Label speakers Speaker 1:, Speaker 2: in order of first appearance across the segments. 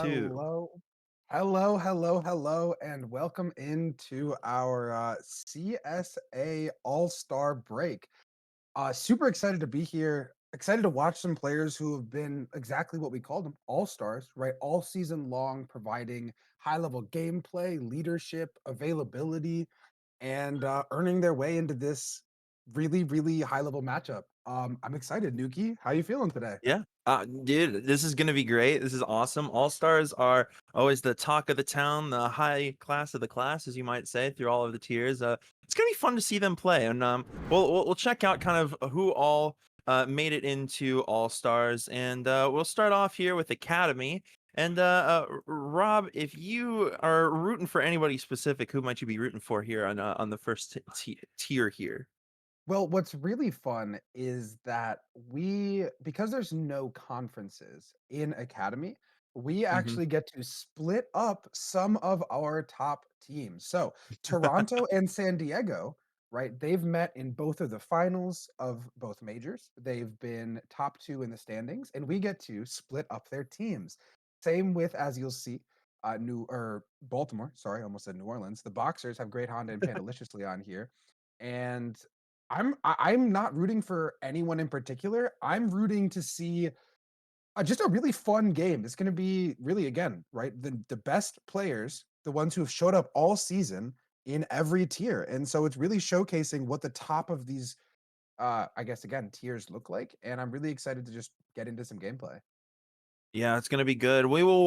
Speaker 1: Two.
Speaker 2: Hello, and welcome into our CSA All-Star break. Super excited to be here. Excited to watch some players who have been exactly what we called them, all-stars, right? All season long, providing high-level gameplay, leadership, availability, and earning their way into this really high-level matchup. I'm excited, Nuki. How you feeling today?
Speaker 1: Yeah. Dude, this is gonna be great. This is awesome. All stars are always the talk of the town, the high class of the class, as you might say, through all of the tiers. It's gonna be fun to see them play, and we'll check out kind of who all made it into all stars, and we'll start off here with Academy. And Rob, if you are rooting for anybody specific, who might you be rooting for here on the first tier here?
Speaker 2: Well, what's really fun is that because there's no conferences in Academy, we
Speaker 1: Hmm.
Speaker 2: actually get to split up some of our top teams. So Toronto and San Diego, right? They've met in both of the finals of both majors. They've been top two in the standings, and we get to split up their teams. Same with, as you'll see, New or Baltimore. Sorry, I almost said New Orleans. The Boxers have Great Honda and Pandaliciously on here. And I'm not rooting for anyone in particular. I'm rooting to see just a really fun game. It's going to be really, again, right, the best players, the ones who have showed up all season in every tier, and so it's really showcasing what the top of these, I guess again, tiers look like. And I'm really excited to just get into some gameplay.
Speaker 1: Yeah, it's gonna be good. We will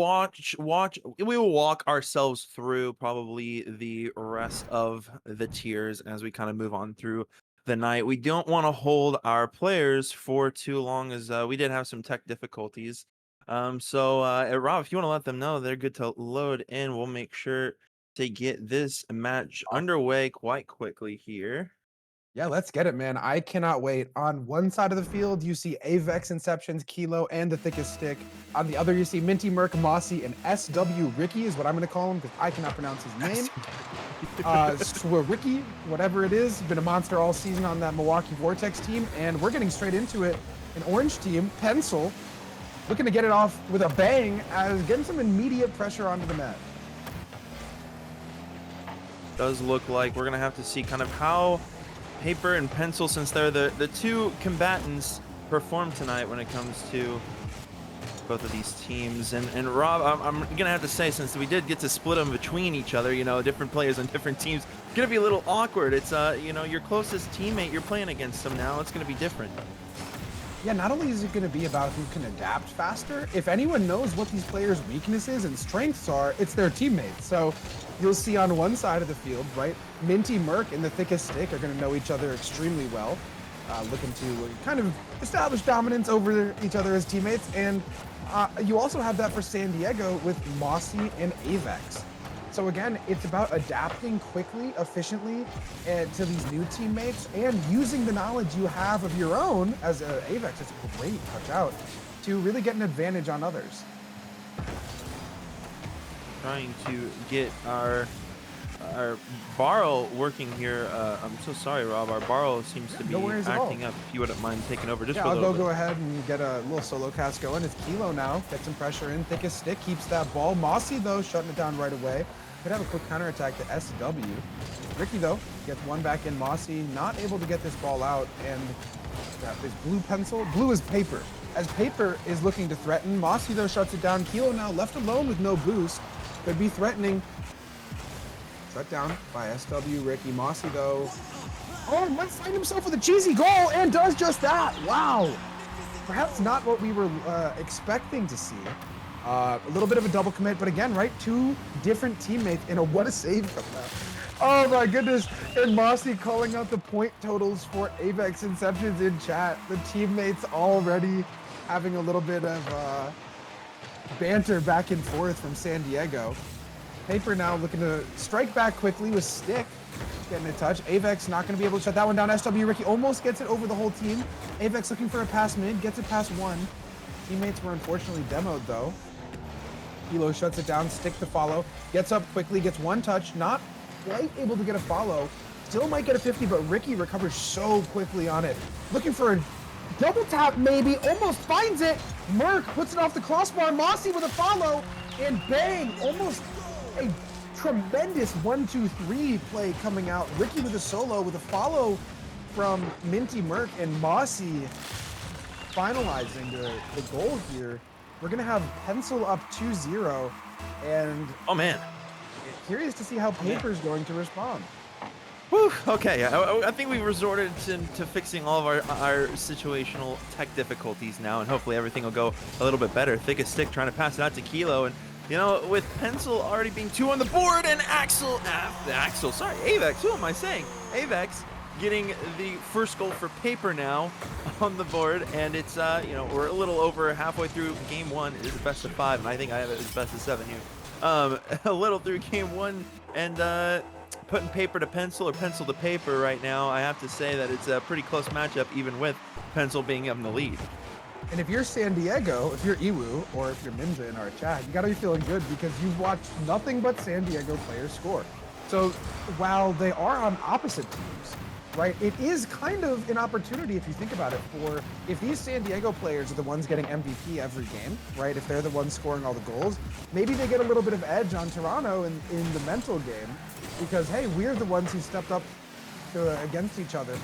Speaker 1: we will walk ourselves through probably the rest of the tiers as we kind of move on through the night. We don't want to hold our players for too long as we did have some tech difficulties. Rob, if you want to let them know they're good to load in, we'll make sure to get this match underway quite quickly here.
Speaker 2: Yeah, let's get it, man. I cannot wait. On one side of the field, you see Avex, Inceptions, Kilo, and the Thickest Stick. On the other, you see Minty Merc, Mossy, and SW Ricky is what I'm going to call him because I cannot pronounce his name. Ricky, whatever it is, been a monster all season on that Milwaukee Vortex team, and we're getting straight into it. An orange team, Pencil, looking to get it off with a bang, as getting some immediate pressure onto the mat.
Speaker 1: Does look like we're gonna have to see kind of how Paper and Pencil, since they're the two combatants, perform tonight when it comes to both of these teams. And Rob, I'm gonna have to say, since we did get to split them between each other, you know, different players on different teams, it's gonna be a little awkward. It's you know, your closest teammate you're playing against them now. It's gonna be different.
Speaker 2: Yeah, not only is it going to be about who can adapt faster, if anyone knows what these players' weaknesses and strengths are, it's their teammates. So you'll see on one side of the field, right, Minty Merc and the Thickest Stick are going to know each other extremely well, looking to kind of establish dominance over each other as teammates. And you also have that for San Diego with Mossy and Avex. So again, it's about adapting quickly, efficiently to these new teammates and using the knowledge you have of your own as Avex. It's a great touch out to really get an advantage on others.
Speaker 1: Trying to get our Barrel working here. I'm so sorry, Rob. Our Barrel seems to be acting up. If you wouldn't mind taking over just for a little bit.
Speaker 2: I'll go ahead and get a little solo cast going. It's Kilo now. Get some pressure in. Thickest Stick keeps that ball. Mossy, though, shutting it down right away. Could have a quick counterattack to SW. Ricky, though, gets one back in. Mossy not able to get this ball out. And this blue pencil. Blue is Paper. As Paper is looking to threaten, Mossy, though, shuts it down. Kilo now left alone with no boost. Could be threatening. Shut down by SW. Ricky. Mossy, though, might find himself with a cheesy goal and does just that. Wow. Perhaps not what we were expecting to see. A little bit of a double commit, but again, right? Two different teammates, and what a save from that. Oh my goodness. And Mossy calling out the point totals for Avex Inceptions in chat. The teammates already having a little bit of banter back and forth from San Diego. Paper now looking to strike back quickly with Stick. Getting a touch. Avex not going to be able to shut that one down. SW Ricky almost gets it over the whole team. Avex looking for a pass mid, gets it past one. Teammates were unfortunately demoed though. Kilo shuts it down, Stick to follow. Gets up quickly, gets one touch, not quite able to get a follow. Still might get a 50, but Ricky recovers so quickly on it. Looking for a double tap maybe, almost finds it. Merc puts it off the crossbar. Mossy with a follow, and bang, almost a tremendous 1-2-3 play coming out. Ricky with a solo with a follow from Minty Merc, and Mossy finalizing the goal here. We're going to have Pencil up 2-0, and
Speaker 1: Oh man.
Speaker 2: curious to see how Paper's going to respond.
Speaker 1: Whew, okay, I think we resorted to fixing all of our situational tech difficulties now, and hopefully everything will go a little bit better. Thick as Stick trying to pass it out to Kilo, and you know, with Pencil already being 2 on the board, and Avex, who am I saying? Avex getting the first goal for Paper now on the board, and it's you know, we're a little over halfway through game 1. It is a best of 5, and I think I have it as best of 7 here. A little through game 1, and putting Paper to Pencil or Pencil to Paper right now. I have to say that it's a pretty close matchup, even with Pencil being in the lead.
Speaker 2: And if you're San Diego, if you're Iwu, or if you're Ninja in our chat, you gotta be feeling good because you've watched nothing but San Diego players score. So while they are on opposite teams, right, it is kind of an opportunity if you think about it for if these San Diego players are the ones getting MVP every game, right, if they're the ones scoring all the goals, maybe they get a little bit of edge on Toronto in the mental game because, hey, we're the ones who stepped up against each other.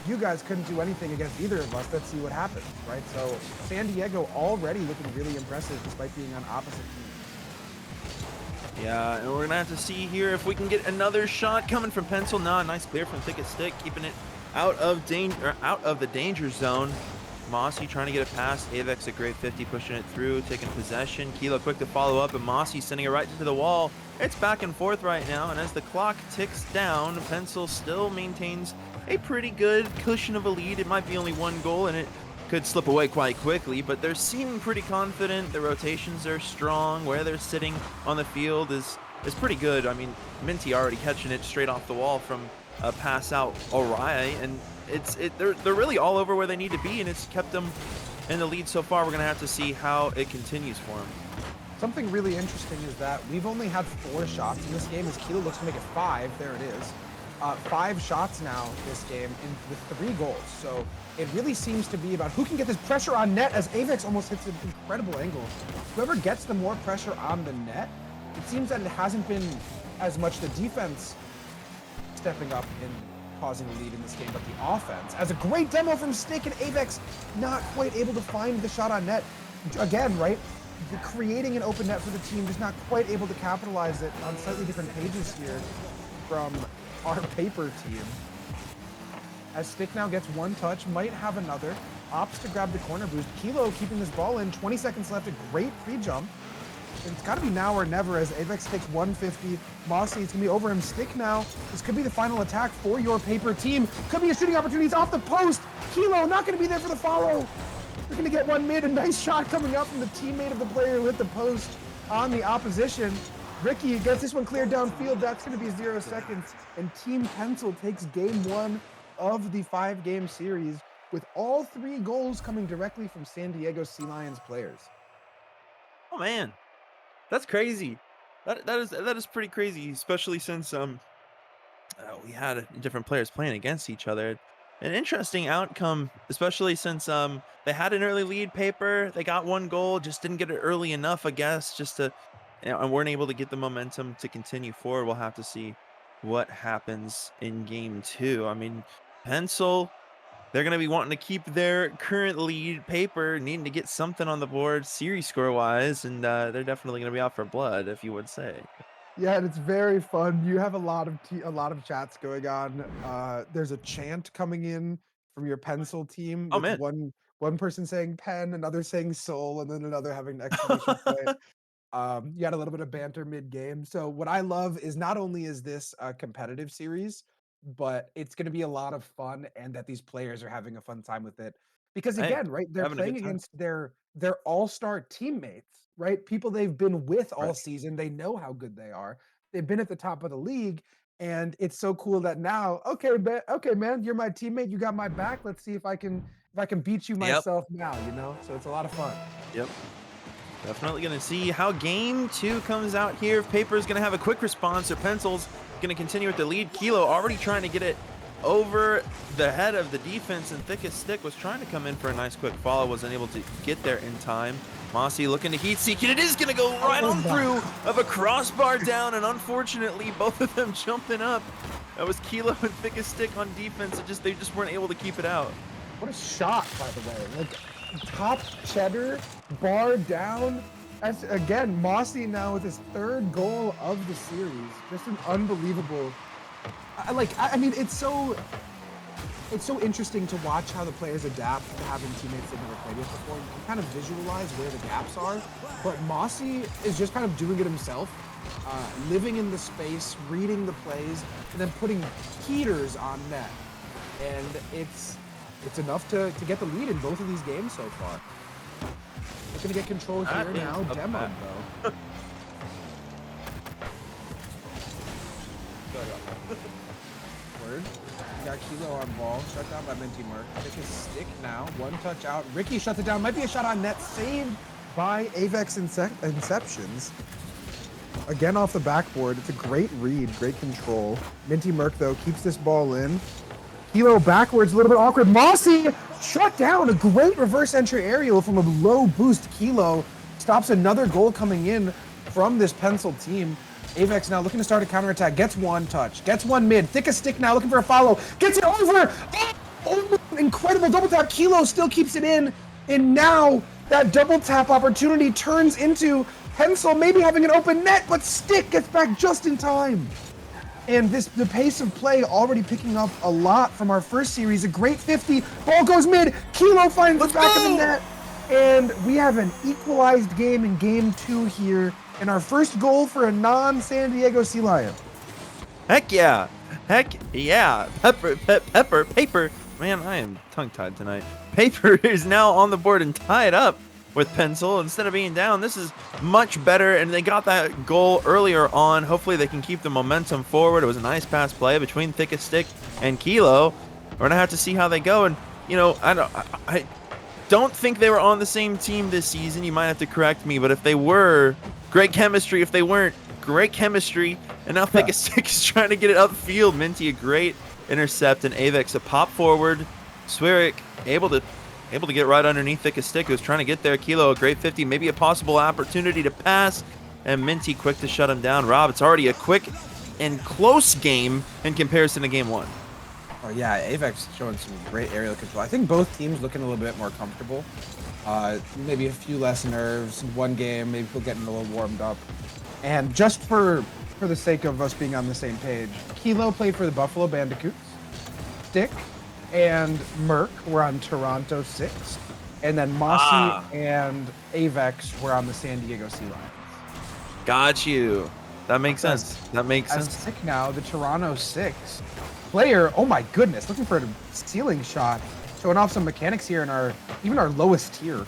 Speaker 2: You guys couldn't do anything against either of us. Let's see what happens, right? So San Diego already looking really impressive despite being on opposite teams.
Speaker 1: Yeah, and we're gonna have to see here if we can get another shot coming from Pencil. Nah, nice clear from Thick as Stick, keeping it out of the danger zone. Mossy trying to get it past. Avex a great 50, pushing it through, taking possession. Kilo quick to follow up, and Mossy sending it right to the wall. It's back and forth right now, and as the clock ticks down, Pencil still maintains a pretty good cushion of a lead. It might be only 1 goal, and it could slip away quite quickly, but they're seeming pretty confident. The rotations are strong. Where they're sitting on the field is pretty good. I mean, Minty already catching it straight off the wall from a pass out Orion, and they're really all over where they need to be, and it's kept them in the lead so far. We're gonna have to see how it continues for them.
Speaker 2: Something really interesting is that we've only had 4 shots in this game as Kilo looks to make it 5. There it is. 5 shots now this game with 3 goals. So it really seems to be about who can get this pressure on net as Avex almost hits an incredible angle. Whoever gets the more pressure on the net, it seems that it hasn't been as much the defense stepping up and causing the lead in this game, but the offense. As a great demo from Stick, and Avex not quite able to find the shot on net. Again, right? Creating an open net for the team, just not quite able to capitalize it on slightly different pages here from our Paper team. As Stick now gets 1 touch, might have another. Opts to grab the corner boost. Kilo keeping this ball in, 20 seconds left, a great pre-jump. It's got to be now or never as Avex takes 150. Mossy, it's going to be over him. Stick now. This could be the final attack for your Paper team. Could be a shooting opportunity. It's off the post. Kilo not going to be there for the follow. We're going to get one mid. A nice shot coming up from the teammate of the player who hit the post on the opposition. Ricky gets this one cleared downfield. That's going to be 0 seconds. And Team Pencil takes game 1 of the 5-game series with all 3 goals coming directly from San Diego Sea Lions players.
Speaker 1: Oh man, that's crazy. That is pretty crazy, especially since we had different players playing against each other. An interesting outcome, especially since they had an early lead. Paper, they got 1 goal, just didn't get it early enough, I guess, just to, you know, and weren't able to get the momentum to continue forward. We'll have to see what happens in game 2. I mean, Pencil, they're going to be wanting to keep their current lead. Paper needing to get something on the board series score wise, and they're definitely going to be out for blood, if you would say.
Speaker 2: Yeah, and it's very fun. You have a lot of chats going on. There's a chant coming in from your Pencil team
Speaker 1: Oh
Speaker 2: with
Speaker 1: man.
Speaker 2: one person saying pen, another saying soul, and then another having an exclamation point. You had a little bit of banter mid-game. So what I love is not only is this a competitive series, but it's gonna be a lot of fun and that these players are having a fun time with it. Because
Speaker 1: Hey,
Speaker 2: again, right, they're
Speaker 1: having a
Speaker 2: playing
Speaker 1: good time.
Speaker 2: against their all-star teammates, right? People they've been with all
Speaker 1: Right.
Speaker 2: season. They know how good they are. They've been at the top of the league. And it's so cool that now, okay, man, you're my teammate. You got my back. Let's see if I can beat you
Speaker 1: Yep.
Speaker 2: myself now, you know? So it's a lot of fun.
Speaker 1: Yep. Definitely going to see how game 2 comes out here. If Paper's going to have a quick response or Pencil's going to continue with the lead. Kilo already trying to get it over the head of the defense, and Thickest Stick was trying to come in for a nice quick follow, wasn't able to get there in time. Mossy looking to heat seek, and it is going to go right
Speaker 2: Oh
Speaker 1: on
Speaker 2: my
Speaker 1: through of a crossbar down, and unfortunately both of them jumping up. That was Kilo and Thickest Stick on defense. They just weren't able to keep it out.
Speaker 2: What a shot, by the way. Like, top cheddar, bar down. That's, again, Mossy now with his third goal of the series. Just an unbelievable. I mean, it's so interesting to watch how the players adapt to having teammates they've never played with before. You can kind of visualize where the gaps are, but Mossy is just kind of doing it himself, living in the space, reading the plays, and then putting heaters on net. And it's enough to get the lead in both of these games so far. They're gonna get control
Speaker 1: That
Speaker 2: here
Speaker 1: is
Speaker 2: now.
Speaker 1: a
Speaker 2: Demo
Speaker 1: fact.
Speaker 2: though. Word. We got Kilo on ball. Shut down by Minty Merc. Take his stick now. One touch out. Ricky shuts it down. Might be a shot on net. Saved by Avex Inceptions. Again off the backboard. It's a great read. Great control. Minty Merc, though, keeps this ball in. Kilo backwards, a little bit awkward. Mossy shut down. A great reverse entry aerial from a low boost. Kilo stops another goal coming in from this pencil team. Avex now looking to start a counterattack. Gets one touch. Gets one mid. Thickest Stick now looking for a follow. Gets it over. Oh, incredible double tap. Kilo still keeps it in. And now that double tap opportunity turns into Pencil maybe having an open net, but Stick gets back just in time. And the pace of play already picking up a lot from our first series. A great 50. Ball goes mid. Kilo finds the back of the net. And we have an equalized game in game 2 here. And our first goal for a non-San Diego Sea Lion.
Speaker 1: Heck yeah. Heck yeah. Paper. Man, I am tongue-tied tonight. Paper is now on the board and tied up with Pencil. Instead of being down, this is much better, and they got that goal earlier on. Hopefully they can keep the momentum forward. It was a nice pass play between Thickest Stick and Kilo. We're gonna have to see how they go, and you know, I don't think they were on the same team this season. You might have to correct me, but if they were, great chemistry. If they weren't, great chemistry. And now Thickest Stick is trying to get it upfield. Minty, a great intercept, and Avex a pop forward. Swearick able to get right underneath Thickest Stick, who's trying to get there. Kilo, a great 50, maybe a possible opportunity to pass, and Minty quick to shut him down. Rob, it's already a quick and close game in comparison to game 1.
Speaker 2: Oh yeah, Avex showing some great aerial control. I think both teams looking a little bit more comfortable. Maybe a few less nerves. One game, maybe people getting a little warmed up. And just for the sake of us being on the same page, Kilo played for the Buffalo Bandicoots. Stick and Merc were on Toronto 6. And then Mossy and Avex were on the San Diego Sea Lions.
Speaker 1: Got you. That makes sense. That makes
Speaker 2: As
Speaker 1: sense.
Speaker 2: Stick now, the Toronto 6 player, oh my goodness, looking for a ceiling shot. Showing off some mechanics here in even our lowest tier.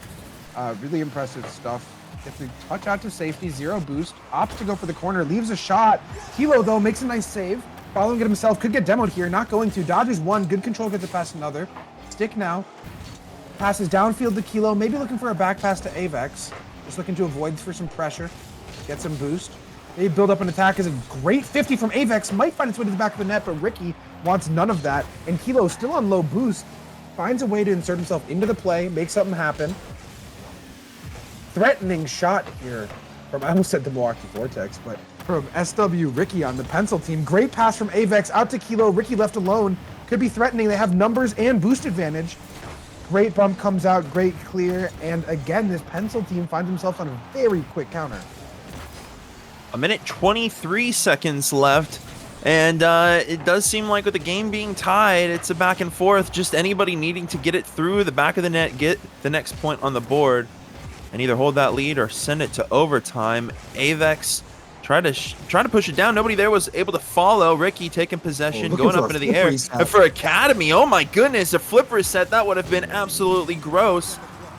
Speaker 2: Really impressive stuff. Gets a touch out to safety, 0 boost, opts to go for the corner, leaves a shot. Kilo, though, makes a nice save. Following it himself, could get demoed here, not going to. Dodges one, good control, gets it past another. Stick now. Passes downfield to Kilo, maybe looking for a back pass to Avex. Just looking to avoid for some pressure. Get some boost. Maybe build up an attack is a great 50 from Avex. Might find its way to the back of the net, but Ricky wants none of that. And Kilo still on low boost. Finds a way to insert himself into the play, make something happen. Threatening shot here from, I almost said the Milwaukee Vortex, but from SW Ricky on the pencil team. Great pass from Avex out to Kilo. Ricky left alone. Could be threatening. They have numbers and boost advantage. Great bump comes out, great clear. And again, this pencil team finds themselves on a very quick counter.
Speaker 1: A minute 23 seconds left And it does seem like with the game being tied, it's a back and forth. Just anybody needing to get it through the back of the net, get the next point on the board, and either hold that lead or send it to overtime. Avex tried to push it down. Nobody there was able to follow. Ricky taking possession, going up into the air. And for Academy, oh my goodness, a flip reset. That would have been absolutely gross.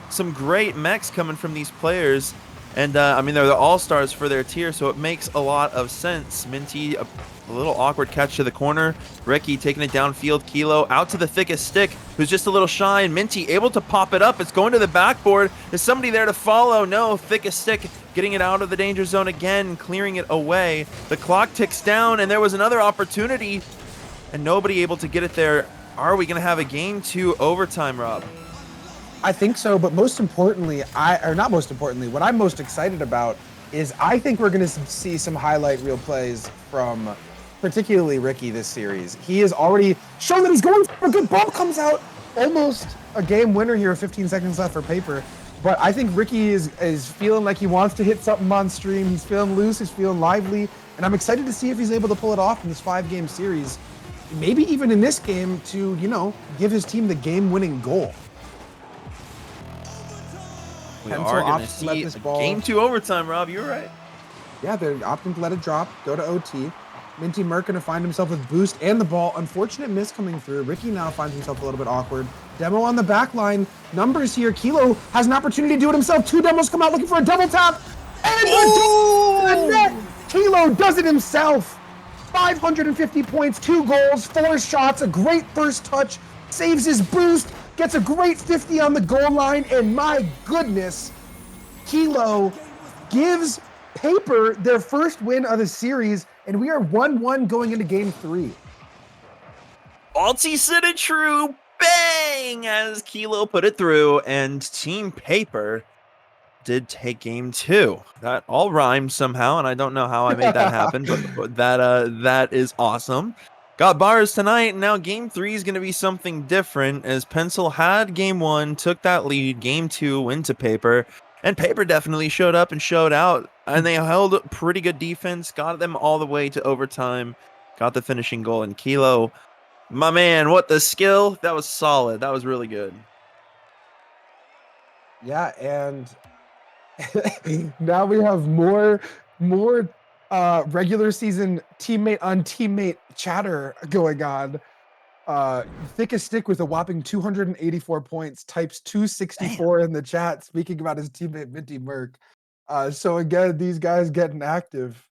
Speaker 1: Some great mechs coming from these players. And, I mean, they're the all-stars for their tier, so it makes a lot of sense. Minty, a little awkward catch to the corner. Ricky taking it downfield. Kilo out to the thickest stick, who's just a little shy. And Minty able to pop it up. It's going to the backboard. Is somebody there to follow? No, thickest stick getting it out of the danger zone again, clearing it away. The clock ticks down, and there was another opportunity, and nobody able to get it there. Are we going to have a game 2 overtime, Rob?
Speaker 2: I think so, but most importantly, not most importantly, what I'm most excited about is I think we're going to see some highlight reel plays from particularly Ricky this series. He has already shown that he's going for a good ball, comes out almost a game winner here, 15 seconds left for paper. But I think Ricky is feeling like he wants to hit something on stream. He's feeling loose, he's feeling lively, and I'm excited to see if he's able to pull it off in this 5-game series. Maybe even in this game to, give his team the game-winning goal.
Speaker 1: We are going to see game 2 overtime, Rob. You're right.
Speaker 2: Yeah, they're opting to let it drop, go to OT. Minty Merc going to find himself with boost and the ball. Unfortunate miss coming through. Ricky now finds himself a little bit awkward. Demo on the back line. Numbers here. Kilo has an opportunity to do it himself. 2 demos come out looking for a double tap. And the net. Kilo does it himself. 550 points, 2 goals, 4 shots, a great first touch. Saves his boost. Gets a great 50 on the goal line, and my goodness, Kilo gives Paper their first win of the series, and we are 1-1 going into game 3.
Speaker 1: Multi-sided true, bang, as Kilo put it through, and Team Paper did take game 2. That all rhymed somehow, and I don't know how I made that happen, but that is awesome. Got bars tonight, and now game 3 is going to be something different, as Pencil had game 1, took that lead, game 2 went to Paper, and Paper definitely showed up and showed out, and they held pretty good defense, got them all the way to overtime, got the finishing goal, and Kilo, my man, what the skill, that was solid, that was really good.
Speaker 2: Yeah, and now we have more regular season teammate on teammate chatter going on. Thickest stick with a whopping 284 points, types 264 in the chat, speaking about his teammate Minty Merc. So again, these guys getting active.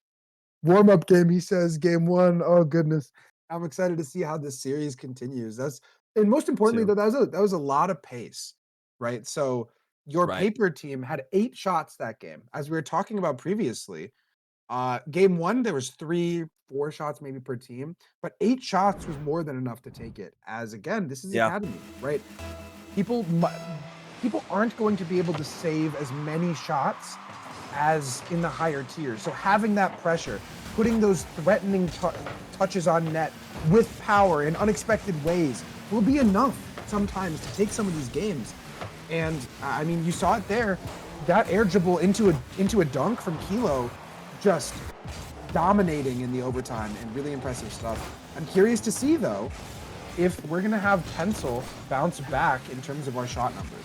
Speaker 2: Warm-up game, he says, game 1. Oh goodness. I'm excited to see how this series continues. And most importantly, though, that was a lot of pace, right? So your Paper team had 8 shots that game. As we were talking about previously, game 1, there was 3, 4 shots maybe per team, but 8 shots was more than enough to take it. As again, this is Academy, right? People aren't going to be able to save as many shots as in the higher tiers. So having that pressure, putting those threatening touches on net with power in unexpected ways will be enough sometimes to take some of these games. And I mean, you saw it there. That air dribble into a dunk from Kilo, just dominating in the overtime and really impressive stuff. I'm curious to see, though, if we're going to have Pencil bounce back in terms of our shot numbers.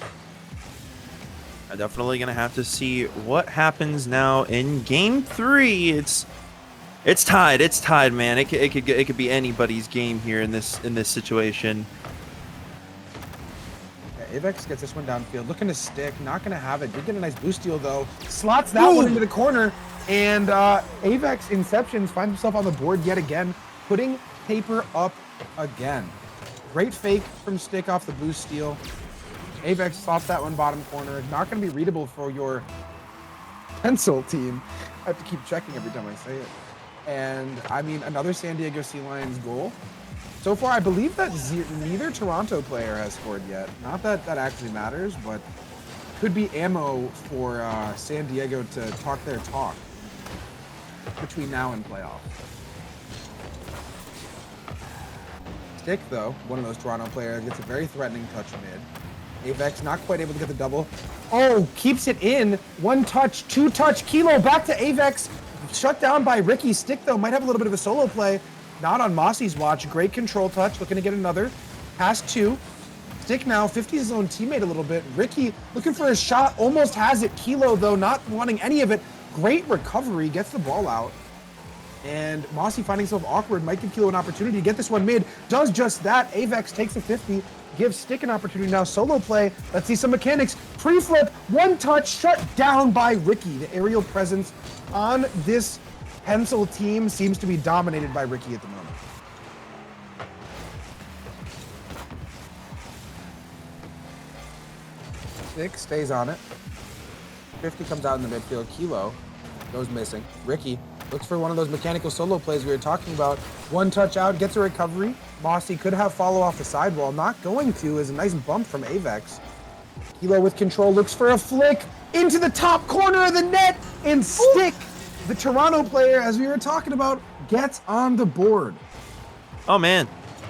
Speaker 1: I'm definitely going to have to see what happens now in game 3. It's tied. It's tied, man. It could be anybody's game here in this situation.
Speaker 2: Yeah, Avex gets this one downfield, looking to stick, not going to have it. Did get a nice boost steal, though. Slots that one into the corner. And Avex Inceptions finds himself on the board yet again, putting Paper up again. Great fake from Stick off the boost steal. Avex slots that one bottom corner. Not going to be readable for your Pencil team. I have to keep checking every time I say it. And, I mean, another San Diego Sea Lions goal. So far, I believe that neither Toronto player has scored yet. Not that that actually matters, but could be ammo for San Diego to talk their talk between now and playoff. Stick, though, one of those Toronto players, gets a very threatening touch mid. Avex not quite able to get the double. Oh, keeps it in. 1 touch, 2 touch. Kilo back to Avex. Shut down by Ricky. Stick, though, might have a little bit of a solo play. not on Mossie's watch. Great control touch, looking to get another. Pass 2. Stick now, 50 his own teammate a little bit. Ricky looking for a shot, almost has it. Kilo, though, not wanting any of it. Great recovery, gets the ball out. And Mossy finding himself awkward, might give Kilo an opportunity to get this one mid. Does just that. Avex takes a 50, gives Stick an opportunity now. Solo play, let's see some mechanics. Pre-flip, one touch, shut down by Ricky. The aerial presence on this Pencil team seems to be dominated by Ricky at the moment. Stick stays on it. 50 comes out in the midfield. Kilo goes missing. Ricky looks for one of those mechanical solo plays we were talking about. One touch out, gets a recovery. Mossy could have follow off the sidewall. Not going to, is a nice bump from Avex. Kilo with control, looks for a flick into the top corner of the net, and Stick, the Toronto player, as we were talking about, gets on the board.
Speaker 1: Oh, man.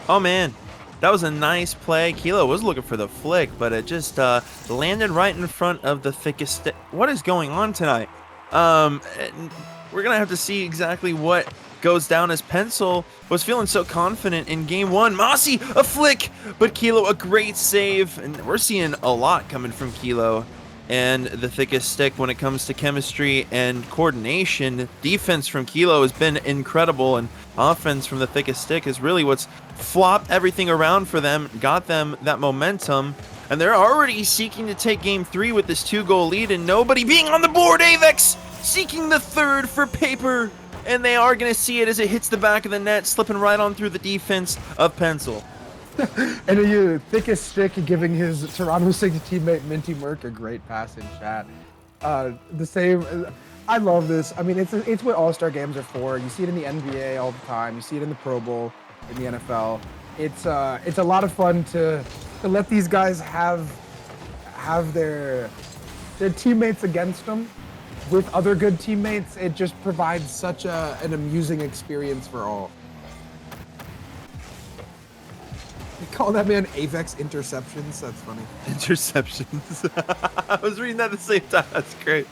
Speaker 1: Oh, man. That was a nice play. Kilo was looking for the flick, but it just landed right in front of the thickest stick. What is going on tonight? We're going to have to see exactly what goes down, as Pencil was feeling so confident in game 1. Mossy, a flick, but Kilo, a great save. And we're seeing a lot coming from Kilo and the thickest stick when it comes to chemistry and coordination. Defense from Kilo has been incredible, and offense from the thickest stick is really what's flopped everything around for them, got them that momentum. And they're already seeking to take game 3 with this 2-goal lead and nobody being on the board. Avex seeking the 3rd for Paper, and they are going to see it as it hits the back of the net, slipping right on through the defense of Pencil.
Speaker 2: And you thickest stick giving his Toronto 6 teammate Minty Merc a great pass in chat. The same. I love this. I mean, it's what All-Star games are for. You see it in the NBA all the time. You see it in the Pro Bowl, in the NFL. It's a lot of fun to let these guys have their teammates against them with other good teammates. It just provides such an amusing experience for all. You call that man Avex Interceptions? That's funny.
Speaker 1: Interceptions. I was reading that at the same time. That's great.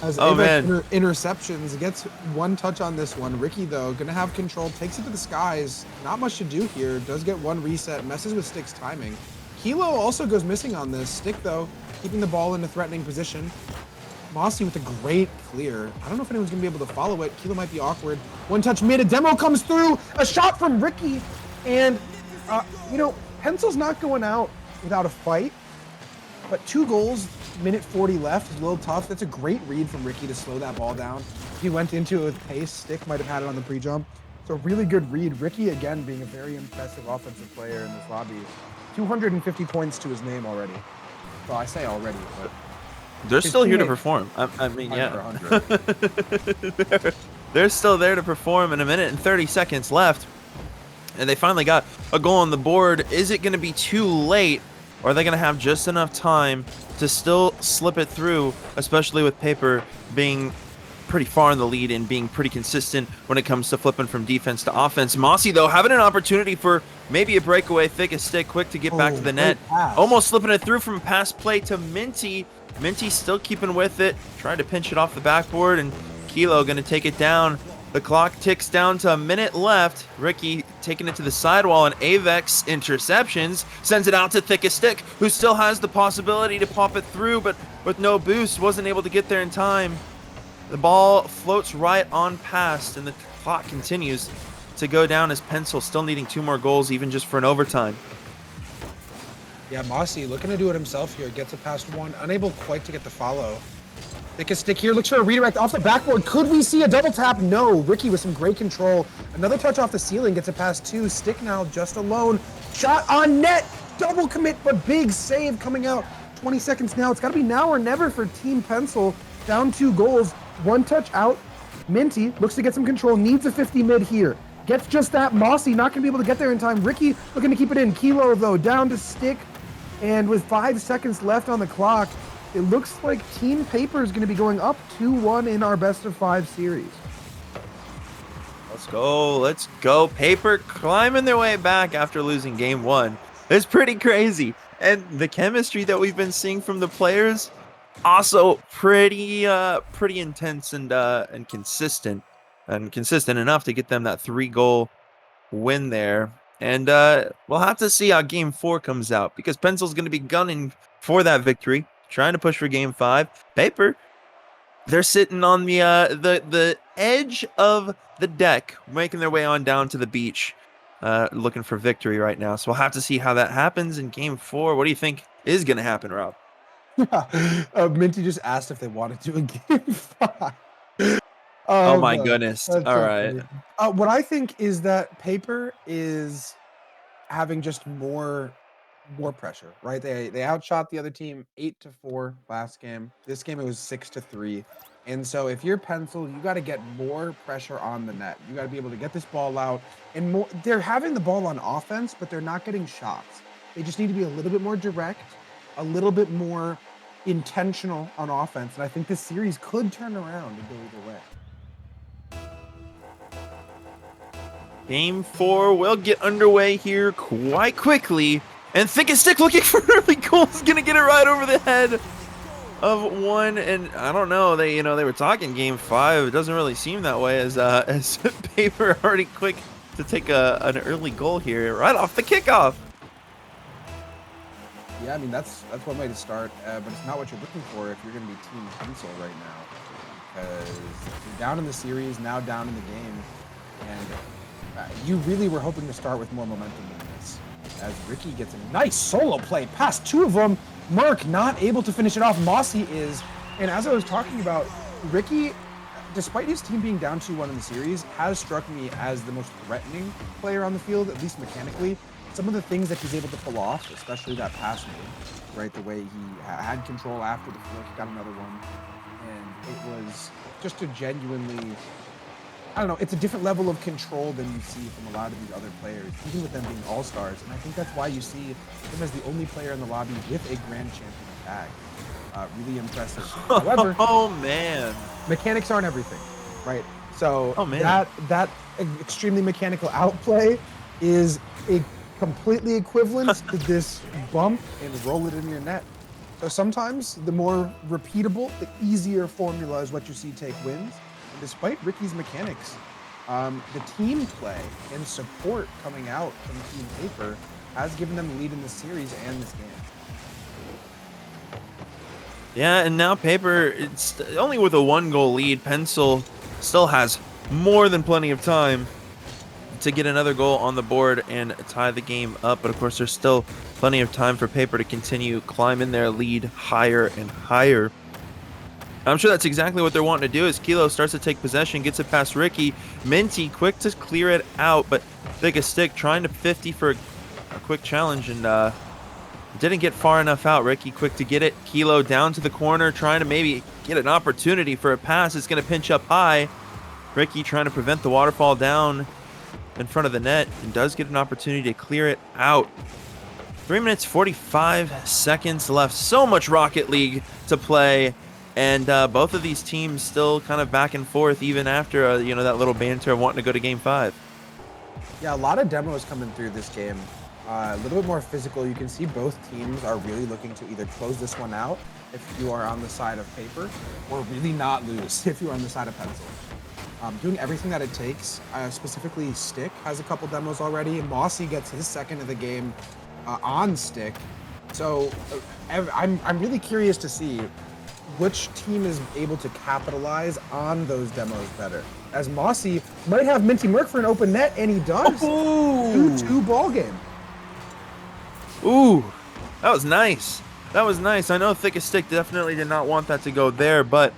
Speaker 2: As
Speaker 1: oh,
Speaker 2: Avex
Speaker 1: man.
Speaker 2: Interceptions, gets one touch on this one. Ricky, though, going to have control, takes it to the skies. Not much to do here. Does get one reset, messes with Stick's timing. Kilo also goes missing on this. Stick, though, keeping the ball in a threatening position. Mossy with a great clear. I don't know if anyone's going to be able to follow it. Kilo might be awkward. One touch mid. A demo comes through. A shot from Ricky. And, Pencil's not going out without a fight. But 2 goals, minute 40 left, is a little tough. That's a great read from Ricky to slow that ball down. If he went into it with pace, Stick might have had it on the pre-jump. It's a really good read. Ricky, again, being a very impressive offensive player in this lobby. 250 points to his name already. Well, I say already, but...
Speaker 1: They're still here to perform. I mean, yeah. They're still there to perform. In a minute and 30 seconds left. And they finally got a goal on the board. Is it going to be too late? Or are they going to have just enough time to still slip it through, especially with Paper being pretty far in the lead and being pretty consistent when it comes to flipping from defense to offense? Mossy, though, having an opportunity for maybe a breakaway, thickest stick, quick to get back to the net.
Speaker 2: Pass.
Speaker 1: Almost slipping it through from pass play to Minty. Minty still keeping with it, trying to pinch it off the backboard, and Kilo going to take it down. The clock ticks down to a minute left. Ricky taking it to the sidewall, and Avex Interceptions sends it out to thickest stick, who still has the possibility to pop it through, but with no boost, wasn't able to get there in time. The ball floats right on past, and the clock continues to go down as Pencil still needing 2 more goals, even just for an overtime.
Speaker 2: Yeah, Mossy looking to do it himself here. Gets it past 1, unable quite to get the follow. Thickest stick here, looks for a redirect off the backboard. Could we see a double tap? No. Ricky with some great control. Another touch off the ceiling, gets it past 2. Stick now just alone. Shot on net. Double commit, but big save coming out. 20 seconds now. It's got to be now or never for Team Pencil. Down 2 goals. 1 touch out. Minty looks to get some control. Needs a 50 mid here. Gets just that. Mossy not going to be able to get there in time. Ricky looking to keep it in. Kilo, though, down to Stick. And with 5 seconds left on the clock, it looks like Team Paper is going to be going up 2-1 in our best-of-5 series.
Speaker 1: Let's go. Paper climbing their way back after losing game 1. It's pretty crazy. And the chemistry that we've been seeing from the players, also pretty intense and consistent. And consistent enough to get them that 3-goal win there. And we'll have to see how game 4 comes out, because Pencil's going to be gunning for that victory, trying to push for game 5. Paper, they're sitting on the edge of the deck, making their way on down to the beach, looking for victory right now. So we'll have to see how that happens in game 4. What do you think is going to happen, Rob?
Speaker 2: Minty just asked if they wanted to do a game 5.
Speaker 1: Oh my
Speaker 2: But
Speaker 1: goodness.
Speaker 2: that's
Speaker 1: All
Speaker 2: so
Speaker 1: right.
Speaker 2: funny. What I think is that Paper is having just more pressure, right? They outshot the other team 8-4 last game. This game it was 6-3. And so if you're Pencil, you got to get more pressure on the net. You got to be able to get this ball out and more. They're having the ball on offense, but they're not getting shots. They just need to be a little bit more direct, a little bit more intentional on offense. And I think this series could turn around and go either way.
Speaker 1: Game 4 will get underway here quite quickly. And Thick as Stick looking for early goal is going to get it right over the head of one. And I don't know, they were talking game 5. It doesn't really seem that way, as Paper already quick to take an early goal here right off the kickoff.
Speaker 2: Yeah, I mean that's one way to start, but it's not what you're looking for if you're going to be Team Pencil right now, because you're down in the series, now down in the game, and you really were hoping to start with more momentum than this. As Ricky gets a nice solo play past two of them, Merc not able to finish it off. Mossy is, and as I was talking about, Ricky, despite his team being down 2-1 in the series, has struck me as the most threatening player on the field, at least mechanically. Some of the things that he's able to pull off, especially that pass move, right? The way he had control after the flick, got another one. And it was just a genuinely, I don't know, it's a different level of control than you see from a lot of these other players, even with them being all-stars. And I think that's why you see him as the only player in the lobby with a grand champion tag. Really impressive. However,
Speaker 1: oh man,
Speaker 2: mechanics aren't everything, right? So
Speaker 1: oh, man.
Speaker 2: that extremely mechanical outplay is a completely equivalent to this bump and roll it in your net. So sometimes the more repeatable, the easier formula is what you see take wins. And despite Ricky's mechanics, the team play and support coming out from Team Paper has given them the lead in this series and this game.
Speaker 1: Yeah, and now Paper, it's only with a 1-goal lead. Pencil still has more than plenty of time to get another goal on the board and tie the game up. But of course, there's still plenty of time for Paper to continue climbing their lead higher and higher. I'm sure that's exactly what they're wanting to do, as Kilo starts to take possession, gets it past Ricky. Minty quick to clear it out, but Thick as Stick trying to 50 for a quick challenge, and didn't get far enough out. Ricky quick to get it. Kilo down to the corner, trying to maybe get an opportunity for a pass. It's going to pinch up high. Ricky trying to prevent the waterfall down in front of the net, and does get an opportunity to clear it out. 3 minutes 45 seconds left. So much Rocket League to play, and both of these teams still kind of back and forth even after that little banter of wanting to go to game 5.
Speaker 2: Yeah, a lot of demos coming through this game. A little bit more physical. You can see both teams are really looking to either close this one out if you are on the side of Paper, or really not lose if you're on the side of Pencil. Doing everything that it takes. Specifically, Stick has a couple demos already. Mossy gets his second of the game on Stick. So I'm really curious to see which team is able to capitalize on those demos better. As Mossy might have Minty Merc for an open net, and he does. 2-2 ball game.
Speaker 1: Ooh, that was nice. That was nice. I know Thick as Stick definitely did not want that to go there, but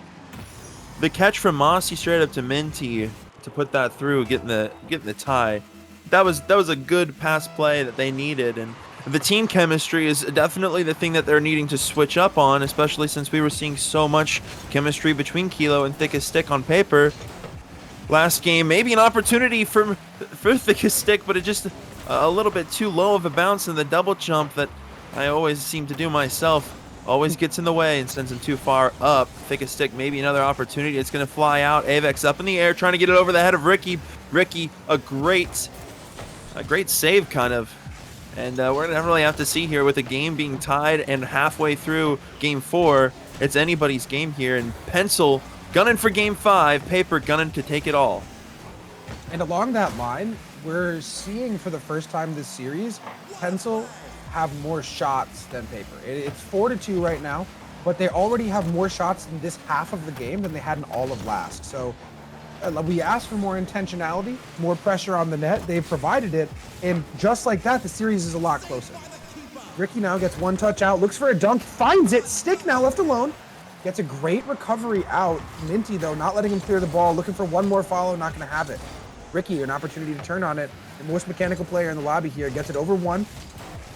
Speaker 1: the catch from Mossy straight up to Minty to put that through, getting the tie, that was a good pass play that they needed. And the team chemistry is definitely the thing that they're needing to switch up on, especially since we were seeing so much chemistry between Kilo and Thick as Stick on Paper. Last game, maybe an opportunity for Thick as Stick, but it just a little bit too low of a bounce, in the double jump that I always seem to do myself always gets in the way and sends him too far up. Thick as Stick, maybe another opportunity. It's going to fly out. Avex up in the air, trying to get it over the head of Ricky. Ricky, a great save, kind of. And we're going to really have to see here, with the game being tied and halfway through game 4. It's anybody's game here. And Pencil gunning for game 5. Paper gunning to take it all.
Speaker 2: And along that line, we're seeing for the first time this series, Pencil have more shots than Paper. It's 4-2 right now, but they already have more shots in this half of the game than they had in all of last. So we asked for more intentionality, more pressure on the net. They've provided it. And just like that, the series is a lot closer. Ricky now gets one touch out, looks for a dunk, finds it. Stick now left alone. Gets a great recovery out. Minty, though, not letting him clear the ball, looking for one more follow, not going to have it. Ricky, an opportunity to turn on it. The most mechanical player in the lobby here, gets it over one.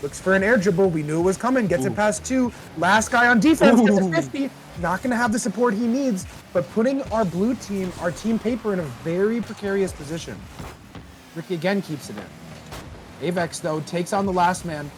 Speaker 2: Looks for an air dribble. We knew it was coming. Gets it past two. Last guy on defense gets a 50. Not going to have the support he needs, but putting our blue team, our team Paper, in a very precarious position. Ricky again keeps it in. Avex, though, takes on the last man.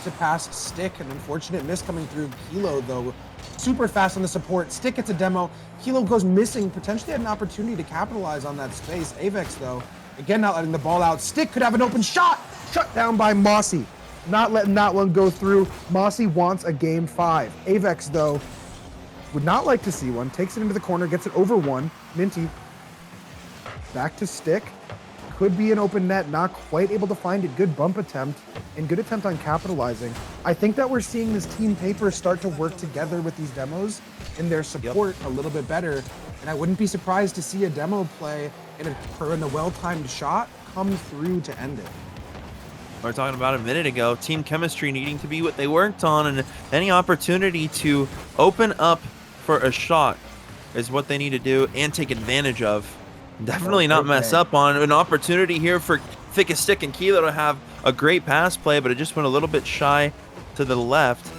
Speaker 2: To pass Stick, an unfortunate miss coming through. Kilo, though, super fast on the support. Stick gets a demo. Kilo goes missing, potentially had an opportunity to capitalize on that space. Avex, though, again, not letting the ball out. Stick could have an open shot. Shut down by Mossy. Not letting that one go through. Mossy wants a game 5. Avex, though, would not like to see one. Takes it into the corner, gets it over one. Minty back to Stick. Could be an open net, not quite able to find it. Good bump attempt and good attempt on capitalizing. I think that we're seeing this team Paper start to work together with these demos and their support a little bit better. And I wouldn't be surprised to see a demo play in a well-timed shot come through to end it.
Speaker 1: We were talking about a minute ago, team chemistry needing to be what they worked on, and any opportunity to open up for a shot is what they need to do and take advantage of. Definitely not mess up on an opportunity here for Thickest Stick and Kilo to have a great pass play, but it just went a little bit shy to the left,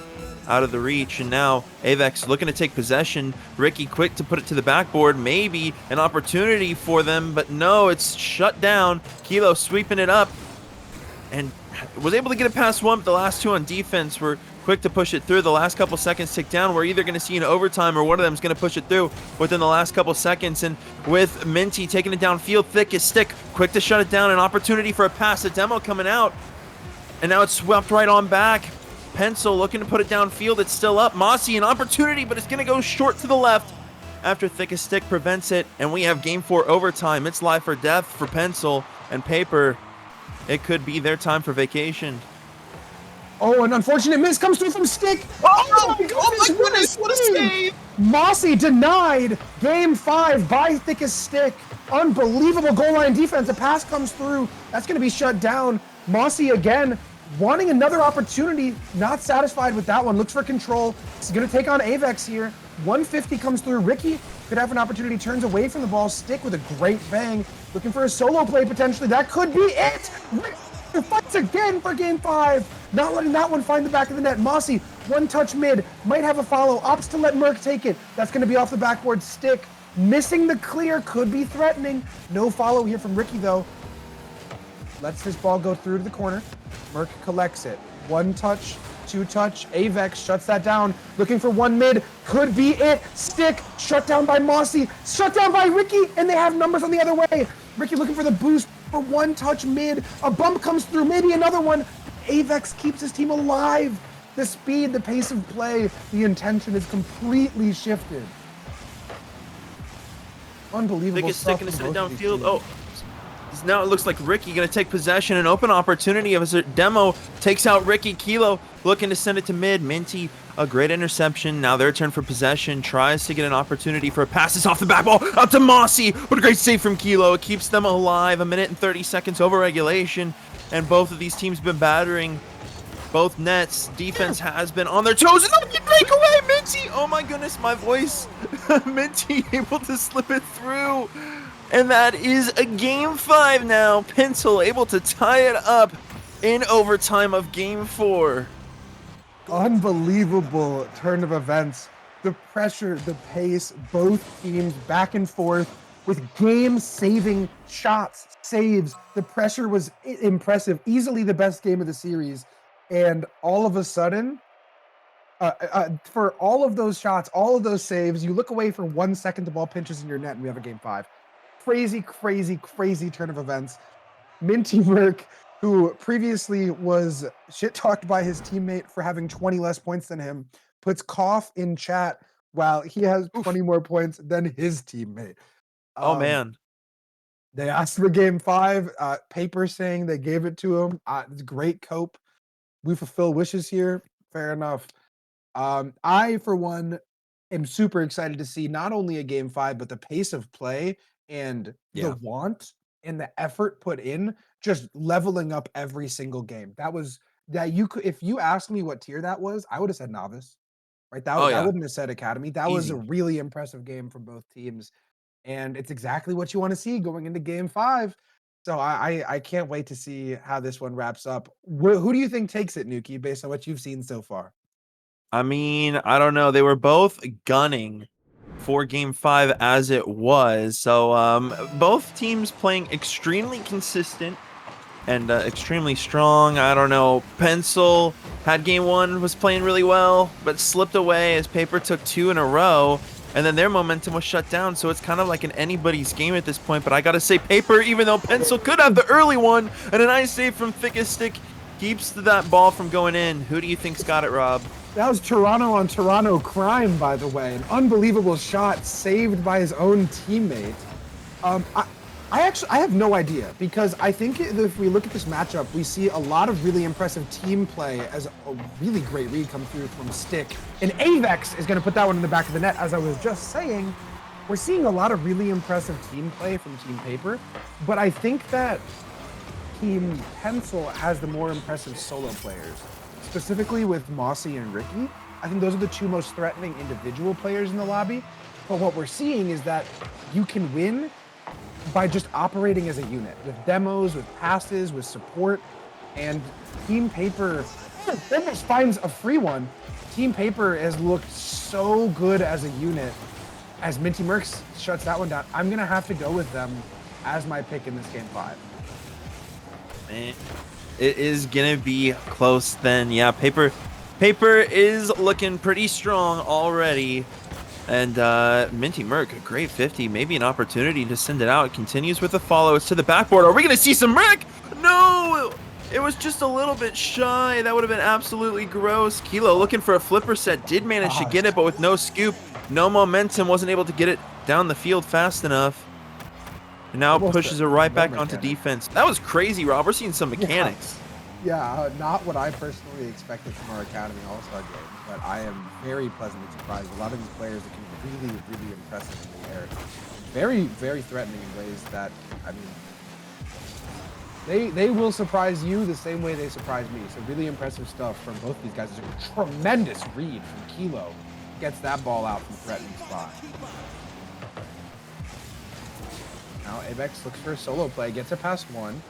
Speaker 1: out of the reach. And now Avex looking to take possession. Ricky quick to put it to the backboard. Maybe an opportunity for them, but no, it's shut down. Kilo sweeping it up and was able to get it past one, but the last two on defense were quick to push it through. The last couple seconds tick down. We're either going to see an overtime or one of them is going to push it through within the last couple seconds. And with Minty taking it downfield, Thickest Stick quick to shut it down. An opportunity for a pass. A demo coming out. And now it's swept right on back. Pencil looking to put it downfield. It's still up. Mossy, an opportunity, but it's going to go short to the left after Thickest Stick prevents it. And we have game 4 overtime. It's life or death for Pencil and Paper. It could be their time for vacation.
Speaker 2: Oh, an unfortunate miss comes through from Stick.
Speaker 1: Oh my goodness, what a save!
Speaker 2: Mossy denied game 5 by Thickest Stick. Unbelievable goal line defense. A pass comes through. That's going to be shut down. Mossy again wanting another opportunity. Not satisfied with that one. Looks for control. He's going to take on Avex here. 150 comes through. Ricky could have an opportunity. Turns away from the ball. Stick with a great bang. Looking for a solo play potentially. That could be it. Fights again for game 5. Not letting that one find the back of the net. Mossy, one touch mid, might have a follow. Opts to let Merck take it. That's going to be off the backboard. Stick missing the clear, could be threatening. No follow here from Ricky though. Lets his ball go through to the corner. Merck collects it. One touch, two touch. Avex shuts that down. Looking for one mid. Could be it. Stick shut down by Mossy. Shut down by Ricky, and they have numbers on the other way. Ricky looking for the boost for one touch mid. A bump comes through, maybe another one. Avex keeps his team alive. The speed, the pace of play, the intention is completely shifted. Unbelievable
Speaker 1: Thickest
Speaker 2: stuff.
Speaker 1: Stick going to send it downfield. Oh, now it looks like Ricky going to take possession. An open opportunity as a demo takes out Ricky. Kilo looking to send it to mid. Minty, a great interception. Now their turn for possession. Tries to get an opportunity for a pass. It's off the back ball up to Mossy. What a great save from Kilo. It keeps them alive. 1 minute and 30 seconds over regulation. And both of these teams have been battering both nets. Defense has been on their toes. And no, break away, Minty. Oh my goodness, my voice. Minty able to slip it through. And that is a game 5 now. Pencil able to tie it up in overtime of game 4.
Speaker 2: Unbelievable turn of events. The pressure, the pace, both teams back and forth with game-saving shots, saves. The pressure was impressive. Easily the best game of the series. And all of a sudden, for all of those shots, all of those saves, you look away for 1 second, the ball pinches in your net, and we have a game 5. Crazy, crazy, crazy turn of events. Minty Merck, who previously was shit-talked by his teammate for having 20 less points than him, puts cough in chat while he has 20 more points than his teammate.
Speaker 1: Oh, man.
Speaker 2: They asked for game 5. Paper saying they gave it to him. It's great cope. We fulfill wishes here. Fair enough. I, for one, am super excited to see not only a game 5, but the pace of play and the
Speaker 1: Yeah.
Speaker 2: want and the effort put in, just leveling up every single game. That you could, if you asked me what tier that was, I would have said novice, right?
Speaker 1: Oh
Speaker 2: That
Speaker 1: yeah,
Speaker 2: wouldn't have said academy. That was a
Speaker 1: easy.
Speaker 2: really impressive game from both teams, and it's exactly what you want to see going into game 5. So I can't wait to see how this one wraps up. Who do you think takes it, Nuki, based on what you've seen so far?
Speaker 1: I mean, I don't know. They were both gunning for game 5 as it was. So both teams playing extremely consistent and extremely strong. I don't know. Pencil had game 1, was playing really well, but slipped away as Paper took 2 in a row. And then their momentum was shut down. So it's kind of like an anybody's game at this point. But I got to say, Paper, even though Pencil could have the early one, and a nice save from Thickest Stick keeps that ball from going in. Who do you think's got it, Rob?
Speaker 2: That was Toronto on Toronto crime, by the way. An unbelievable shot saved by his own teammate. Um, I, I have no idea, because I think if we look at this matchup, we see a lot of really impressive team play as a really great read come through from Stick. And Avex is going to put that one in the back of the net. As I was just saying, we're seeing a lot of really impressive team play from Team Paper, but I think that Team Pencil has the more impressive solo players, specifically with Mossy and Ricky. I think those are the two most threatening individual players in the lobby. But what we're seeing is that you can win by just operating as a unit, with demos, with passes, with support. And Team Paper almost finds a free one. Team Paper has looked so good as a unit. As Minty Mercs shuts that one down, I'm going to have to go with them as my pick in this game 5.
Speaker 1: Man, it is gonna be close then. Yeah, Paper is looking pretty strong already. And Minty Merc, a great 50, maybe an opportunity to send it out. Continues with the follow. It's to the backboard. Are we gonna see some Merc? No! It was just a little bit shy. That would have been absolutely gross. Kilo looking for a flipper set, did manage to get it, but with no scoop, no momentum, wasn't able to get it down the field fast enough. And now pushes it right back onto defense. That was crazy, Rob. We're seeing some mechanics.
Speaker 2: Yeah, not what I personally expected from our Academy All-Star game, but I am very pleasantly surprised. A lot of these players that can be really, really impressive in the air. Very, very threatening in ways that, I mean, they will surprise you the same way they surprise me. So really impressive stuff from both these guys. It's a tremendous read from Kilo. Gets that ball out from threatening spot. Now Avex looks for a solo play, gets it past one.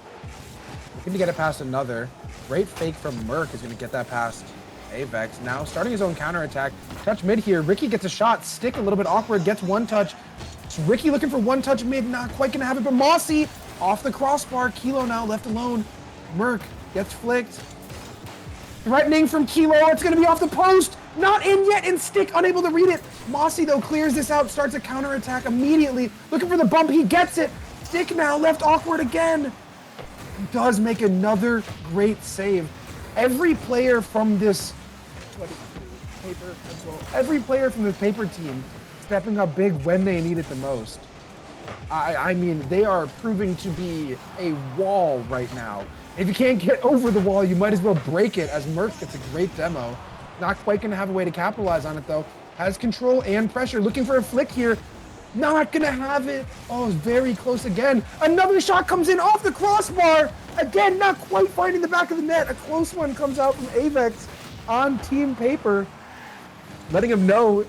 Speaker 2: Looking to get it past another. Great fake from Merc is going to get that past Avex. Now starting his own counterattack. Touch mid here. Ricky gets a shot. Stick a little bit awkward. Gets one touch. It's Ricky looking for one touch mid. Not quite going to have it. But Mossy off the crossbar. Kilo now left alone. Merc gets flicked. Threatening from Kilo. It's going to be off the post. Not in yet. And Stick unable to read it. Mossy though clears this out. Starts a counterattack immediately. Looking for the bump. He gets it. Stick now left awkward again. Does make another great save. Every player from this every player from the Paper team stepping up big when they need it the most. I mean, they are proving to be a wall right now. If you can't get over the wall, you might as well break it, as Merc gets a great demo. Not quite going to have a way to capitalize on it, though. Has control and pressure. Looking for a flick here. Not gonna have it. Oh, it's very close again. Another shot comes in off the crossbar. Again, not quite finding the back of the net. A close one comes out from Avex on Team Paper. Letting him know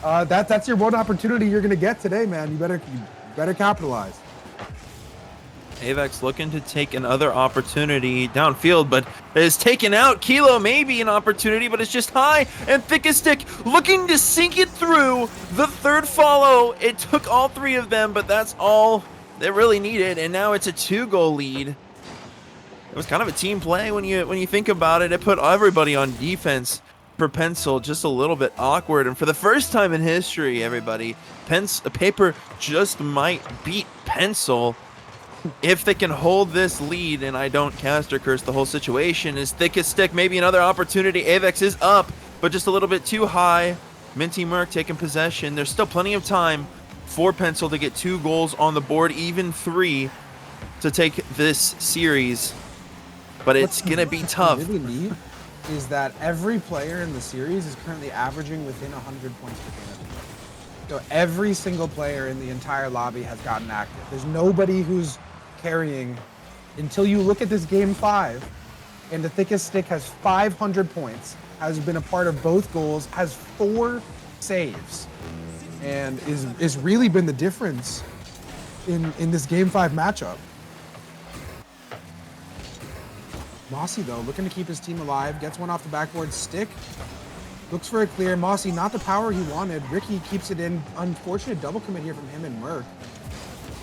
Speaker 2: that's your one opportunity you're gonna get today, man. You better capitalize.
Speaker 1: Avex looking to take another opportunity downfield, but is taken out. Kilo maybe an opportunity, but it's just high and Thickest Stick looking to sink it through the third follow. It took all three of them, but that's all they really needed, and now it's a 2-goal lead. It was kind of a team play when you think about it. It put everybody on defense. For Pencil, just a little bit awkward, and for the first time in history, everybody, Paper just might beat Pencil. If they can hold this lead and I don't caster curse the whole situation, is Thickest Stick maybe another opportunity. Avex is up, but just a little bit too high. Minty Merc taking possession. There's still plenty of time for Pencil to get 2 goals on the board, even 3 to take this series. But it's gonna be
Speaker 2: What's been
Speaker 1: tough.
Speaker 2: really neat is that every player in the series is currently averaging within 100 points per game. So every single player in the entire lobby has gotten active. There's nobody who's carrying until you look at this game 5, and the thickest stick has 500 points, has been a part of both goals, has 4 saves, and is really been the difference in this game 5 matchup. Mossy, though, looking to keep his team alive, gets one off the backboard. Stick looks for a clear. Mossy, not the power he wanted. Ricky keeps it in. Unfortunate double commit here from him and Merc.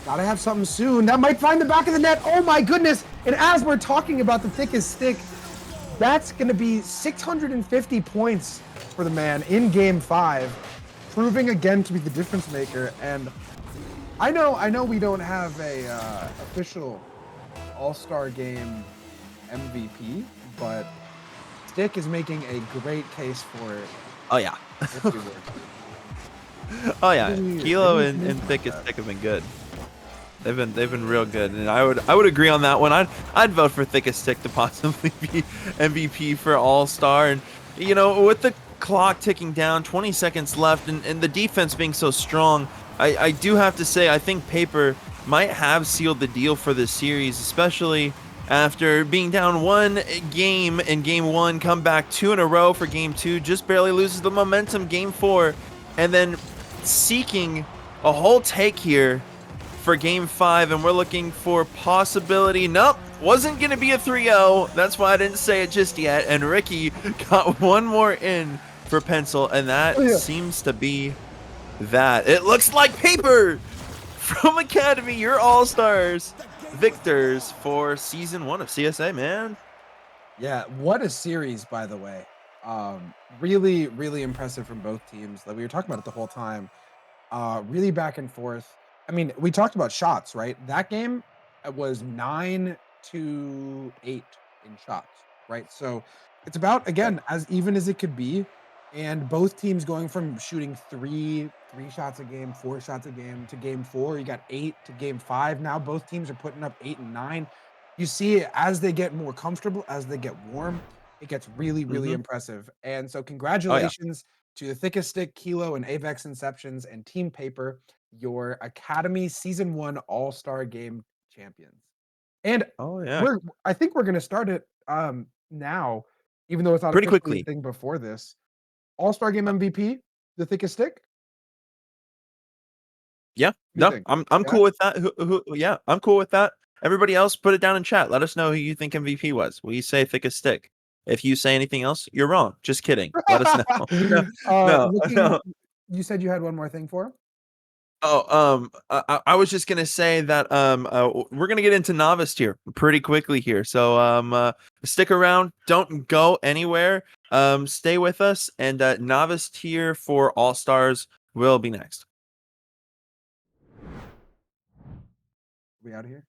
Speaker 2: Gotta have something soon. That might find the back of the net. Oh my goodness. And as we're talking about the thickest stick, that's going to be 650 points for the man in game 5, proving again to be the difference maker. And I know we don't have a official All-Star game MVP, but Stick is making a great case for it.
Speaker 1: Oh yeah.
Speaker 2: If we were.
Speaker 1: Oh yeah.
Speaker 2: Maybe
Speaker 1: Kilo
Speaker 2: we can
Speaker 1: and
Speaker 2: implement
Speaker 1: Thickest
Speaker 2: that.
Speaker 1: Stick have been good. They've been real good, and I would agree on that one. I'd vote for Thickest Stick to possibly be MVP for All-Star. And you know, with the clock ticking down, 20 seconds left, and the defense being so strong, I do have to say I think Paper might have sealed the deal for this series, especially after being down 1 game in game 1, come back 2 in a row for game 2, just barely loses the momentum game 4, and then seeking a whole take here for game 5, and we're looking for possibility. Nope, wasn't gonna be a 3-0. That's why I didn't say it just yet. And Ricky got one more in for Pencil, and
Speaker 2: Oh
Speaker 1: that
Speaker 2: yeah.
Speaker 1: seems to be that. It looks like Paper from Academy, your All-Stars victors for season 1 of CSA, man.
Speaker 2: Yeah, what a series, by the way. Really, really impressive from both teams. Like we were talking about it the whole time. Really back and forth. I mean, we talked about shots, right? That game was 9-8 in shots, right? So it's about
Speaker 1: Yep.
Speaker 2: again as even as it could be, and both teams going from shooting three shots a game, 4 shots a game to game 4. You got 8 to game 5. Now both teams are putting up 8 and 9. You see it as they get more comfortable, as they get warm, it gets really, really
Speaker 1: Mm-hmm.
Speaker 2: impressive. And so
Speaker 1: Oh yeah.
Speaker 2: congratulations to the thickest stick, Kilo, and Avex Inceptions, and Team Paper, your Academy Season 1 All-Star Game champions. And
Speaker 1: Oh yeah.
Speaker 2: I think we're gonna start it now, even though it's not
Speaker 1: Pretty
Speaker 2: officially a
Speaker 1: quickly.
Speaker 2: thing before this. All-Star Game
Speaker 1: Uh,
Speaker 2: MVP, the thickest stick?
Speaker 1: Yeah.
Speaker 2: What do you
Speaker 1: No,
Speaker 2: think?
Speaker 1: I'm
Speaker 2: Yeah?
Speaker 1: cool with that. Yeah, I'm cool with that. Everybody else, put it down in chat. Let us know who you think MVP was. We say thickest stick. If you say anything else, you're wrong. Just kidding. Let us know. No, no,
Speaker 2: Looking
Speaker 1: no.
Speaker 2: you said you had one more thing for him?
Speaker 1: Oh, I was just gonna say that we're gonna get into novice tier pretty quickly here. So stick around. Don't go anywhere. Stay with us, and novice tier for all stars will be next.
Speaker 2: We out of here?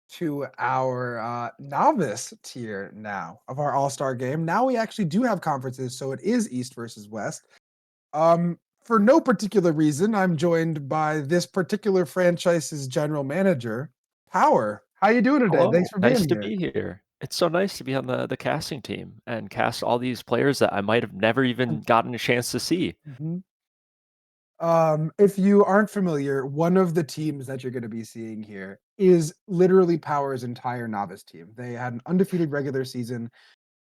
Speaker 2: to our novice tier now of our all-star game. Now we actually do have conferences, so it is East versus West. For no particular reason, I'm joined by this particular franchise's general manager, Power. How you doing today?
Speaker 3: Hello,
Speaker 2: Thanks for
Speaker 3: nice
Speaker 2: being
Speaker 3: to
Speaker 2: here.
Speaker 3: be here. It's so nice to be on the casting team and cast all these players that I might have never even gotten a chance to see.
Speaker 2: Mhm. If you aren't familiar, one of the teams that you're going to be seeing here is literally Power's entire novice team. They had an undefeated regular season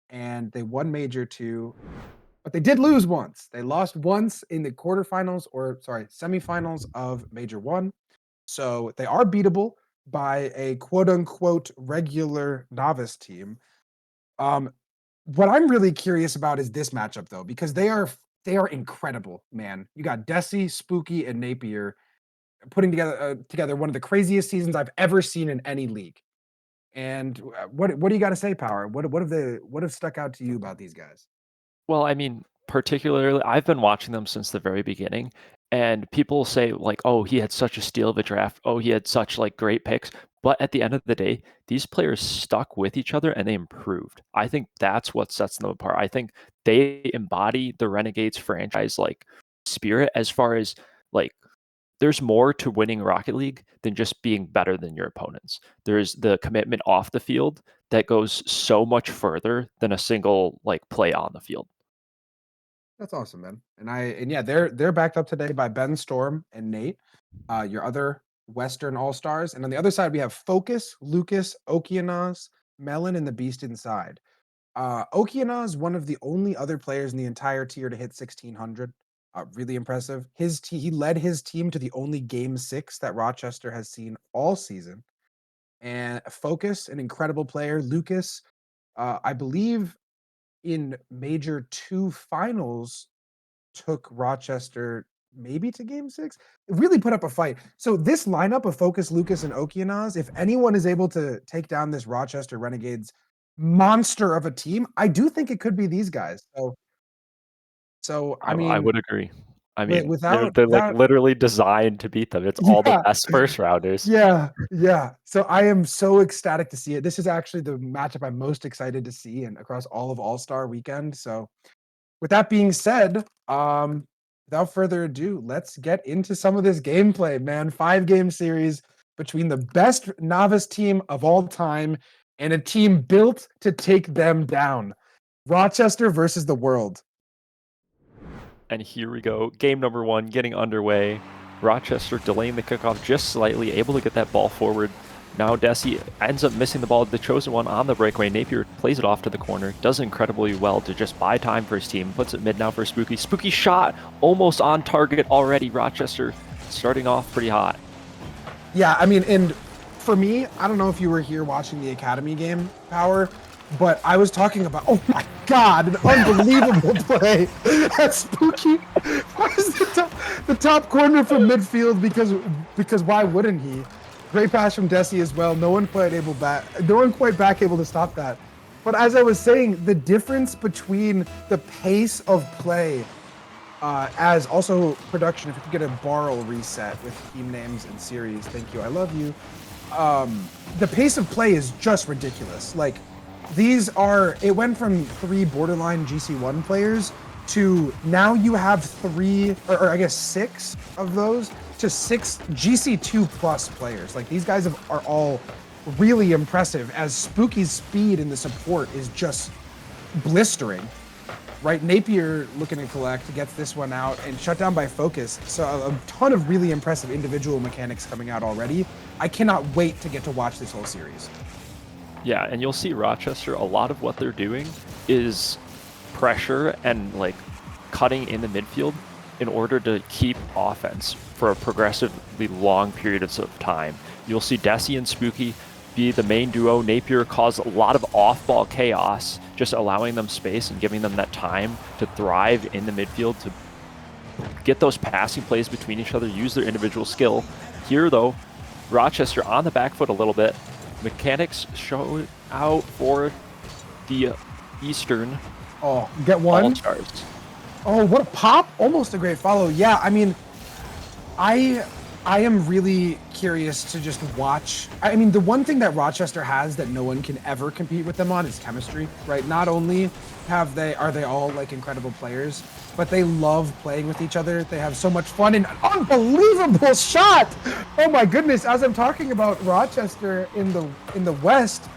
Speaker 2: and they won Major 2, but they did lose once. They lost once in the quarterfinals, or sorry, semifinals of Major 1. So they are beatable by a quote unquote regular novice team. Um, what I'm really curious about is this matchup though, because they are incredible, man. You got Desi, Spooky, and Napier putting together one of the craziest seasons I've ever seen in any league. And what do you got to say, Power? What have stuck out to you about these guys?
Speaker 3: Well, I mean, particularly, I've been watching them since the very beginning, and people say like, "Oh, he had such a steal of a draft. Oh, he had such like great picks." But at the end of the day, these players stuck with each other and they improved. I think that's what sets them apart. I think they embody the Renegades franchise like spirit as far as like there's more to winning Rocket League than just being better than your opponents. There's the commitment off the field that goes so much further than a single like play on the field.
Speaker 2: That's awesome, man. And yeah, they're backed up today by Ben Storm and Nate, your other Western All Stars. And on the other side, we have Focus, Lucas, Okeanos, Melon, and the Beast inside. Okeanos, one of the only other players in the entire tier to hit 1600. Really impressive. He led his team to the only game 6 that Rochester has seen all season. And Focus, an incredible player. Lucas, I believe in Major 2 finals took Rochester maybe to game 6. Really put up a fight. So this lineup of Focus, Lucas, and Okeanos, if anyone is able to take down this Rochester Renegades monster of a team, I do think it could be these guys. So I
Speaker 3: I
Speaker 2: mean,
Speaker 3: would agree. I mean,
Speaker 2: without
Speaker 3: they're like
Speaker 2: without
Speaker 3: literally designed to beat them. It's all the
Speaker 2: yeah.
Speaker 3: best first rounders.
Speaker 2: Yeah, yeah. So I am so ecstatic to see it. This is actually the matchup I'm most excited to see and across all of All-Star weekend. So with that being said, without further ado, let's get into some of this gameplay, man. 5-game series between the best novice team of all time and a team built to take them down. Rochester versus the world.
Speaker 3: And here we go. Game number 1 getting underway. Rochester delaying the kickoff just slightly, able to get that ball forward. Now Desi ends up missing the ball. The chosen one on the breakaway. Napier plays it off to the corner. Does incredibly well to just buy time for his team. Puts it mid now for Spooky. Spooky shot almost on target already. Rochester starting off pretty hot.
Speaker 2: Yeah, I mean, and for me, I don't know if you were here watching the Academy game, Power, but I was talking about, oh my God, an unbelievable play. That's Spooky. Why is the top corner from midfield? Because why wouldn't he? Great pass from Desi as well. No one quite back able to stop that. But as I was saying, the difference between the pace of play as also production, if you could get a barrel reset with team names and series, thank you, I love you. The pace of play is just ridiculous. Like it went from 3 borderline GC1 players to now you have 3, or I guess 6 of those to 6 GC2 plus players. Like these guys are all really impressive as Spooky's speed in the support is just blistering. Right, Napier looking to collect, gets this one out, and shut down by Focus. So a ton of really impressive individual mechanics coming out already. I cannot wait to get to watch this whole series.
Speaker 3: Yeah, and you'll see Rochester, a lot of what they're doing is pressure and like cutting in the midfield in order to keep offense for a progressively long period of time. You'll see Desi and Spooky be the main duo. Napier cause a lot of off-ball chaos, just allowing them space and giving them that time to thrive in the midfield, to get those passing plays between each other, use their individual skill. Here, though, Rochester on the back foot a little bit. Mechanics show out for the Eastern
Speaker 2: Oh, get one.
Speaker 3: All-Stars.
Speaker 2: Oh, what a pop. Almost a great follow. Yeah, I mean, I I am really curious to just watch. I mean, the one thing that Rochester has that no one can ever compete with them on is chemistry, right? Not only are they all like incredible players, but they love playing with each other. They have so much fun and an unbelievable shot. Oh my goodness! As I'm talking about Rochester in the West,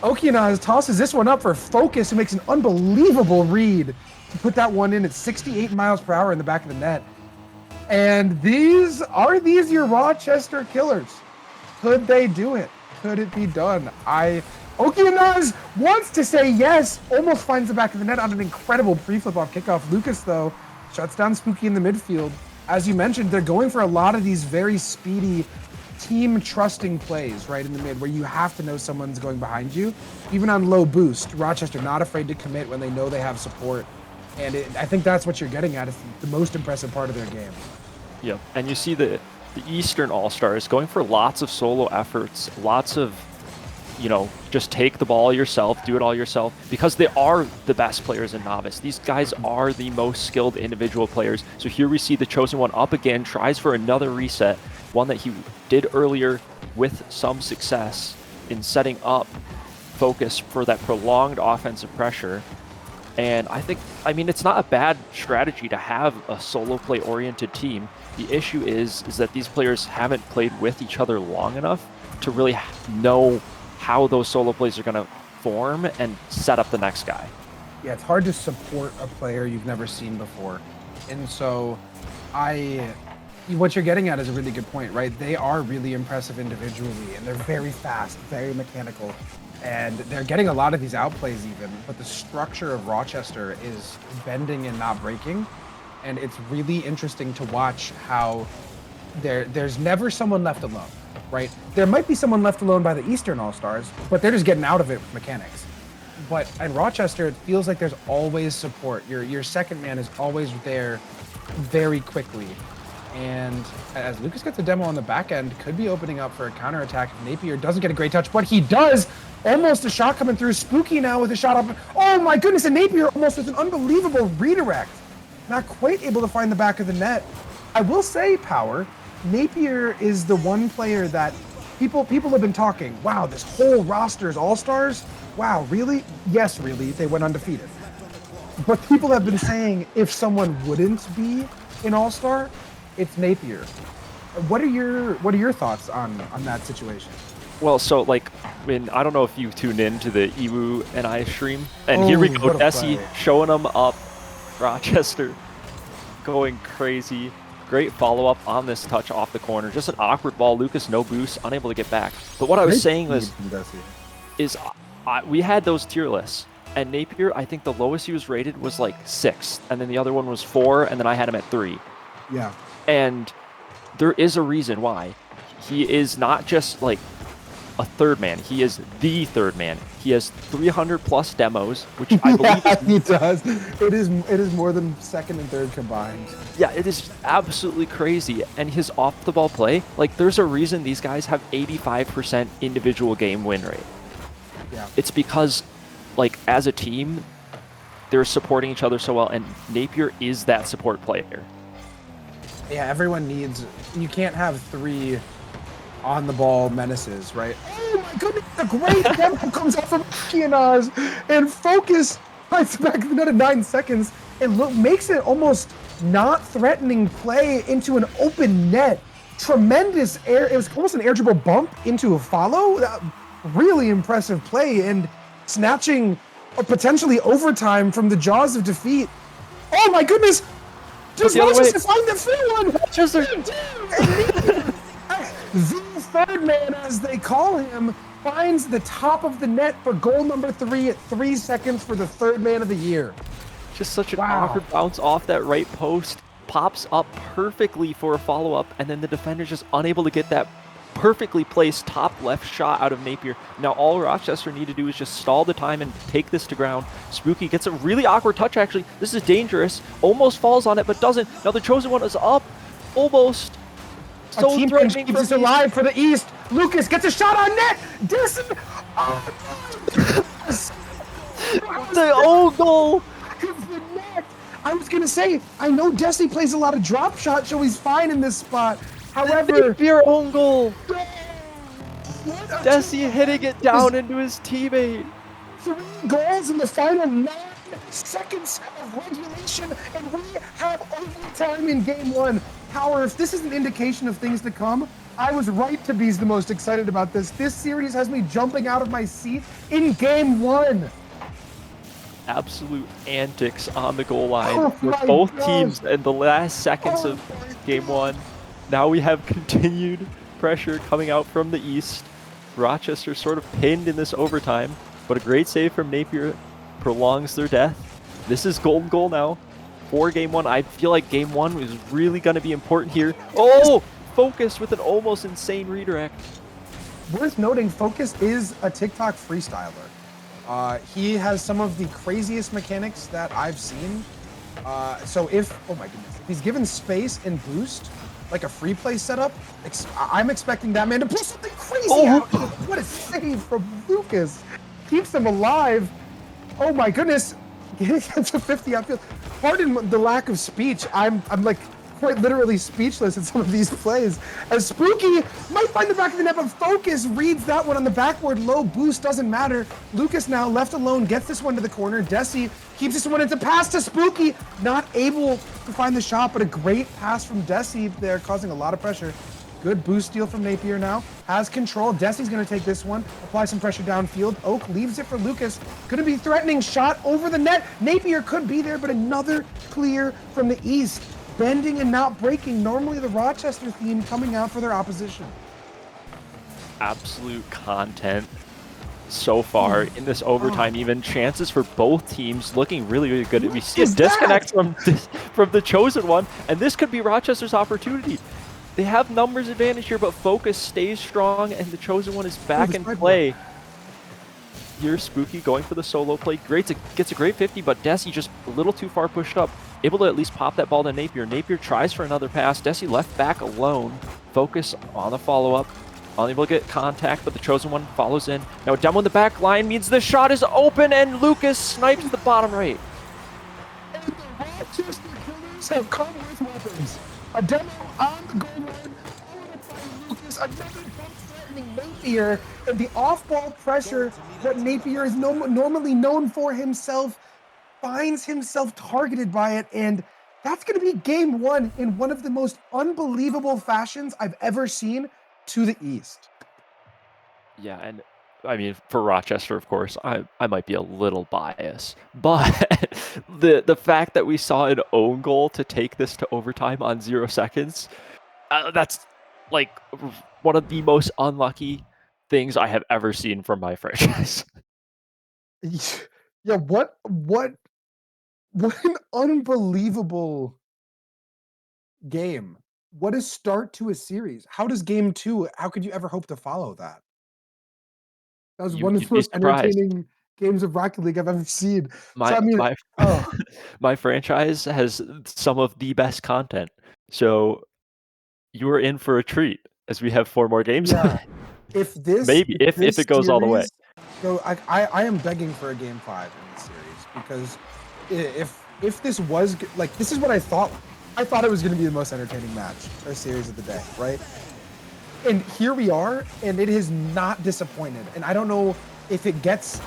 Speaker 2: Okeanos tosses this one up for Focus, who makes an unbelievable read to put that one in at 68 miles per hour in the back of the net. And these your Rochester killers? Could they do it? Could it be done? Okeanos wants to say yes, almost finds the back of the net on an incredible pre-flip off kickoff. Lucas, though, shuts down Spooky in the midfield. As you mentioned, they're going for a lot of these very speedy, team-trusting plays right in the mid, where you have to know someone's going behind you. Even on low boost, Rochester not afraid to commit when they know they have support. And I think that's what you're getting at. It's the most impressive part of their game.
Speaker 3: Yep, and you see the Eastern All-Stars going for lots of solo efforts, lots of, just take the ball yourself, do it all yourself, because they are the best players in Novice. These guys are the most skilled individual players. So here we see the Chosen One up again, tries for another reset, one that he did earlier with some success in setting up Focus for that prolonged offensive pressure. And I mean, it's not a bad strategy to have a solo play oriented team. The issue is that these players haven't played with each other long enough to really know how those solo plays are going to form and set up the next guy.
Speaker 2: Yeah, it's hard to support a player you've never seen before. And so what you're getting at is a really good point, right? They are really impressive individually, and they're very fast, very mechanical. And they're getting a lot of these outplays even, but the structure of Rochester is bending and not breaking. And it's really interesting to watch how there's never someone left alone, right? There might be someone left alone by the Eastern All-Stars, but they're just getting out of it with mechanics. But in Rochester, it feels like there's always support. Your second man is always there very quickly. And as Lucas gets a demo on the back end, could be opening up for a counterattack if Napier doesn't get a great touch, but he does. Almost a shot coming through. Spooky now with a shot up. Oh my goodness, and Napier almost with an unbelievable redirect. Not quite able to find the back of the net. I will say, Power, Napier is the one player that people have been talking, wow, this whole roster is all-stars? Wow, really? Yes, really, they went undefeated. But people have been saying if someone wouldn't be an all-star, it's Napier. What are your thoughts on that situation?
Speaker 3: Well, so I don't know if you tuned in to the Ewu and I stream, and here we go, Desi showing them up, Rochester going crazy. Great follow-up on this touch off the corner. Just an awkward ball. Lucas no boost, unable to get back. But what I was saying is we had those tier lists, and Napier, I think the lowest he was rated was like 6, and then the other one was 4, and then I had him at 3.
Speaker 2: Yeah.
Speaker 3: And there is a reason why. He is not just like a third man. He is the third man. He has 300 plus demos, which I believe
Speaker 2: he does. It is more than second and third combined.
Speaker 3: Yeah, it is absolutely crazy. And his off the ball play, there's a reason these guys have 85% individual game win rate.
Speaker 2: Yeah.
Speaker 3: It's because as a team, they're supporting each other so well, and Napier is that support player.
Speaker 2: Yeah, everyone needs. You can't have 3 on the ball menaces, right? Oh my goodness, a great demo comes out from Okeanos, and Focus fights back the net in 9 seconds and makes it almost not threatening play into an open net. Tremendous air. It was almost an air dribble bump into a follow. Really impressive play and snatching a potentially overtime from the jaws of defeat. Oh my goodness! Just Rochester find the free one!
Speaker 3: Rochester!
Speaker 2: The third man, as they call him, finds the top of the net for goal number 3 at 3 seconds for the third man of the year.
Speaker 3: Just such an awkward bounce off that right post. Pops up perfectly for a follow-up, and then the defender's just unable to get that perfectly placed top left shot out of Napier. Now all Rochester need to do is just stall the time and take this to ground. Spooky gets a really awkward touch, actually. This is dangerous. Almost falls on it, but doesn't. Now the Chosen One is up. Almost.
Speaker 2: So team threatening keeps us alive for the East. Lucas gets a shot on net. Dyson.
Speaker 3: The old goal.
Speaker 2: The net. I was going to say, I know Desi plays a lot of drop shots, so he's fine in this spot. However,
Speaker 3: Your own goal.
Speaker 2: what a
Speaker 3: Desi hitting it down into his teammate.
Speaker 2: 3 goals in the final 9 seconds of regulation, and we have overtime in game 1. Power, if this is an indication of things to come, I was right to be the most excited about this. This series has me jumping out of my seat in game 1.
Speaker 3: Absolute antics on the goal line
Speaker 2: Oh
Speaker 3: for
Speaker 2: my
Speaker 3: both
Speaker 2: gosh.
Speaker 3: teams in the last seconds
Speaker 2: Oh
Speaker 3: of
Speaker 2: my
Speaker 3: game
Speaker 2: God.
Speaker 3: 1. Now we have continued pressure coming out from the east. Rochester sort of pinned in this overtime, but a great save from Napier prolongs their death. This is golden goal now for game 1. I feel like game 1 is really going to be important here. Oh, Focus with an almost insane redirect.
Speaker 2: Worth noting, Focus is a TikTok freestyler. He has some of the craziest mechanics that I've seen. So oh my goodness, if he's given space and boost, like a free play setup, I'm expecting that man to pull something crazy out. What a save from Lucas. Keeps him alive. Oh my goodness. Getting to 50 outfield. Pardon the lack of speech. I'm like quite literally speechless at some of these plays. As Spooky might find the back of the net, but Focus reads that one on the backboard. Low boost, doesn't matter. Lucas now left alone, gets this one to the corner. Desi keeps this one into pass to Spooky. Not able to find the shot, but a great pass from Desi there, causing a lot of pressure. Good boost steal from Napier now. Has control. Desi's going to take this one. Apply some pressure downfield. Oak leaves it for Lucas. Going to be threatening. Shot over the net. Napier could be there, but another clear from the east. Bending and not breaking. Normally the Rochester theme coming out for their opposition.
Speaker 3: Absolute content so far in this overtime. Even chances for both teams looking really, really good. We see a disconnect from the chosen one, and this could be Rochester's opportunity. They have numbers advantage here, but Focus stays strong, and the chosen one is back in play. Here's Spooky going for the solo play. Gets a great 50, but Desi just a little too far pushed up. Able to at least pop that ball to Napier. Napier tries for another pass. Desi left back alone. Focus on the follow-up. Unable to get contact, but the chosen one follows in. Now a demo in the back line means the shot is open, and Lucas snipes the bottom right.
Speaker 2: And the Rochester Killers have come with weapons. A demo on the goal line, followed by Lucas, another bump threatening Napier, and the off-ball pressure that Napier is normally known for himself finds himself targeted by it, and that's going to be game 1 in one of the most unbelievable fashions I've ever seen to the east.
Speaker 3: Yeah, and I mean, for Rochester, of course, I might be a little biased, but the fact that we saw an own goal to take this to overtime on 0 seconds, that's like one of the most unlucky things I have ever seen from my franchise.
Speaker 2: Yeah, what an unbelievable game. What a start to a series. How does game 2, how could you ever hope to follow that? That was one of
Speaker 3: You'd
Speaker 2: the
Speaker 3: be
Speaker 2: most
Speaker 3: surprised.
Speaker 2: entertaining games of Rocket League I've ever seen. So
Speaker 3: My
Speaker 2: I mean,
Speaker 3: my
Speaker 2: oh,
Speaker 3: my franchise has some of the best content, so you are in for a treat as we have 4 more games.
Speaker 2: yeah. If
Speaker 3: Maybe if
Speaker 2: this
Speaker 3: it goes all the way.
Speaker 2: series I am begging for a game 5 in this series, because if this was like, this is what I thought. I thought it was going to be the most entertaining match or series of the day, right? And here we are, and it has not disappointed. And I don't know if it's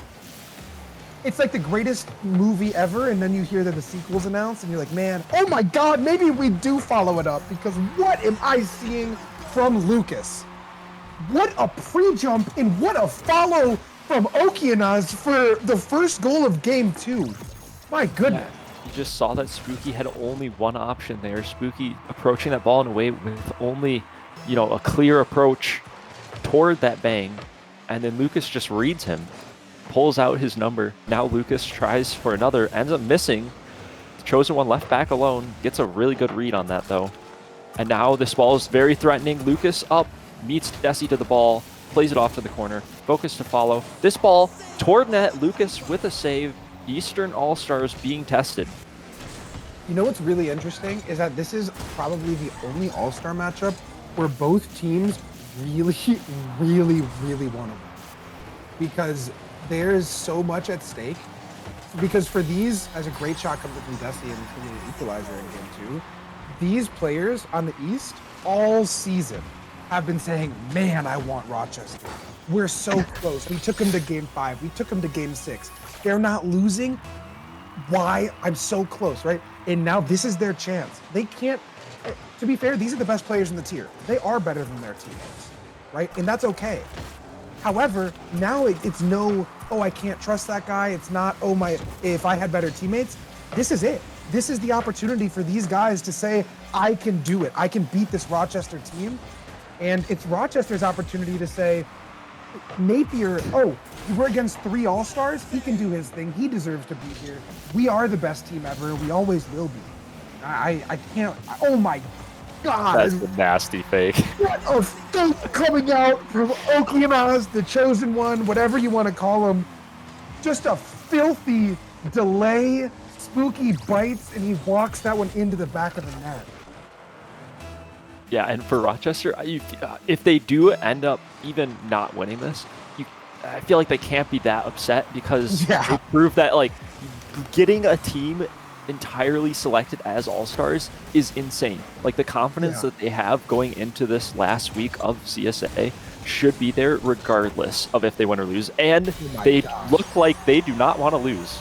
Speaker 2: like the greatest movie ever, and then you hear that the sequel's announced, and you're like, man, oh my God, maybe we do follow it up, because what am I seeing from Lucas? What a pre-jump, and what a follow from Okeanas for the first goal of game 2. My goodness.
Speaker 3: Yeah. You just saw that Spooky had only one option there. Spooky approaching that ball in a way with only, a clear approach toward that bang. And then Lucas just reads him, pulls out his number. Now Lucas tries for another, ends up missing. The chosen one left back alone. Gets a really good read on that though. And now this ball is very threatening. Lucas up, meets Desi to the ball, plays it off to the corner. Focus to follow. This ball toward net. Lucas with a save. Eastern All-Stars being tested.
Speaker 2: You know what's really interesting is that this is probably the only All-Star matchup where both teams really, really, really want to win, because there's so much at stake. Because for these, as a great shot comes from Desi and the equalizer in game 2, these players on the East all season have been saying, man, I want Rochester. We're so close. We took them to game 5. We took them to game 6. They're not losing. Why? I'm so close, right? And now this is their chance. They can't, to be fair, these are the best players in the tier. They are better than their teammates, right? And that's okay. However, now it's no, oh, I can't trust that guy. It's not, oh, if I had better teammates. This is it. This is the opportunity for these guys to say, I can do it. I can beat this Rochester team. And it's Rochester's opportunity to say, Napier, oh, we're against 3 All-Stars. He can do his thing. He deserves to be here. We are the best team ever. We always will be. I can't, oh my God.
Speaker 3: That's a nasty fake.
Speaker 2: What a fake coming out from Oklahoma, the chosen one, whatever you want to call him. Just a filthy delay. Spooky bites, and he walks that one into the back of the net.
Speaker 3: Yeah, and for Rochester, if they do end up even not winning this, I feel like they can't be that upset because they prove that like getting a team entirely selected as all-stars is insane. Like the confidence that they have going into this last week of CSA should be there regardless of if they win or lose. And they look like they do not want to lose.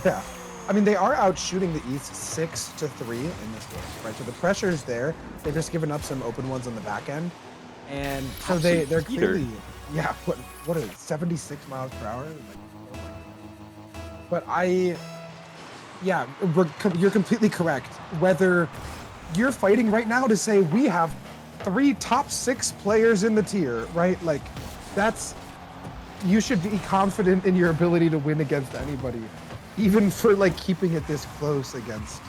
Speaker 2: Yeah. I mean, they are out shooting the East 6-3 in this game, right? So the pressure's there. They've just given up some open ones on the back end. And so they're clearly, what is it, 76 miles per hour? But you're completely correct. Whether you're fighting right now to say we have 3 top 6 players in the tier, right? Like you should be confident in your ability to win against anybody. Even for like keeping it this close against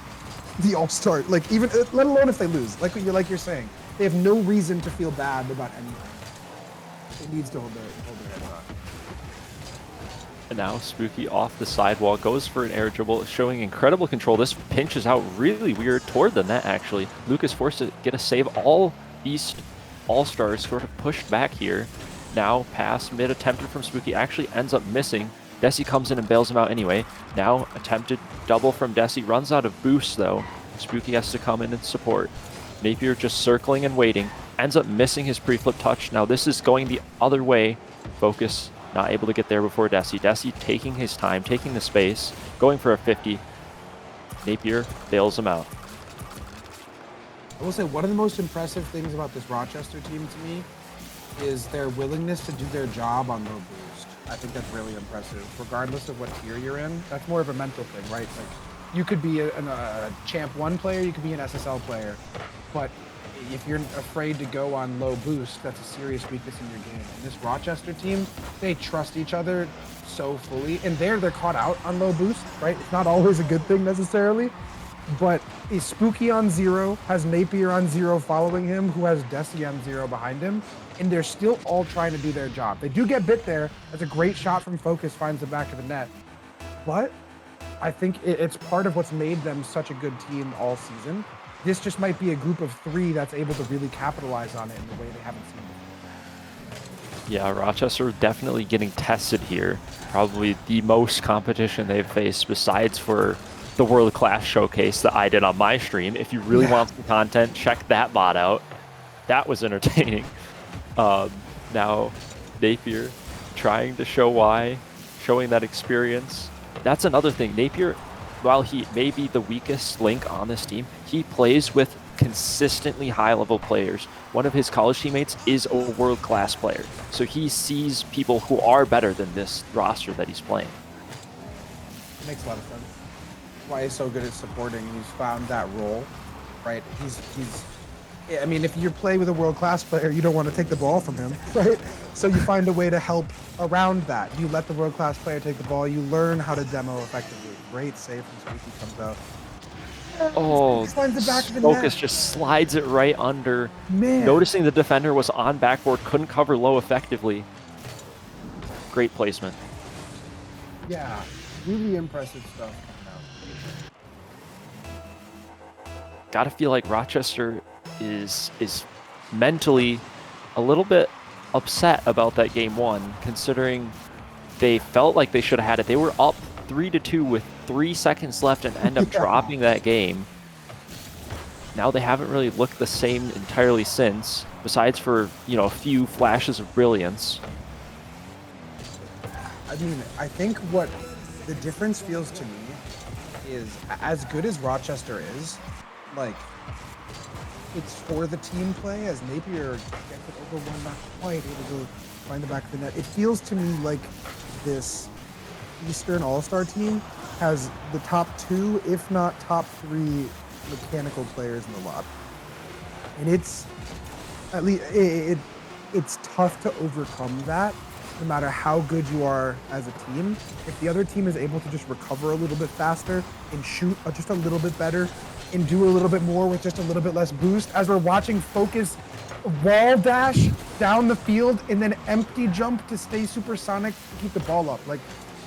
Speaker 2: the All-Star, like even let alone if they lose, like you're saying, they have no reason to feel bad about anything. It needs to hold their head on.
Speaker 3: And now Spooky off the sidewall goes for an air dribble, showing incredible control. This pinches out really weird toward the net. Actually, Lucas forced to get a save. All East All-Stars sort of pushed back here. Now pass mid attempted from Spooky actually ends up missing. Desi comes in and bails him out anyway. Now attempted double from Desi. Runs out of boost though. Spooky has to come in and support. Napier just circling and waiting. Ends up missing his pre-flip touch. Now this is going the other way. Focus not able to get there before Desi. Desi taking his time, taking the space, going for a 50. Napier bails him out.
Speaker 2: I will say one of the most impressive things about this Rochester team to me is their willingness to do their job on low boost. I think that's really impressive, regardless of what tier you're in. That's more of a mental thing, right? Like, you could be a Champ 1 player, you could be an SSL player, but if you're afraid to go on low boost, that's a serious weakness in your game. And this Rochester team, they trust each other so fully, and they're caught out on low boost, right? It's not always a good thing necessarily, but is Spooky on 0, has Napier on 0 following him, who has Desi on 0 behind him, and they're still all trying to do their job. They do get bit there. That's a great shot from Focus, finds the back of the net. But I think it's part of what's made them such a good team all season. This just might be a group of 3 that's able to really capitalize on it in the way they haven't seen before.
Speaker 3: Yeah, Rochester definitely getting tested here. Probably the most competition they've faced besides for the world-class showcase that I did on my stream. If you really want some content, check that bot out. That was entertaining. Now Napier trying to show why, showing that experience. That's another thing. Napier, while he may be the weakest link on this team, he plays with consistently high-level players. One of his college teammates is a world-class player. So he sees people who are better than this roster that he's playing.
Speaker 2: Makes a lot of sense. Why he's so good at supporting. He's found that role, right? I mean, if you play with a world-class player, you don't want to take the ball from him, right? So you find a way to help around that. You let the world-class player take the ball. You learn how to demo effectively. Great save from Spooky comes out.
Speaker 3: Oh,
Speaker 2: The back of the
Speaker 3: Focus
Speaker 2: net.
Speaker 3: just slides it right under.
Speaker 2: Man.
Speaker 3: Noticing the defender was on backboard, couldn't cover low effectively. Great placement.
Speaker 2: Yeah, really impressive stuff coming out.
Speaker 3: Gotta feel like Rochester is mentally a little bit upset about that game 1, considering they felt like they should have had it. They were up 3-2 with 3 seconds left and end up dropping that game. now they haven't really looked the same entirely since, besides for, you know, a few flashes of brilliance.
Speaker 2: I mean, I think what the difference feels to me is as good as Rochester is, like, it's for the team play as Napier gets it over one, not quite able to find the back of the net. It feels to me like this Eastern All-Star team has the top 2, if not top 3 mechanical players in the lobby. And it's at least it's tough to overcome that no matter how good you are as a team. If the other team is able to just recover a little bit faster and shoot just a little bit better and do a little bit more with just a little bit less boost, as we're watching Focus wall dash down the field and then empty jump to stay supersonic to keep the ball up. Like,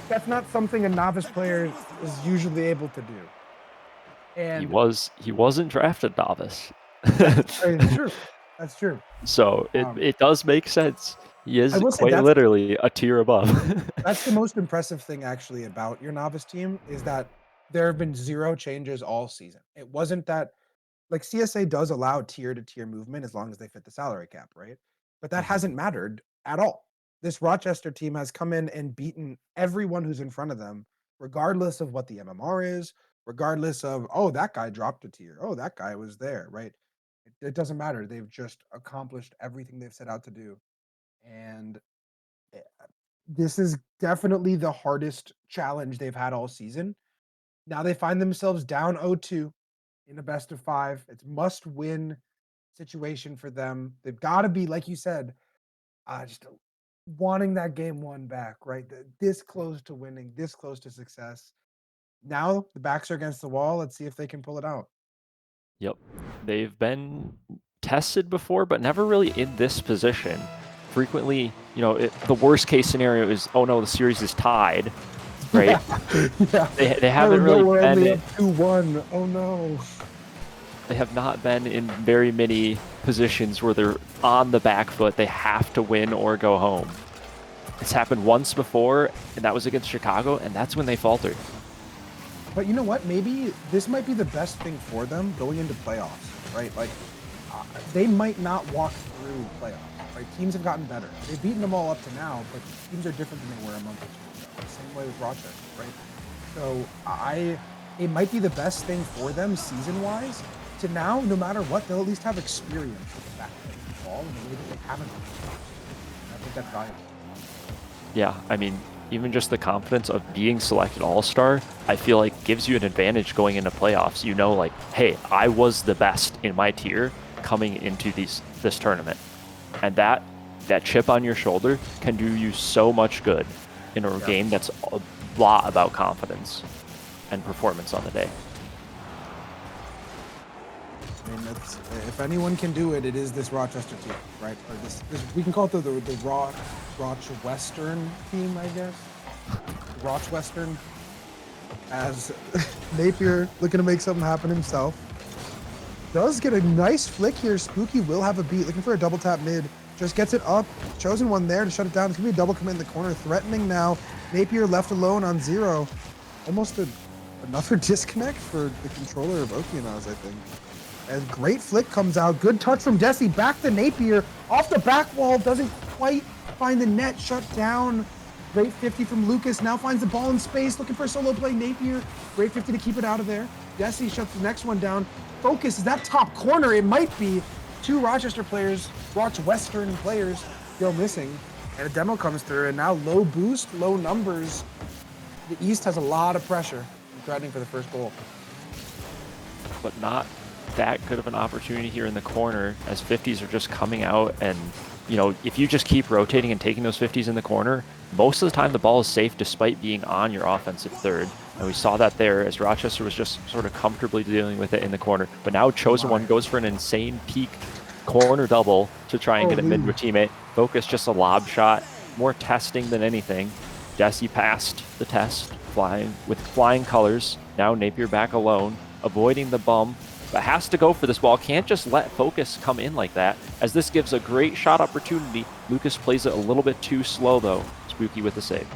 Speaker 2: that's not something a novice player is usually able to do. And
Speaker 3: He wasn't drafted novice.
Speaker 2: that's true. That's true.
Speaker 3: So it does make sense. He is
Speaker 2: I will say
Speaker 3: quite
Speaker 2: that's
Speaker 3: literally a tier above.
Speaker 2: that's the most impressive thing actually about your novice team is that there have been 0 changes all season. It wasn't that, like, CSA does allow tier to tier movement as long as they fit the salary cap, right? But that
Speaker 3: Mhm.
Speaker 2: hasn't mattered at all. This Rochester team has come in and beaten everyone who's in front of them, regardless of what the MMR is, regardless of, oh, that guy dropped a tier. Oh, that guy was there, right? It doesn't matter. They've just accomplished everything they've set out to do. And eh, this is definitely the hardest challenge they've had all season. Now they find themselves down 0-2 in a best of 5. It's must-win situation for them. They've got to be, like you said, just wanting that game 1 back, right? This close to winning, this close to success. Now the backs are against the wall. Let's see if they can pull it out.
Speaker 3: Yep. They've been tested before, but never really in this position. Frequently, you know, the worst case scenario is, oh no, the series is tied, right?
Speaker 2: Yeah.
Speaker 3: They haven't really
Speaker 2: we're
Speaker 3: been
Speaker 2: only
Speaker 3: in,
Speaker 2: up 2-1. Oh no.
Speaker 3: they have not been in very many positions where they're on the back foot. They have to win or go home. It's happened once before, and that was against Chicago, and that's when they faltered.
Speaker 2: But you know what? Maybe this might be the best thing for them going into playoffs, right? Like, they might not walk through playoffs, right? Teams have gotten better. They've beaten them all up to now, but teams are different than they were a month or 2 ago. Same way with Rochester, right? So it might be the best thing for them season-wise to now, no matter what, they'll at least have experience with the back of the ball in a way that they haven't. I think that's valuable.
Speaker 3: Yeah, I mean, even just the confidence of being selected All-Star, I feel like gives you an advantage going into playoffs. You know, like, hey, I was the best in my tier coming into this tournament. And that chip on your shoulder can do you so much good in a game that's a lot about confidence and performance on the day.
Speaker 2: I mean, that's, if anyone can do it, it is this Rochester team, right? Or this we can call it the Roch Western team, I guess. Roch Western, as Napier looking to make something happen himself. Does get a nice flick here. Spooky will have a beat, looking for a double tap mid. Just gets it up. Chosen one there to shut it down. It's gonna be a double commit in the corner, threatening now. Napier left alone on 0. Almost another disconnect for the controller of Okeanos, I think. As great flick comes out. Good touch from Desi. Back to Napier. Off the back wall. Doesn't quite find the net. Shut down. Great 50 from Lucas. Now finds the ball in space. Looking for a solo play. Napier. Great 50 to keep it out of there. Desi shuts the next one down. Focus is that top corner. It might be 2 Rochester players, Roch Western players, go missing. And a demo comes through. And now low boost, low numbers. The East has a lot of pressure. Threatening for the first goal.
Speaker 3: But not that good of an opportunity here in the corner, as 50s are just coming out. And, you know, if you just keep rotating and taking those 50s in the corner, most of the time the ball is safe despite being on your offensive third. And we saw that there as Rochester was just sort of comfortably dealing with it in the corner. But now Chosen One goes for an insane peak corner double to try and get it mid to a teammate. Focus just a lob shot, more testing than anything. Desi passed the test, flying with flying colors. Now Napier back alone, avoiding the bump, but has to go for this ball. Can't just let Focus come in like that, as this gives a great shot opportunity. Lucas plays it a little bit too slow, though. Spooky with the save.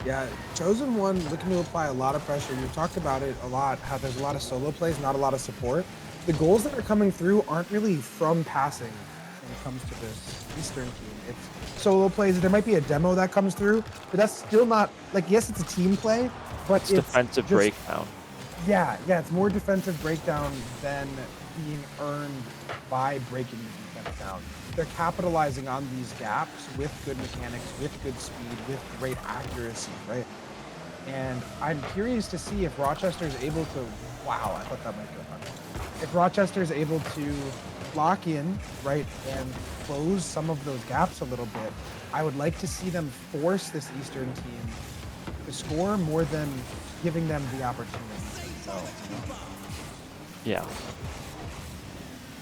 Speaker 2: Yeah, Chosen One looking to apply a lot of pressure. You've talked about it a lot, how there's a lot of solo plays, not a lot of support. The goals that are coming through aren't really from passing when it comes to this Eastern team. It's solo plays. There might be a demo that comes through, but that's still not like, yes, it's a team play, but
Speaker 3: It's
Speaker 2: it's
Speaker 3: defensive
Speaker 2: just,
Speaker 3: breakdown.
Speaker 2: yeah, it's more defensive breakdown than being earned by breaking the defense down. They're capitalizing on these gaps with good mechanics, with good speed, with great accuracy, right? And I'm curious to see if Rochester is able to. Wow, I thought that might go under. If Rochester is able to lock in, right, and close some of those gaps a little bit, I would like to see them force this Eastern team to score more than giving them the opportunity themselves.
Speaker 3: Yeah.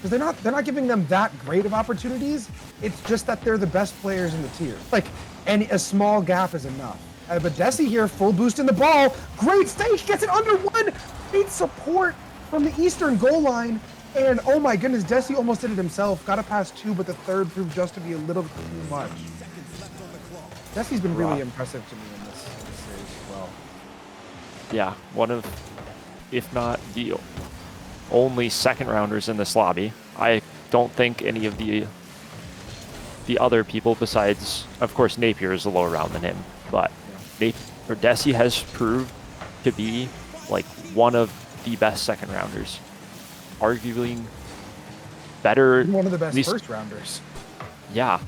Speaker 2: Because they're not giving them that great of opportunities. It's just that they're the best players in the tier. Like, and a small gap is enough. But Desi here, full boost in the ball. Great stage, gets it under one. Great support from the Eastern goal line. And oh my goodness, Desi almost did it himself. Got to pass two, but the third proved just to be a little too much. Desi's been really impressive to me in this series as well.
Speaker 3: Yeah, one of, if not the only second rounders in this lobby. I don't think any of the other people besides, of course, Napier is a lower round than him, but Desi has proved to be like one of the best second rounders, arguably better.
Speaker 2: One of the best first rounders.
Speaker 3: Yeah,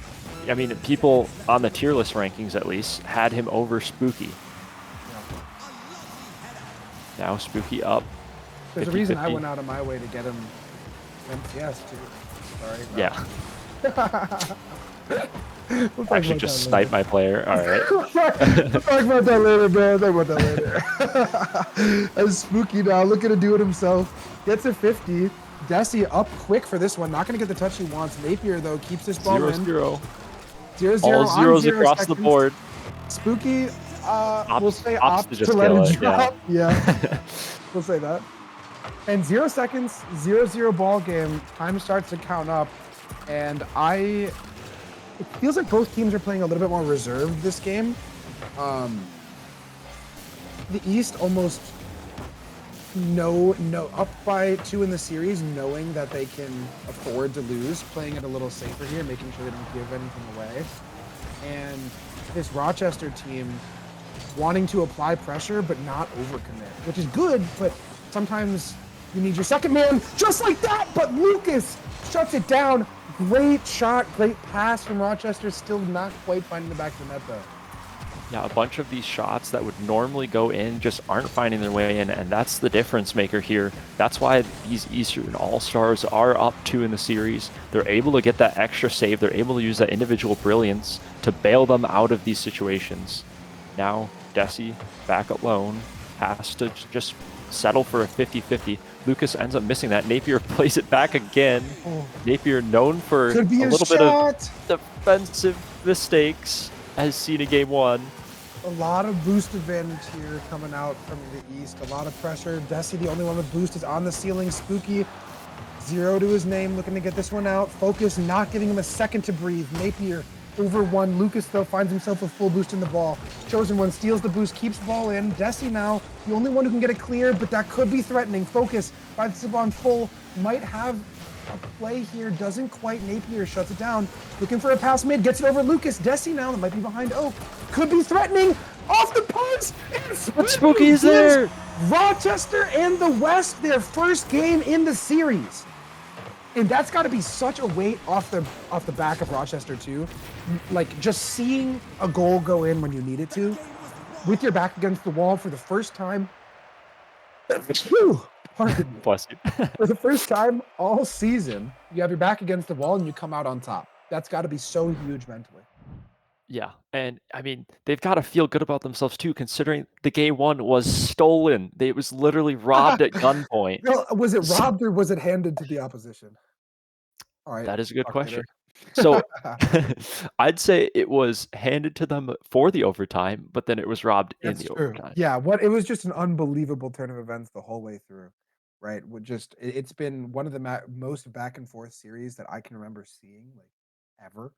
Speaker 3: I mean, people on the tier list rankings at least had him over Spooky. Now Spooky up.
Speaker 2: There's a reason I went out of my way to get him MTS too. Sorry.
Speaker 3: Yeah.
Speaker 2: We'll
Speaker 3: actually just snipe my player. All right.
Speaker 2: We'll talk about that later, man. Talk about that later. That's Spooky now, looking to do it himself. Gets a 50. Desi up quick for this one. Not going to get the touch he wants. Napier, though, keeps this ball in.
Speaker 3: 0-0.
Speaker 2: 0-0.
Speaker 3: All zeros
Speaker 2: 0
Speaker 3: across
Speaker 2: seconds.
Speaker 3: the board.
Speaker 2: Spooky, we'll say
Speaker 3: ops
Speaker 2: opt to let it drop.
Speaker 3: Yeah.
Speaker 2: We'll say that. And 0 seconds, 0-0 ball game. Time starts to count up. And it feels like both teams are playing a little bit more reserved this game. The East almost up by 2 in the series, knowing that they can afford to lose, playing it a little safer here, making sure they don't give anything away. And this Rochester team wanting to apply pressure but not overcommit, which is good, but sometimes you need your second man just like that. But Lucas shuts it down. Great shot, great pass from Rochester, still not quite finding the back of the net though.
Speaker 3: Yeah, a bunch of these shots that would normally go in just aren't finding their way in, and that's the difference maker here. That's why these Eastern All-Stars are up 2 in the series. They're able to get that extra save. They're able to use that individual brilliance to bail them out of these situations. Now, Desi, back alone, has to just settle for a 50-50. Lucas ends up missing that. Napier plays it back again.
Speaker 2: Oh.
Speaker 3: Napier, known for a little bit of defensive mistakes, as seen in game 1.
Speaker 2: A lot of boost advantage here coming out from the East. A lot of pressure. Desi, the only one with boost, is on the ceiling. Spooky, 0 to his name, looking to get this one out. Focus, not giving him a second to breathe. Napier over 1. Lucas, though, finds himself a full boost in the ball. Chosen One steals the boost, keeps the ball in. Desi now, the only one who can get it clear, but that could be threatening. Focus, finds the ball on full, might have a play here, doesn't quite. Napier shuts it down. Looking for a pass mid, gets it over Lucas. Desi now, that might be behind Oak. Could be threatening. Off the punch! And
Speaker 3: Spooky is there!
Speaker 2: Rochester and the West, their first game in the series. And that's got to be such a weight off the back of Rochester too. Like, just seeing a goal go in when you need it to, with your back against the wall for the first time. Pardon me.
Speaker 3: Bless you.
Speaker 2: For the first time all season, you have your back against the wall and you come out on top. That's got to be so huge mentally.
Speaker 3: Yeah, and I mean, they've got to feel good about themselves too, considering the game 1 was stolen. It was literally robbed at gunpoint.
Speaker 2: No, was it robbed or was it handed to the opposition? All right,
Speaker 3: that is a good question. So I'd say it was handed to them for the overtime, but then it was robbed in the overtime.
Speaker 2: Yeah, it was just an unbelievable turn of events the whole way through, right? It's been one of the most back and forth series that I can remember seeing, like, ever.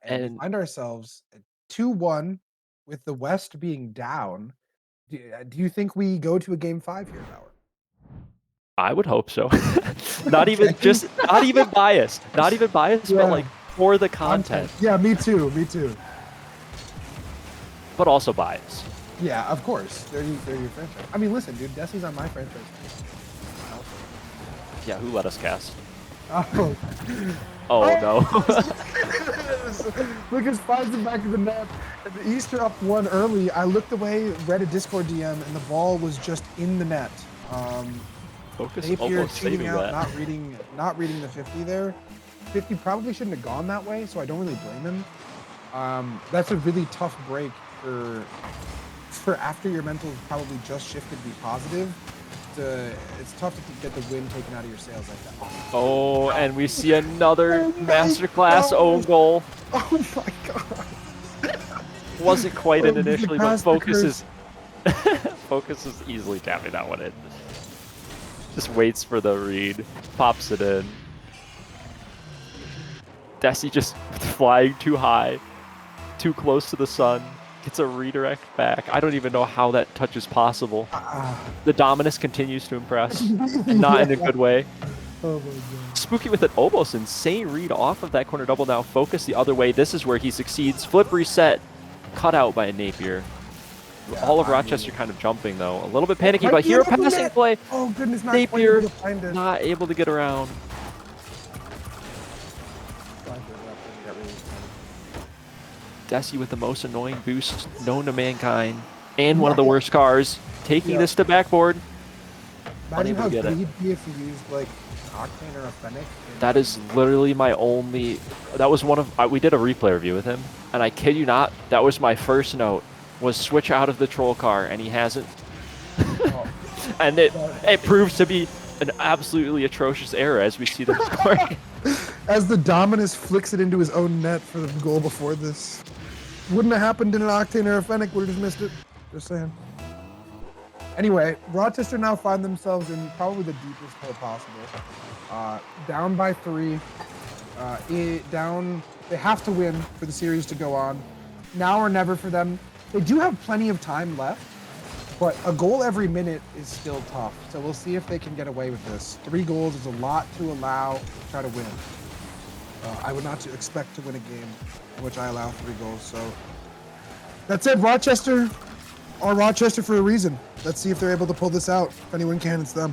Speaker 2: And we find ourselves at 2-1 with the West being down, do you think we go to a game 5 here, Bauer?
Speaker 3: I would hope so. Not even
Speaker 2: Okay.
Speaker 3: not even bias. Not even bias, but
Speaker 2: Yeah.
Speaker 3: like for the content,
Speaker 2: Yeah, me too. Me too.
Speaker 3: but also bias.
Speaker 2: Yeah, of course. They're your franchise. I mean, listen, dude. Desi's on my franchise.
Speaker 3: Yeah, who let us cast?
Speaker 2: Oh.
Speaker 3: Oh no.
Speaker 2: Lucas finds the back of the net. And the Easter up one early. I looked away, read a Discord DM, and the ball was just in the net.
Speaker 3: Focus
Speaker 2: Napier
Speaker 3: almost
Speaker 2: cheating
Speaker 3: saving
Speaker 2: out,
Speaker 3: that.
Speaker 2: not reading the 50 there. 50 probably shouldn't have gone that way, so I don't really blame him. That's a really tough break for after your mental probably just shifted to be positive. It's tough to get the wind taken out of your sails like that.
Speaker 3: Oh, and we see another masterclass own goal.
Speaker 2: Oh my god.
Speaker 3: Wasn't quite in
Speaker 2: Oh,
Speaker 3: initially,
Speaker 2: the
Speaker 3: but
Speaker 2: past
Speaker 3: Focus
Speaker 2: occurs.
Speaker 3: is Focus is easily tapping that one in. Just waits for the read, pops it in. Desi just flying too high, too close to the sun, gets a redirect back. I don't even know how that touch is possible. The Dominus continues to impress, and not in a good way.
Speaker 2: Oh my god.
Speaker 3: Spooky with an almost insane read off of that corner double now. Focus the other way. This is where he succeeds. Flip reset. Cut out by a Napier.
Speaker 2: Yeah,
Speaker 3: All of
Speaker 2: I
Speaker 3: Rochester
Speaker 2: mean,
Speaker 3: kind of jumping though. A little bit panicky,
Speaker 2: Might
Speaker 3: but
Speaker 2: be
Speaker 3: here a
Speaker 2: able to
Speaker 3: passing
Speaker 2: net.
Speaker 3: play.
Speaker 2: Oh goodness, not quite
Speaker 3: Napier
Speaker 2: able to find it.
Speaker 3: not able to get around. Desi with the most annoying boost known to mankind. And one of the worst cars. Taking
Speaker 2: Yeah.
Speaker 3: this to backboard.
Speaker 2: Imagine
Speaker 3: Unable
Speaker 2: how
Speaker 3: to get
Speaker 2: good
Speaker 3: it.
Speaker 2: he'd be if you used like Octane or a Fennec.
Speaker 3: That is literally my only... That was one of... we did a replay review with him. And I kid you not, that was my first note. Was switch out of the troll car. And he hasn't. And it proves to be an absolutely atrocious error as we see them scoring.
Speaker 2: As the Dominus flicks it into his own net for the goal before this. Wouldn't have happened in an Octane or a Fennec, would have just missed it. Just saying. Anyway, Rochester now find themselves in probably the deepest hole possible. Down by 3. They have to win for the series to go on. Now or never for them. They do have plenty of time left, but a goal every minute is still tough. So we'll see if they can get away with this. 3 goals is a lot to allow to try to win. I would not expect to win a game in which I allow 3 goals. So that's it. Rochester are Rochester for a reason. Let's see if they're able to pull this out. If anyone can, it's them.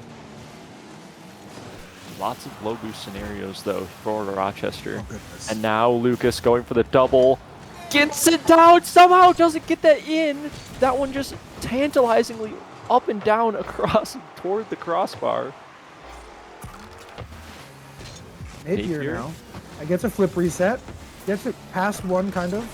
Speaker 3: Lots of low boost scenarios though for Rochester.
Speaker 2: Oh, goodness.
Speaker 3: And now Lucas going for the double. Gets it down, somehow doesn't get that in. That one just tantalizingly up and down across toward the crossbar.
Speaker 2: Napier now. I gets a flip reset. Gets it past one, kind of.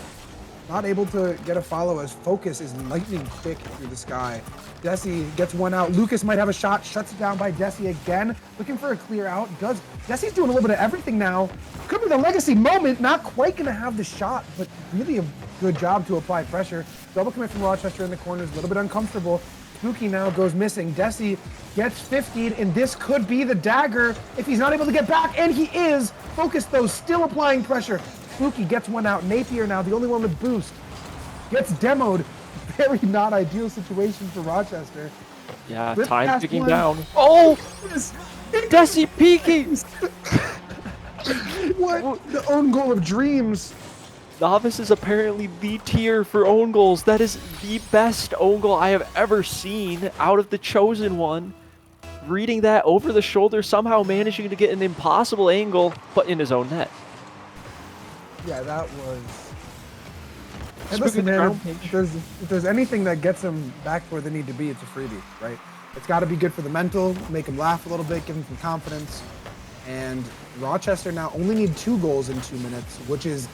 Speaker 2: Not able to get a follow as Focus is lightning quick through the sky. Desi gets one out. Lucas might have a shot. Shuts it down by Desi again. Looking for a clear out. Desi's doing a little bit of everything now. Could be the legacy moment. Not quite going to have the shot, but really a good job to apply pressure. Double commit from Rochester in the corners. A little bit uncomfortable. Spooky now goes missing. Desi gets 50'd, and this could be the dagger if he's not able to get back, and he is. Focus, though, still applying pressure. Spooky gets one out. Napier now, the only one with boost. Gets demoed. Very not ideal situation for Rochester.
Speaker 3: Yeah,
Speaker 2: Rip
Speaker 3: time
Speaker 2: past
Speaker 3: ticking
Speaker 2: one.
Speaker 3: down. Oh!
Speaker 2: Yes.
Speaker 3: Desi peeking!
Speaker 2: What? The own goal of dreams.
Speaker 3: Novice is apparently the tier for own goals. That is the best own goal I have ever seen out of the chosen one. Reading that over the shoulder, somehow managing to get an impossible angle, but in his own net.
Speaker 2: Yeah, that was... And
Speaker 3: Spooky
Speaker 2: listen, man,
Speaker 3: ground
Speaker 2: if there's anything that gets them back where they need to be, it's a freebie, right? It's got to be good for the mental, make them laugh a little bit, give them some confidence. And Rochester now only need 2 goals in 2 minutes, which is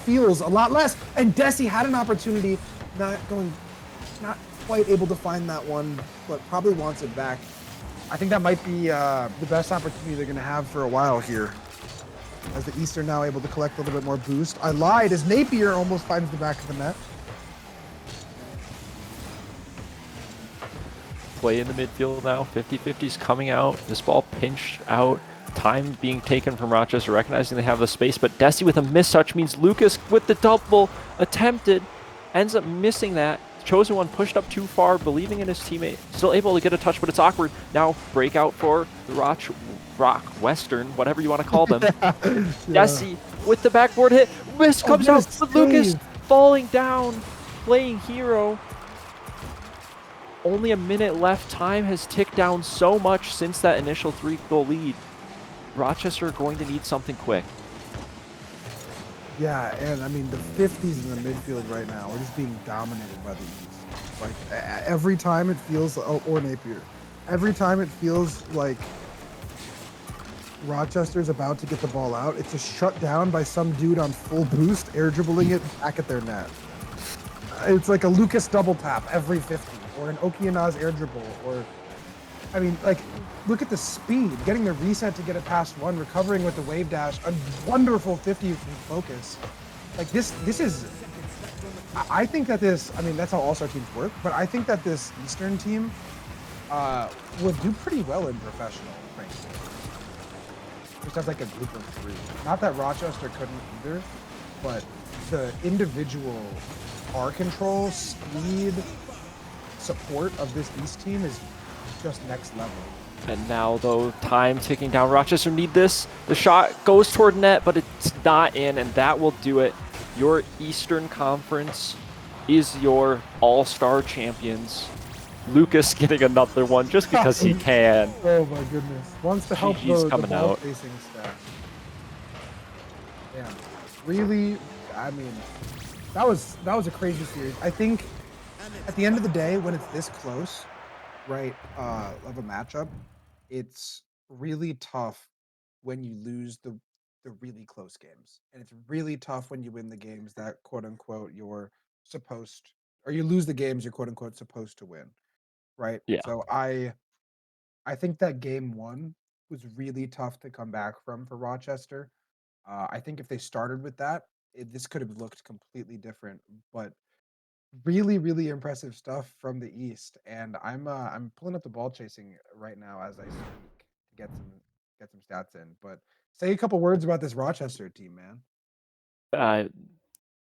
Speaker 2: feels a lot less. And Desi had an opportunity, not quite able to find that one, but probably wants it back. I think that might be the best opportunity they're going to have for a while here, as the East are now able to collect a little bit more boost. I lied, as Napier almost finds the back of the net.
Speaker 3: Play in the midfield now. 50-50's coming out. This ball pinched out. Time being taken from Rochester, recognizing they have the space, but Desi with a mistouch means Lucas with the double attempted. ends up missing that. Chosen One pushed up too far, believing in his teammate, still able to get a touch, but it's awkward. Now breakout for the Rock Western, whatever you want to call them.
Speaker 2: Yeah.
Speaker 3: Desi with the backboard hit. Miss
Speaker 2: Oh,
Speaker 3: comes
Speaker 2: what a
Speaker 3: out, but Lucas
Speaker 2: save!
Speaker 3: falling down, playing hero. Only a minute left. Time has ticked down so much since that initial 3-goal lead. Rochester are going to need something quick.
Speaker 2: Yeah, and I mean the 50s in the midfield right now are just being dominated by the East. Like every time it feels, or Napier, every time it feels like Rochester's about to get the ball out, it's just shut down by some dude on full boost, air dribbling it back at their net. It's like a Lucas double tap every 50, or an Okianaz air dribble, or I mean, like, look at the speed, getting the reset to get it past one, recovering with the wave dash, a wonderful 50 from focus. Like this is, I think that this, I mean, that's how all-star teams work, but I think that this Eastern team would do pretty well in professional, frankly. Just as like a group of three. Not that Rochester couldn't either, but the individual car control, speed, support of this East team is just next level.
Speaker 3: And now, though, time ticking down. Rochester need this. The shot goes toward net, but it's not in, and that will do it. Your Eastern Conference is your all-star champions. Lucas getting another one just because he can.
Speaker 2: Oh my goodness. Wants to help
Speaker 3: GG's
Speaker 2: the
Speaker 3: coming
Speaker 2: ball
Speaker 3: out.
Speaker 2: facing staff. Yeah. Really, I mean, that was a crazy series. I think at the end of the day, when it's this close, right, of a matchup, it's really tough when you lose the really close games. And it's really tough when you win the games that quote unquote you're supposed, or you lose the games you're quote unquote supposed to win. Right.
Speaker 3: Yeah.
Speaker 2: So I think that game one was really tough to come back from for Rochester. I think if they started with that, this could have looked completely different. But really, really impressive stuff from the East, and I'm pulling up the ball chasing right now as I speak to get some stats in. But say a couple words about this Rochester team, man.
Speaker 3: Uh,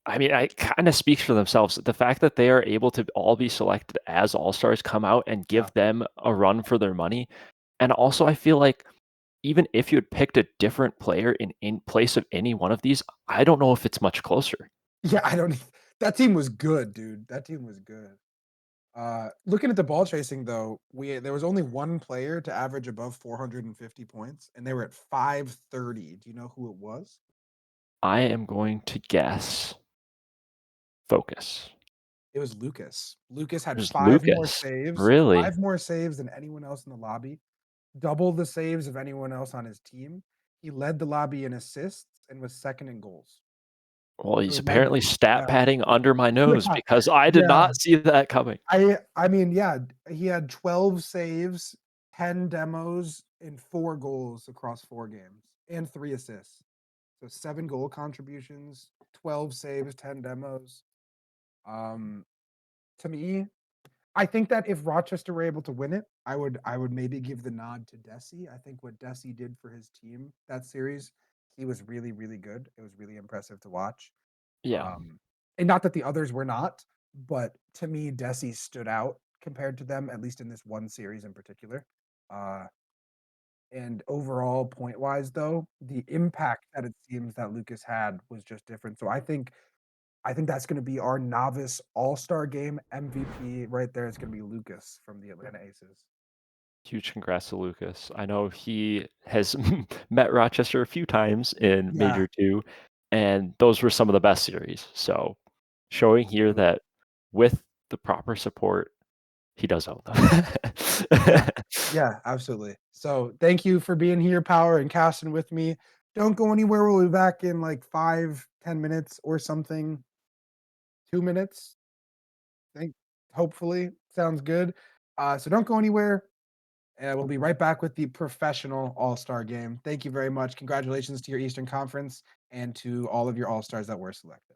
Speaker 3: I mean, it kind of speaks for themselves. The fact that they are able to all be selected as all-stars come out and
Speaker 2: Yeah.
Speaker 3: give them a run for their money. And also, I feel like even if you had picked a different player in place of any one of these, I don't know if it's much closer.
Speaker 2: Yeah, I don't. That team was good, dude. That team was good. Looking at the ball chasing though, there was only one player to average above 450 points, and they were at 530. Do you know who it was?
Speaker 3: I am going to guess Focus.
Speaker 2: It was Lucas. Lucas had
Speaker 3: There's
Speaker 2: 5 more
Speaker 3: Lucas.
Speaker 2: saves,
Speaker 3: Really?
Speaker 2: 5 more saves than anyone else in the lobby, double the saves of anyone else on his team. He led the lobby in assists and was second in goals.
Speaker 3: Well,
Speaker 2: So
Speaker 3: he's
Speaker 2: he led
Speaker 3: apparently stat
Speaker 2: yeah,
Speaker 3: padding under my nose
Speaker 2: yeah,
Speaker 3: because I did
Speaker 2: yeah.
Speaker 3: not see that coming.
Speaker 2: I mean, yeah, he had 12 saves, 10 demos, and 4 goals across 4 games, and 3 assists. So 7 goal contributions, 12 saves, 10 demos. Um, to me, I think that if Rochester were able to win it, I would maybe give the nod to Desi. I think what Desi did for his team that series, he was really, really good. It was really impressive to watch.
Speaker 3: Yeah.
Speaker 2: And not that the others were not, but to me, Desi stood out compared to them, at least in this one series in particular. Uh, and overall, point wise, though, the impact that it seems that Lucas had was just different. So I think that's going to be our novice all-star game MVP right there. It's going to be Lucas from the Atlanta Aces.
Speaker 3: Huge congrats to Lucas. I know he has met Rochester a few times in
Speaker 2: Yeah,
Speaker 3: Major 2, and those were some of the best series. So showing here
Speaker 2: absolutely.
Speaker 3: that with the proper support, he does own
Speaker 2: Yeah,
Speaker 3: them.
Speaker 2: yeah, absolutely. So thank you for being here, Power, and casting with me. Don't go anywhere. We'll be back in like 5-10 minutes or something. 2 minutes. Think hopefully sounds good. So don't go anywhere. We'll be right back with the professional All-Star game. Thank you very much. Congratulations to your Eastern Conference and to all of your All-Stars that were selected.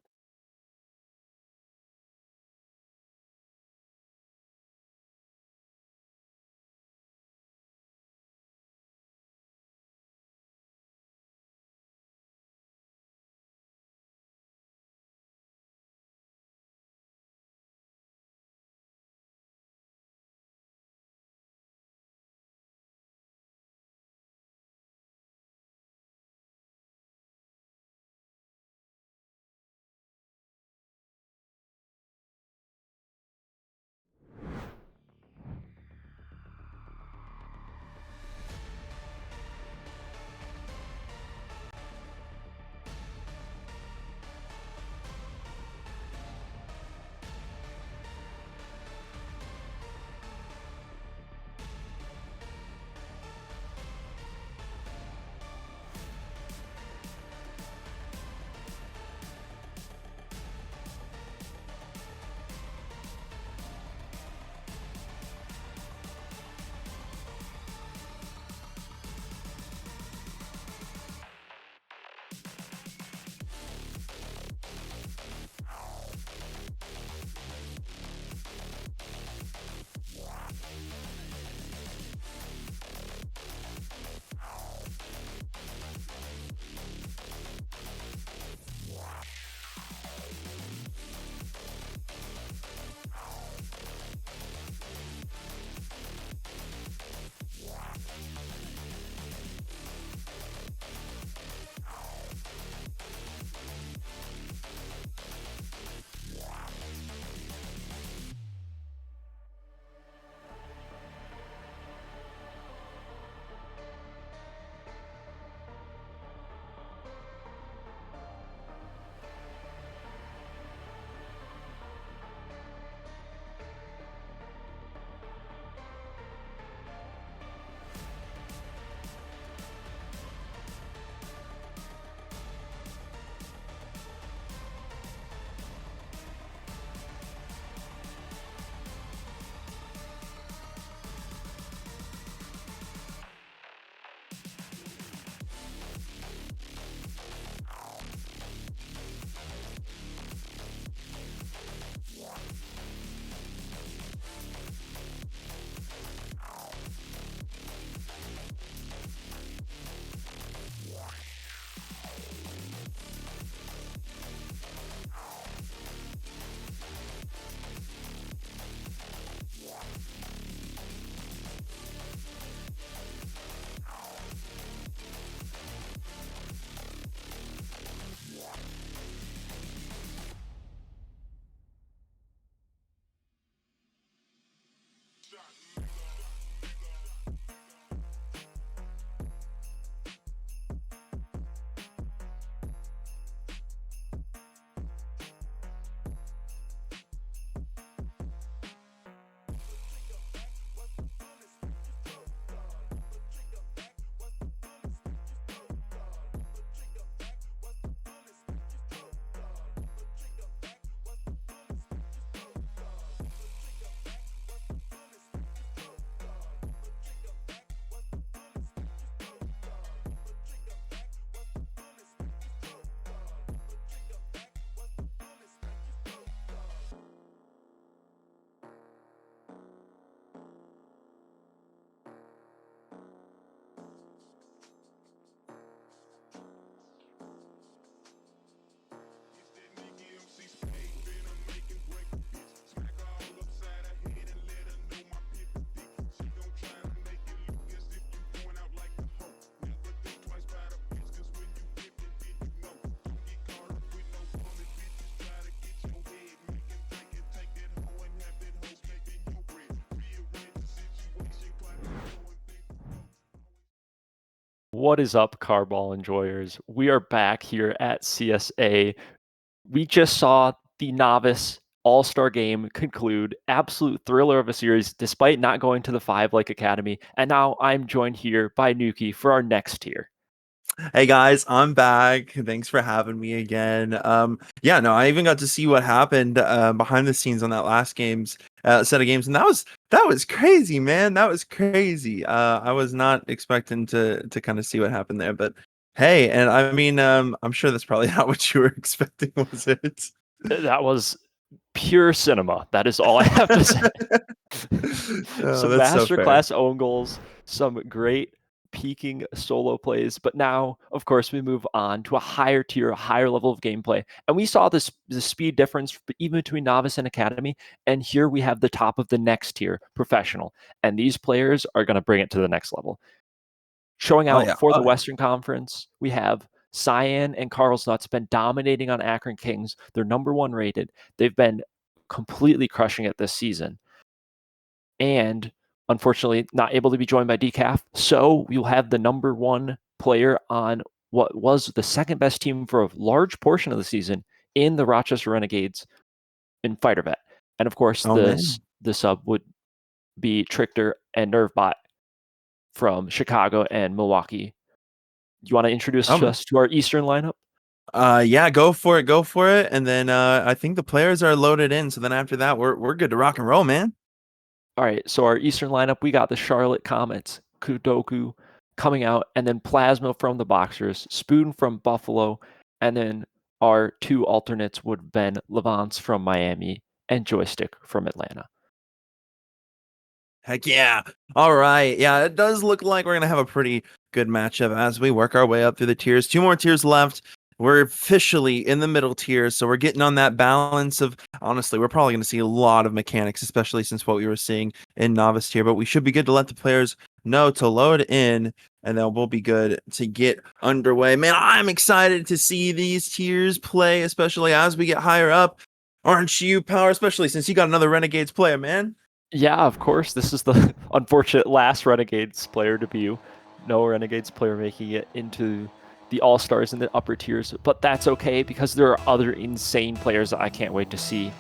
Speaker 3: What is up, Carball enjoyers? We are back here at CSA. We just saw the Novice All-Star game conclude. Absolute thriller of a series, despite not going to the 5 like Academy. And now I'm joined here by Nuki for our next tier.
Speaker 1: Hey guys, I'm back. Thanks for having me again. Yeah, no, I even got to see what happened behind the scenes on that last game's set of games, and that was crazy, man. That was crazy. I was not expecting to kind of see what happened there, but hey, and I mean, I'm sure that's probably not what you were expecting, was it?
Speaker 3: That was pure cinema. That is all I have to say.
Speaker 1: Oh,
Speaker 3: Some
Speaker 1: that's so fair.
Speaker 3: masterclass own goals, some great peaking solo plays, but now, of course, we move on to a higher tier, a higher level of gameplay, and we saw the speed difference even between novice and academy, and here we have the top of the next tier, professional, and these players are going to bring it to the next level. Showing
Speaker 1: Oh
Speaker 3: out
Speaker 1: yeah.
Speaker 3: for the
Speaker 1: Oh, yeah.
Speaker 3: Western Conference, we have Cyan and Carl's Nuts been dominating on Akron Kings. They're #1 rated. They've been completely crushing it this season. And unfortunately, not able to be joined by Decaf. So we'll have the #1 player on what was the second best team for a large portion of the season in the Rochester Renegades in Fighter Vet. And of course,
Speaker 1: Oh man.
Speaker 3: the sub would be Trickter and Nervebot from Chicago and Milwaukee. You want to introduce
Speaker 1: Um,
Speaker 3: us to our Eastern lineup?
Speaker 1: yeah, go for it, go for it. And then I think the players are loaded in. So then after that, we're good to rock and roll, man.
Speaker 3: All right, so our Eastern lineup, we got the Charlotte Comets, Kudoku coming out, and then Plasma from the Boxers, Spoon from Buffalo, and then our 2 alternates would have been Levance from Miami and Joystick from Atlanta.
Speaker 1: Heck yeah. All right. Yeah, it does look like we're going to have a pretty good matchup as we work our way up through the tiers. 2 more tiers left. We're officially in the middle tier, so we're getting on that balance of, honestly, we're probably going to see a lot of mechanics, especially since what we were seeing in novice tier, but we should be good to let the players know to load in, and then we'll be good to get underway. Man, I'm excited to see these tiers play, especially as we get higher up. Aren't you, Power? Especially since you got another Renegades player, man.
Speaker 3: Yeah, of course, this is the unfortunate last Renegades player debut. No Renegades player making it into the All-Stars in the upper tiers, but that's okay because there are other insane players that I can't wait to see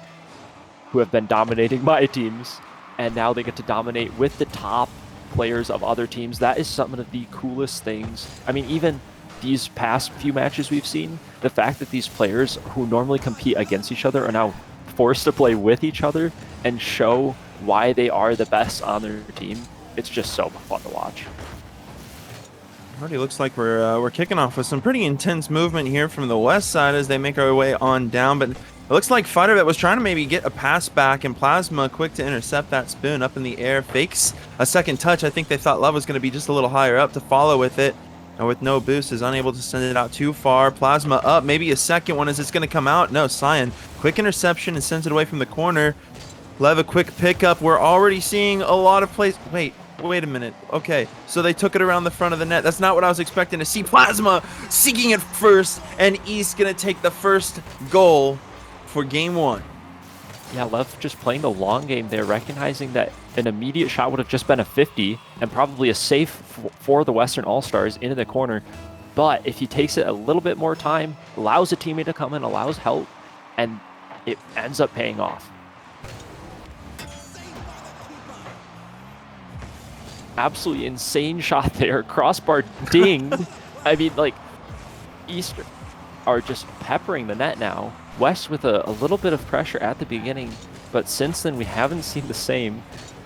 Speaker 3: who have been dominating my teams, and now they get to dominate with the top players of other teams. That is some of the coolest things. I mean, even these past few matches we've seen, the fact that these players who normally compete against each other are now forced to play with each other and show why they are the best on their team, it's just so fun to watch.
Speaker 1: Already looks like we're kicking off with some pretty intense movement here from the west side as they make our way on down, but it looks like FighterVet was trying to maybe get a pass back, and Plasma quick to intercept that Spoon up in the air, fakes a second touch. I think they thought Love was going to be just a little higher up to follow with it, and with no boost is unable to send it out too far. Plasma up, maybe a second one. Is it's going to come out? No, Cyan, quick interception and sends it away from the corner. Lev, a quick pickup. We're already seeing a lot of plays. Wait a minute. Okay, so they took it around the front of the net. That's not what I was expecting to see. Plasma seeking it first, and East gonna take the first goal for game 1.
Speaker 3: Yeah, Lev just playing the long game there, recognizing that an immediate shot would have just been a 50 and probably a safe for the Western All-Stars into the corner. But if he takes it a little bit more time, allows a teammate to come in, allows help, and it ends up paying off. Absolutely insane shot there. Crossbar dinged. I mean, like, East are just peppering the net now. West with a little bit of pressure at the beginning, but since then we haven't seen the same.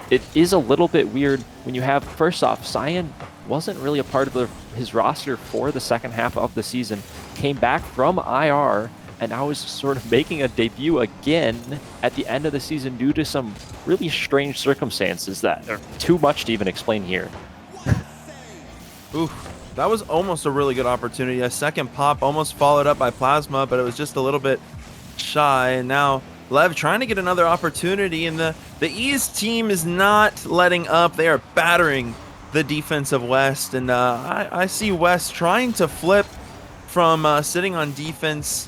Speaker 3: It is a little bit weird when you have, first off, Cyan wasn't really a part of his roster for the second half of the season. Came back from IR and now is sort of making a debut again at the end of the season due to some really strange circumstances that are too much to even explain here.
Speaker 1: Oof, that was almost a really good opportunity. A second pop almost followed up by Plasma, but it was just a little bit shy. And now Lev trying to get another opportunity, and the East team is not letting up. They are battering the defense of West, and I see West trying to flip from sitting on defense.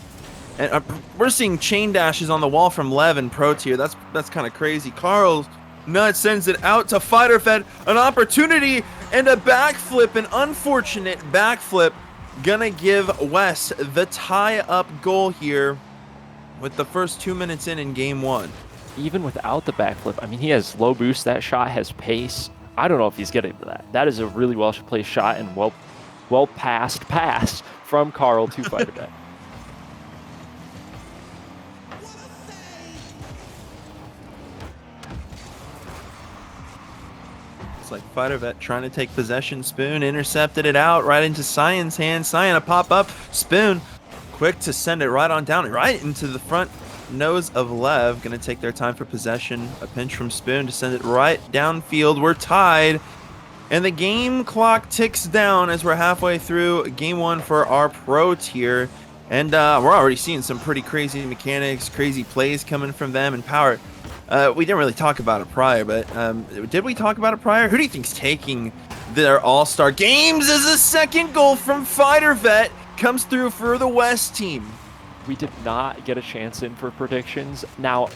Speaker 1: And we're seeing chain dashes on the wall from Lev and Pro Tier. That's kind of crazy. Carl's Nut sends it out to FighterFed. An opportunity, and a backflip, an unfortunate backflip, gonna give West the tie-up goal here with the first 2 minutes in game 1.
Speaker 3: Even without the backflip, I mean, he has low boost. That shot has pace. I don't know if he's getting to that. That is a really well-placed shot and well-passed pass from Carl to FighterBet.
Speaker 1: It's like FighterBet trying to take possession. Spoon intercepted it out right into Cyan's hand. Cyan a pop-up. Spoon quick to send it right on down, right into the front nose of Lev. Gonna take their time for possession. A pinch from Spoon to send it right downfield. We're tied, and the game clock ticks down as we're halfway through game 1 for our pro tier. And we're already seeing some pretty crazy mechanics, crazy plays coming from them. And Power, we didn't really talk about it prior, but did we talk about it prior? Who do you think's taking their all-star games as a second goal from FighterVet comes through for the West team?
Speaker 3: We did not get a chance in for predictions. Now,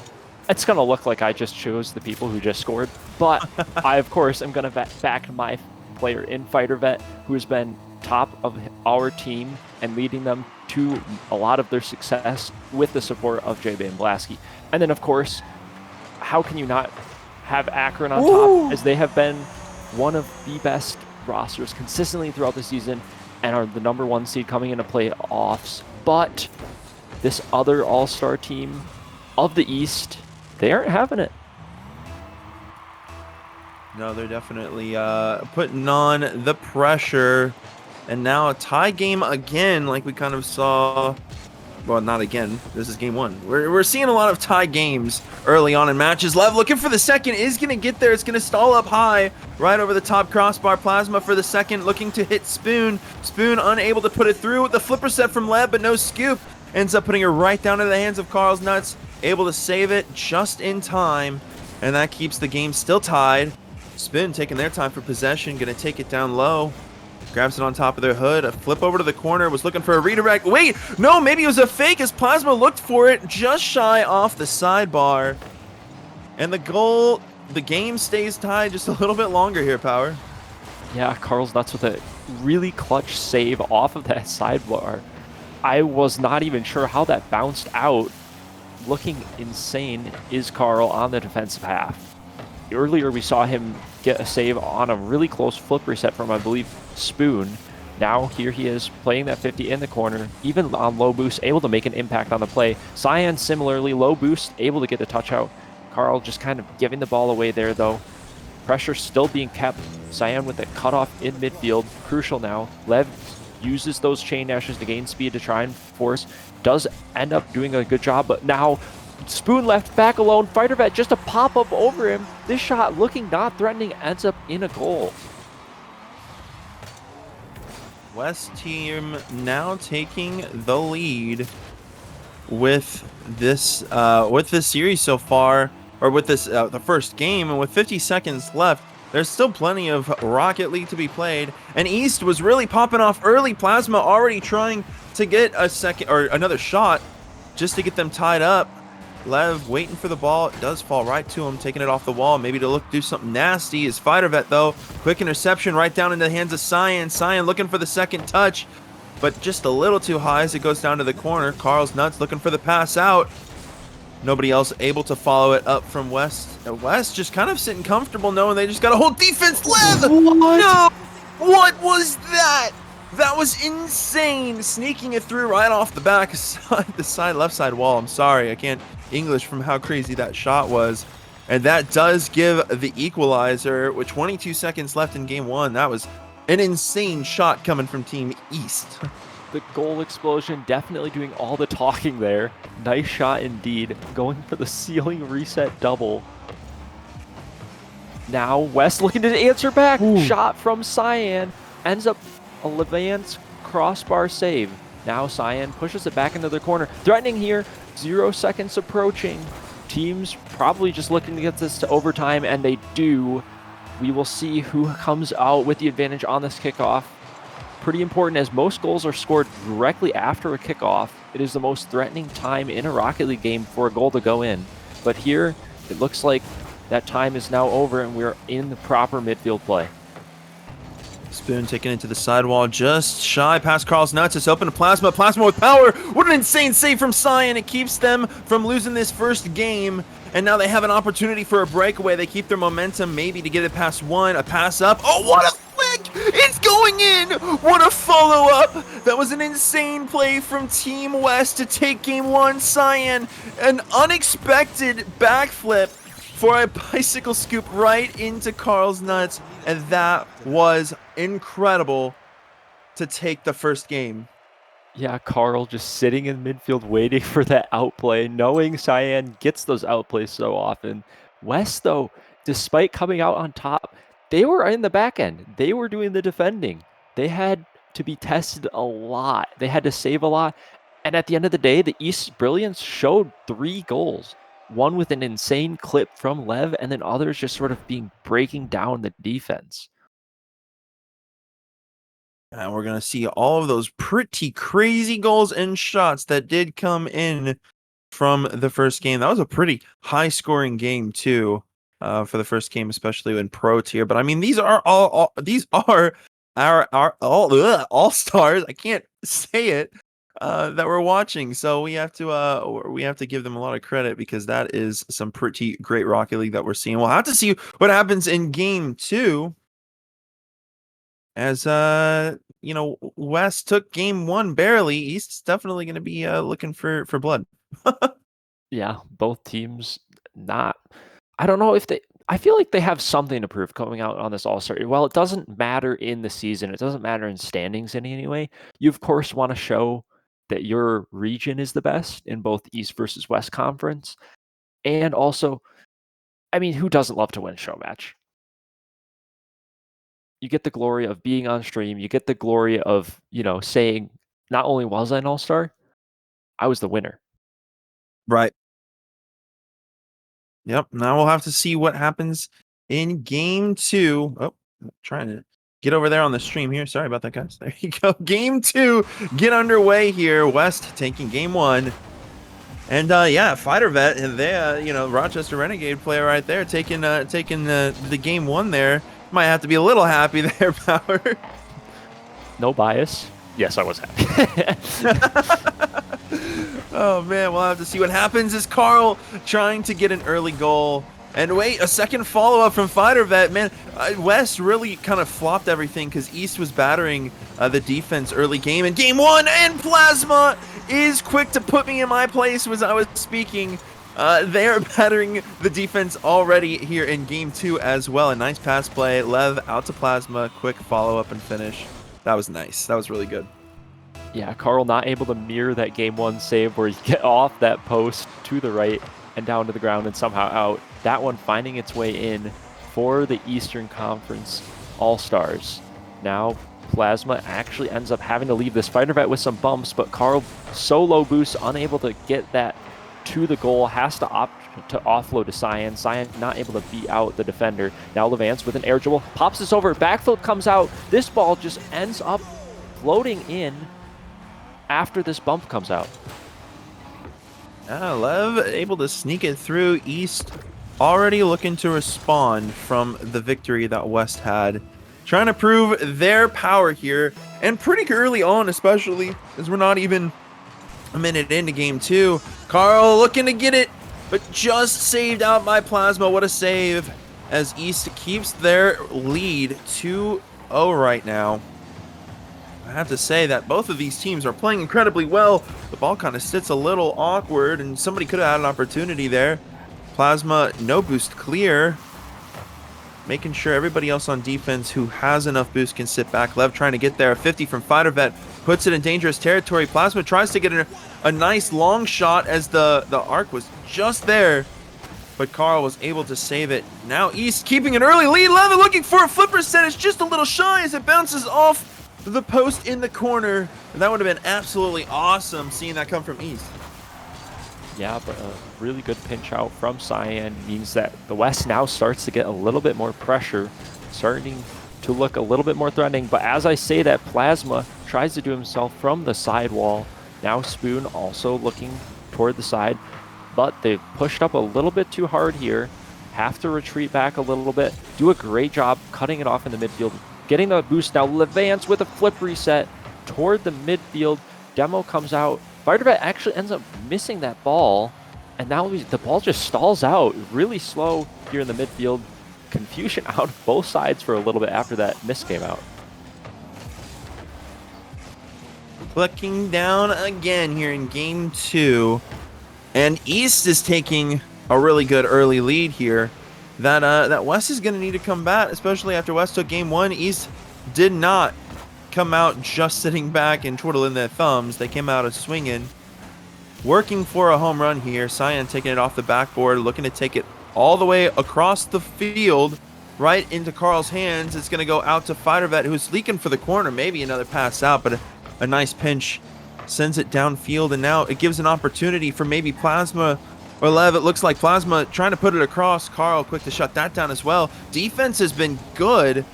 Speaker 3: it's going to look like I just chose the people who just scored, but I, of course, am going to back my player in FighterVet, who has been top of our team and leading them to a lot of their success with the support of JB and Blasky. And then, of course, how can you not have Akron on top, as they have been one of the best rosters consistently throughout the season and are the #1 seed coming into playoffs. But this other all-star team of the East, they aren't having it.
Speaker 1: No, they're definitely putting on the pressure. And now a tie game again, like we kind of saw. Well, not again. This is game 1. We're seeing a lot of tie games early on in matches. Lev looking for the second, is going to get there. It's going to stall up high right over the top crossbar. Plasma for the second, looking to hit Spoon. Spoon unable to put it through with the flipper set from Lev, but no scoop. Ends up putting her right down into the hands of Carl's Nuts. Able to save it just in time. And that keeps the game still tied. Spoon taking their time for possession. Going to take it down low. Grabs it on top of their hood. A flip over to the corner. Was looking for a redirect. Wait, no, maybe it was a fake as Plasma looked for it. Just shy off the sidebar. And the goal, the game stays tied just a little bit longer here, Power.
Speaker 3: Yeah, Carl's Nuts with a really clutch save off of that sidebar. I was not even sure how that bounced out. Looking insane is Carl on the defensive half. Earlier we saw him get a save on a really close flip reset from, I believe, Spoon. Now here he is playing that 50 in the corner, even on low boost, able to make an impact on the play. Cyan similarly, low boost, able to get the touch out. Carl just kind of giving the ball away there though. Pressure still being kept. Cyan with a cutoff in midfield, crucial now. Lev uses those chain dashes to gain speed to try and force. Does end up doing a good job, but now Spoon left back alone. FighterVet just a pop up over him. This shot looking not threatening ends up in a goal.
Speaker 1: West team now taking the lead with this series so far, or with this the first game, and with 50 seconds left. There's still plenty of Rocket League to be played, and East was really popping off early. Plasma already trying to get a second or another shot just to get them tied up. Lev waiting for the ball. It does fall right to him, taking it off the wall, maybe to do something nasty. Is FighterVet though. Quick interception right down into the hands of Cyan. Cyan looking for the second touch, but just a little too high as it goes down to the corner. Carl's Nuts looking for the pass out. Nobody else able to follow it up from West. West just kind of sitting comfortable knowing they just got a whole defense. Lev!
Speaker 3: What?
Speaker 1: No! What was that? That was insane. Sneaking it through right off the back side, the left side wall. I'm sorry, I can't English from how crazy that shot was. And that does give the equalizer with 22 seconds left in game 1. That was an insane shot coming from Team East.
Speaker 3: The goal explosion definitely doing all the talking there. Nice shot indeed. Going for the ceiling reset double. Now West looking to answer back.
Speaker 2: Ooh.
Speaker 3: Shot from Cyan. Ends up a Levance crossbar save. Now Cyan pushes it back into the corner. Threatening here. 0 seconds approaching. Teams probably just looking to get this to overtime, and they do. We will see who comes out with the advantage on this kickoff. Pretty important, as most goals are scored directly after a kickoff. It is the most threatening time in a Rocket League game for a goal to go in. But here, it looks like that time is now over and we're in the proper midfield play.
Speaker 1: Spoon taking it to the sidewall, just shy past Carl's nuts. It's open to Plasma. Plasma with power. What an insane save from Cyan. It keeps them from losing this first game. And now they have an opportunity for a breakaway. They keep their momentum, maybe to get it past one. A pass up. Oh, what a flick! It's going in! What a follow-up! That was an insane play from Team West to take game one. Cyan, an unexpected backflip for a bicycle scoop right into Carl's nuts. And that was incredible to take the first game.
Speaker 3: Yeah, Carl just sitting in midfield waiting for that outplay, knowing Cyan gets those outplays so often. West, though, despite coming out on top, they were in the back end. They were doing the defending. They had to be tested a lot. They had to save a lot. And at the end of the day, the East's brilliance showed 3 goals. One with an insane clip from Lev, and then others just sort of breaking down the defense.
Speaker 1: And we're going to see all of those pretty crazy goals and shots that did come in from the first game. That was a pretty high-scoring game, too, for the first game, especially in Pro Tier. But, I mean, these are our all-stars. I can't say it. That we're watching, so we have to give them a lot of credit because that is some pretty great Rocket League that we're seeing. We'll have to see what happens in game 2, as West took game 1 barely. East's definitely going to be looking for blood.
Speaker 3: Yeah, both teams not. I don't know if I feel like they have something to prove coming out on this All-Star. Well, it doesn't matter in the season. It doesn't matter in standings in any way. You, of course, want to show that your region is the best in both East versus West Conference. And also, I mean, who doesn't love to win a show match? You get the glory of being on stream. You get the glory of, saying, not only was I an All-Star, I was the winner.
Speaker 1: Right. Yep. Now we'll have to see what happens in game 2. Oh, I'm trying to get over there on the stream here. Sorry about that, guys. There you go. Game 2, get underway here. West taking game 1. And yeah, Fighter Vet, and they, Rochester Renegade player right there, taking the game 1 there. Might have to be a little happy there, Power.
Speaker 3: No bias. Yes, I was happy.
Speaker 1: Oh man, we'll have to see what happens. Is Carl trying to get an early goal? And wait, a second follow-up from Fighter Vet. Man, West really kind of flopped everything because East was battering the defense early game in game 1, and Plasma is quick to put me in my place as I was speaking. They are battering the defense already here in game 2 as well. A nice pass play. Lev out to Plasma. Quick follow-up and finish. That was nice. That was really good.
Speaker 3: Yeah, Carl not able to mirror that game 1 save where you get off that post to the right and down to the ground and somehow out. That one finding its way in for the Eastern Conference All-Stars. Now, Plasma actually ends up having to leave this Fighter Vet with some bumps, but Carl solo boost, unable to get that to the goal, has to opt to offload to Cyan. Cyan not able to beat out the defender. Now Levance with an air dribble, pops this over, backflip comes out. This ball just ends up floating in after this bump comes out.
Speaker 1: Lev able to sneak it through. East already looking to respond from the victory that West had. Trying to prove their power here, and pretty early on, especially as we're not even a minute into game 2. Carl looking to get it, but just saved out by Plasma. What a save, as East keeps their lead 2-0 right now. I have to say that both of these teams are playing incredibly well. The ball kind of sits a little awkward, and somebody could have had an opportunity there. Plasma, no boost clear. Making sure everybody else on defense who has enough boost can sit back. Lev trying to get there. 50 from Fighter Vet puts it in dangerous territory. Plasma tries to get a nice long shot as the arc was just there, but Carl was able to save it. Now East keeping an early lead. Lev looking for a flip percentage, just a little shy as it bounces off the post in the corner. And that would have been absolutely awesome seeing that come from East.
Speaker 3: Yeah, but a really good pinch out from Cyan means that the West now starts to get a little bit more pressure, starting to look a little bit more threatening. But as I say that, Plasma tries to do himself from the sidewall. Now Spoon also looking toward the side, but they've pushed up a little bit too hard here. Have to retreat back a little bit. Do a great job cutting it off in the midfield. getting the boost now. Levance with a flip reset toward the midfield. Demo comes out. Fightervet actually ends up missing that ball, and now the ball just stalls out really slow here in the midfield. Confusion out of both sides for a little bit after that miss came out.
Speaker 1: Clicking down again here in game 2, and East is taking a really good early lead here that West is going to need to combat, especially after West took game 1. East did not come out just sitting back and twiddling their thumbs. They came out a swinging, working for a home run here. Cyan taking it off the backboard, looking to take it all the way across the field, right into Carl's hands. It's going to go out to Fightervet, who's leaking for the corner. Maybe another pass out, but a nice pinch sends it downfield, and now it gives an opportunity for maybe Plasma or Lev. It looks like Plasma trying to put it across. Carl quick to shut that down as well. Defense has been good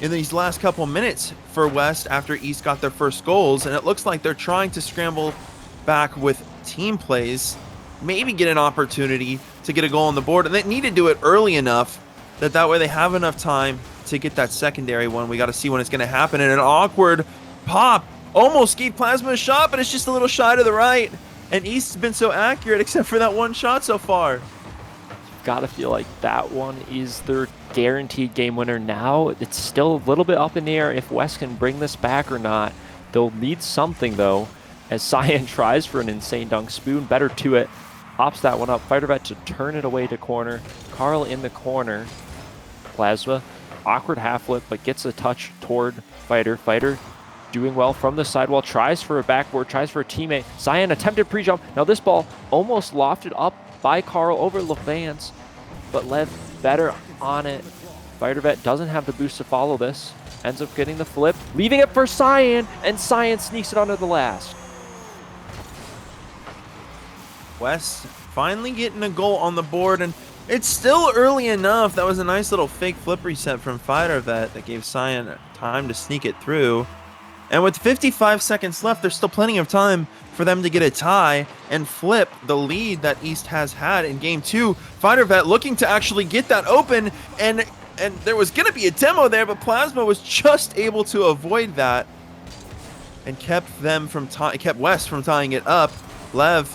Speaker 1: in these last couple minutes for West after East got their first goals, and it looks like they're trying to scramble back with team plays, maybe get an opportunity to get a goal on the board, and they need to do it early enough that way they have enough time to get that secondary one. We got to see when it's going to happen, and an awkward pop almost gave Plasma a shot, but it's just a little shy to the right, and East's been so accurate except for that one shot so far.
Speaker 3: Gotta feel like that one is their guaranteed game winner now. It's still a little bit up in the air if West can bring this back or not. They'll need something though, as Cyan tries for an insane dunk. Spoon better to it, pops that one up. Fightervet to turn it away to corner. Carl in the corner. Plasma, awkward half flip, but gets a touch toward Fighter. Fighter doing well from the sidewall, tries for a backboard, tries for a teammate. Cyan attempted pre-jump. Now this ball almost lofted up by Carl over Levance, but Lev better on it. Fightervet doesn't have the boost to follow this. Ends up getting the flip, leaving it for Cyan, and Cyan sneaks it under the last.
Speaker 1: West finally getting a goal on the board, and it's still early enough. That was a nice little fake flip reset from Fightervet that gave Cyan time to sneak it through. And with 55 seconds left, there's still plenty of time for them to get a tie and flip the lead that East has had in game 2. Fightervet looking to actually get that open, and there was going to be a demo there, but Plasma was just able to avoid that and kept West from tying it up. Lev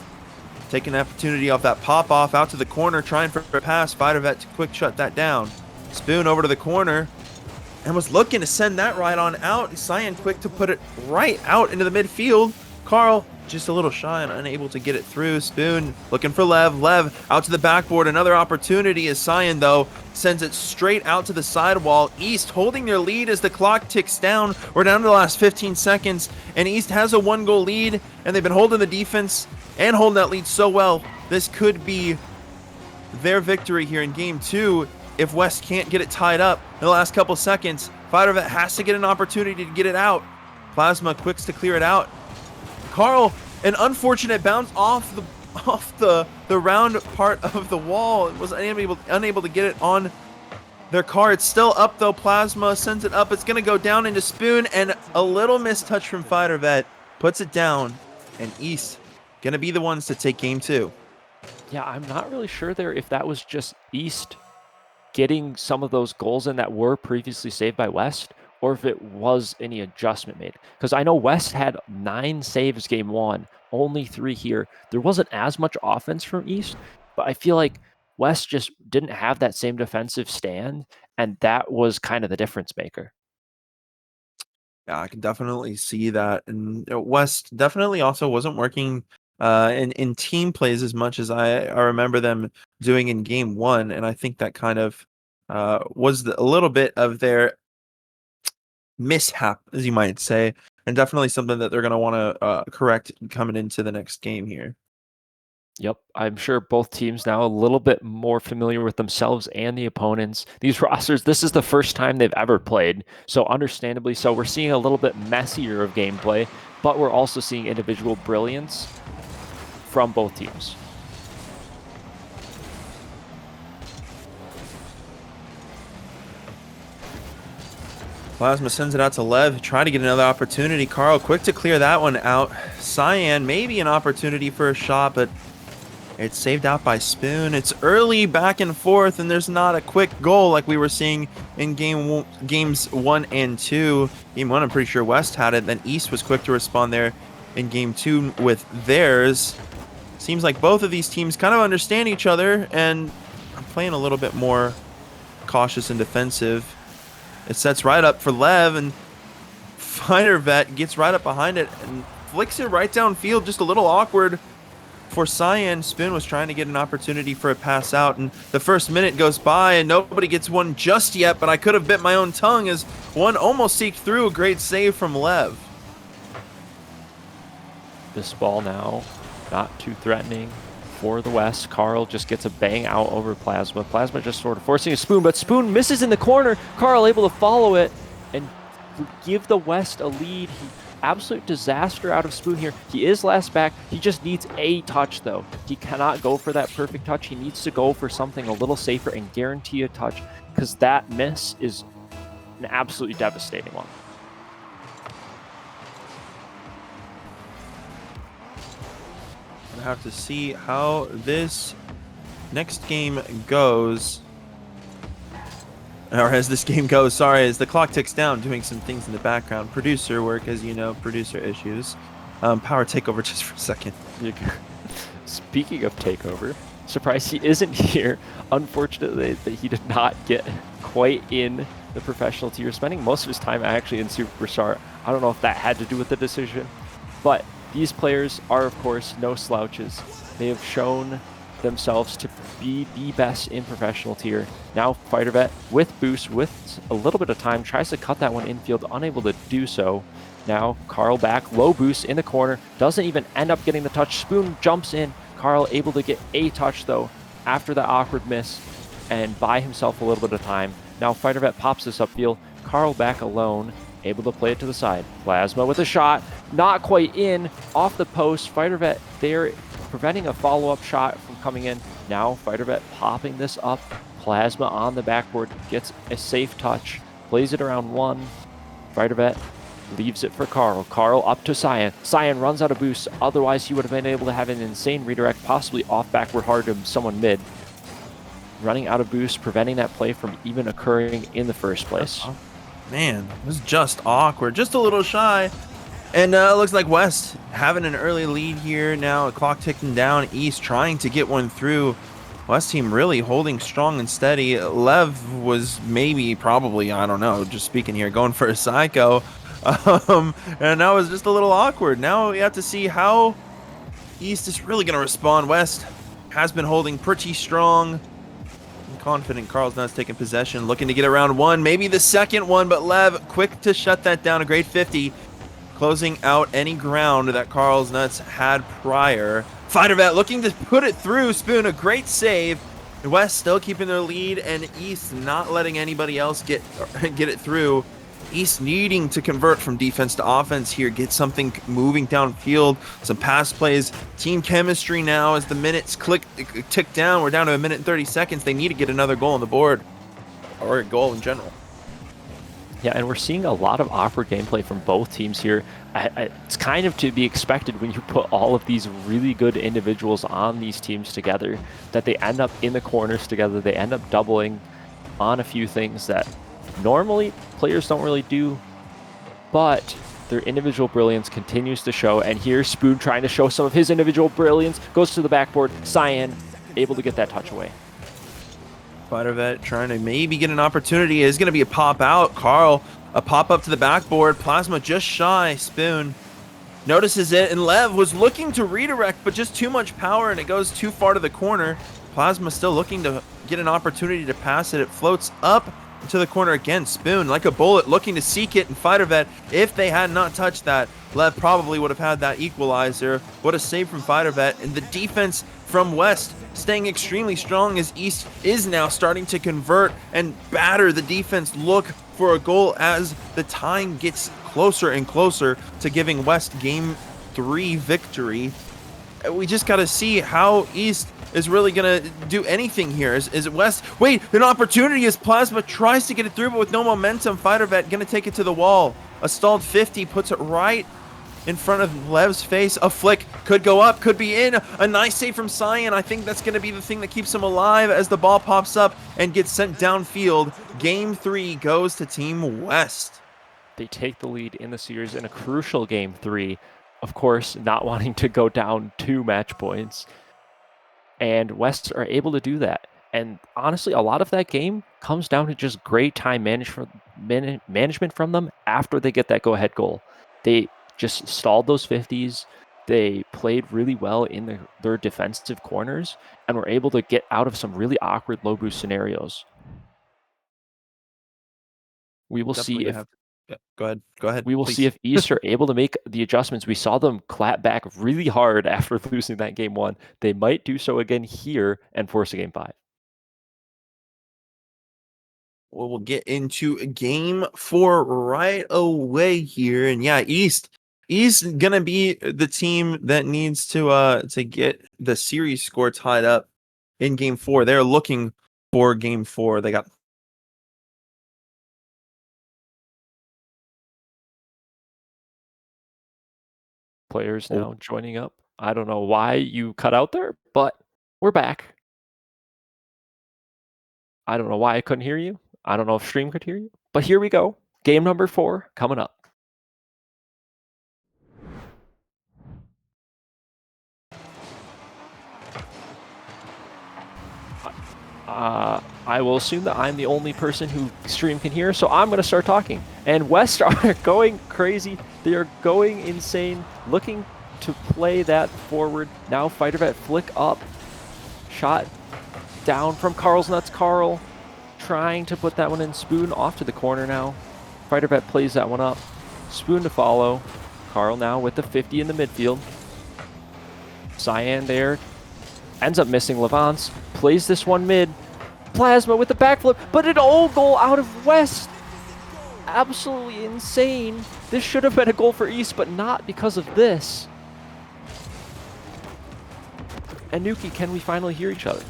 Speaker 1: taking an opportunity off that pop off out to the corner, trying for a pass. Fightervet to quick shut that down. Spoon over to the corner and was looking to send that right on out. Cyan quick to put it right out into the midfield. Carl just a little shy and unable to get it through. Spoon looking for Lev. Lev out to the backboard. Another opportunity as Cyan, though, sends it straight out to the sidewall. East holding their lead as the clock ticks down. We're down to the last 15 seconds, and East has a 1-goal lead, and they've been holding the defense and holding that lead so well. This could be their victory here in game 2 if West can't get it tied up in the last couple seconds. Fightervet has to get an opportunity to get it out. Plasma quicks to clear it out. Carl, an unfortunate bounce off the round part of the wall, was unable to get it on their car. It's still up though. Plasma sends it up. It's gonna go down into Spoon, and a little mistouch from Fightervet puts it down, and East gonna be the ones to take game 2.
Speaker 3: Yeah, I'm not really sure there if that was just East getting some of those goals in that were previously saved by West, or if it was any adjustment made. Because I know West had 9 saves game 1, only 3 here. There wasn't as much offense from East, but I feel like West just didn't have that same defensive stand, and that was kind of the difference maker.
Speaker 1: Yeah, I can definitely see that. And West definitely also wasn't working in team plays as much as I remember them doing in game 1, and I think that kind of was a little bit of their mishap, as you might say, and definitely something that they're going to want to correct coming into the next game here.
Speaker 3: Yep, I'm sure both teams now a little bit more familiar with themselves and the opponents. These rosters, this is the first time they've ever played, so understandably so. We're seeing a little bit messier of gameplay, but we're also seeing individual brilliance from both teams.
Speaker 1: Plasma sends it out to Lev, trying to get another opportunity. Carl quick to clear that one out. Cyan, maybe an opportunity for a shot, but It's saved out by Spoon. It's early back and forth, and there's not a quick goal like we were seeing in games 1 and 2. Game 1, I'm pretty sure West had it. Then East was quick to respond there in game 2 with theirs. Seems like both of these teams kind of understand each other and are playing a little bit more cautious and defensive. It sets right up for Lev, and Fighter Vet gets right up behind it and flicks it right downfield. Just a little awkward for Cyan. Spoon was trying to get an opportunity for a pass out, and the first minute goes by and nobody gets one just yet, but I could have bit my own tongue as one almost seeked through. A great save from Lev.
Speaker 3: This ball now not too threatening for the West. Carl just gets a bang out over Plasma. Plasma just sort of forcing a Spoon, but Spoon misses in the corner. Carl able to follow it and give the West a lead. Absolute disaster out of Spoon here. He is last back. He just needs a touch, though. He cannot go for that perfect touch. He needs to go for something a little safer and guarantee a touch, because that miss is an absolutely devastating one.
Speaker 1: We'll have to see how this next game goes. Or as this game goes, sorry, as the clock ticks down, doing some things in the background. Producer work, as you know, producer issues. Power takeover just for a second.
Speaker 3: Speaking of takeover, surprised he isn't here. Unfortunately, that he did not get quite in the professional tier, spending most of his time actually in Superstar. I don't know if that had to do with the decision, but these players are, of course, no slouches. They have shown themselves to be the best in professional tier. Now Fighter Vet with boost, with a little bit of time, tries to cut that one infield, unable to do so. Now Carl back, low boost in the corner, doesn't even end up getting the touch. Spoon jumps in. Carl able to get a touch though after the awkward miss and buy himself a little bit of time. Now Fighter Vet pops this upfield. Carl back alone, able to play it to the side. Plasma with a shot, not quite in, off the post. Fighter Vet there preventing a follow-up shot from coming in. Now Fighter Vet popping this up. Plasma on the backboard, gets a safe touch, plays it around one. Fighter Vet leaves it for Carl. Carl up to Cyan. Cyan runs out of boost. Otherwise, he would have been able to have an insane redirect, possibly off backward hard to someone mid. Running out of boost, preventing that play from even occurring in the first place.
Speaker 1: Man, it was just awkward, just a little shy. And it looks like West having an early lead here now. A clock ticking down. East trying to get one through. West team really holding strong and steady. Lev was probably, I don't know, just speaking here, going for a psycho. And that was just a little awkward. Now we have to see how East is really going to respond. West has been holding pretty strong. I'm confident Carl's Nuts taking possession, looking to get around one, maybe the second one, but Lev quick to shut that down. A great 50. Closing out any ground that Carl's Nuts had prior. Fighter Vet looking to put it through. Spoon, a great save. West still keeping their lead, and East not letting anybody else get it through. East needing to convert from defense to offense here, get something moving downfield, some pass plays, team chemistry now as the minutes tick down. We're down to 1 minute and 30 seconds. They need to get another goal on the board, or a goal in general.
Speaker 3: Yeah, and we're seeing a lot of awkward gameplay from both teams here. It's kind of to be expected when you put all of these really good individuals on these teams together, that they end up in the corners together. They end up doubling on a few things that normally players don't really do, but their individual brilliance continues to show. And here's Spoon trying to show some of his individual brilliance. Goes to the backboard. Cyan able to get that touch away.
Speaker 1: Fighter Vet trying to maybe get an opportunity. Is going to be a pop out. Carl, a pop up to the backboard. Plasma just shy. Spoon notices it, and Lev was looking to redirect, but just too much power, and it goes too far to the corner. Plasma still looking to get an opportunity to pass it. It floats up to the corner again. Spoon, like a bullet, looking to seek it, and Fighter Vet, if they had not touched that, Lev probably would have had that equalizer. What a save from Fighter Vet, and the defense from West staying extremely strong as East is now starting to convert and batter the defense. Look for a goal as the time gets closer and closer to giving West Game 3 victory. We just got to see how East is really going to do anything here. Is West... Wait, an opportunity as Plasma tries to get it through, but with no momentum. Fighter Vet going to take it to the wall. A stalled 50 puts it right in front of Lev's face. A flick could go up, could be in. A nice save from Cyan. I think that's going to be the thing that keeps him alive as the ball pops up and gets sent downfield. Game 3 goes to Team West.
Speaker 3: They take the lead in the series in a crucial Game 3. Of course, not wanting to go down 2 match points. And West are able to do that. And honestly, a lot of that game comes down to just great time management from them after they get that go-ahead goal. They just stalled those 50s. They played really well in their defensive corners and were able to get out of some really awkward low boost scenarios. We will see if
Speaker 1: Go ahead.
Speaker 3: We will
Speaker 1: please.
Speaker 3: see if East are able to make the adjustments. We saw them clap back really hard after losing that Game 1. They might do so again here and force a Game 5.
Speaker 1: Well, we'll get into Game 4 right away here, and yeah, East gonna be the team that needs to get the series score tied up in Game 4. They're looking for Game 4. They got
Speaker 3: players now joining up. I don't know why you cut out there, but we're back. I don't know why I couldn't hear you. I don't know if stream could hear you, but here we go. Game number 4 coming up. I will assume that I'm the only person who stream can hear, so I'm going to start talking. And West are going crazy. They are going insane, looking to play that forward. Now Fighter Vet flick up. Shot down from Carl's Nuts. Carl trying to put that one in. Spoon off to the corner now. Fighter Vet plays that one up. Spoon to follow. Carl now with the 50 in the midfield. Cyan there. Ends up missing Levance. Plays this one mid. Plasma with the backflip, but an old goal out of West. Absolutely insane. This should have been a goal for East, but not because of this. And Nuki, can we finally hear each other?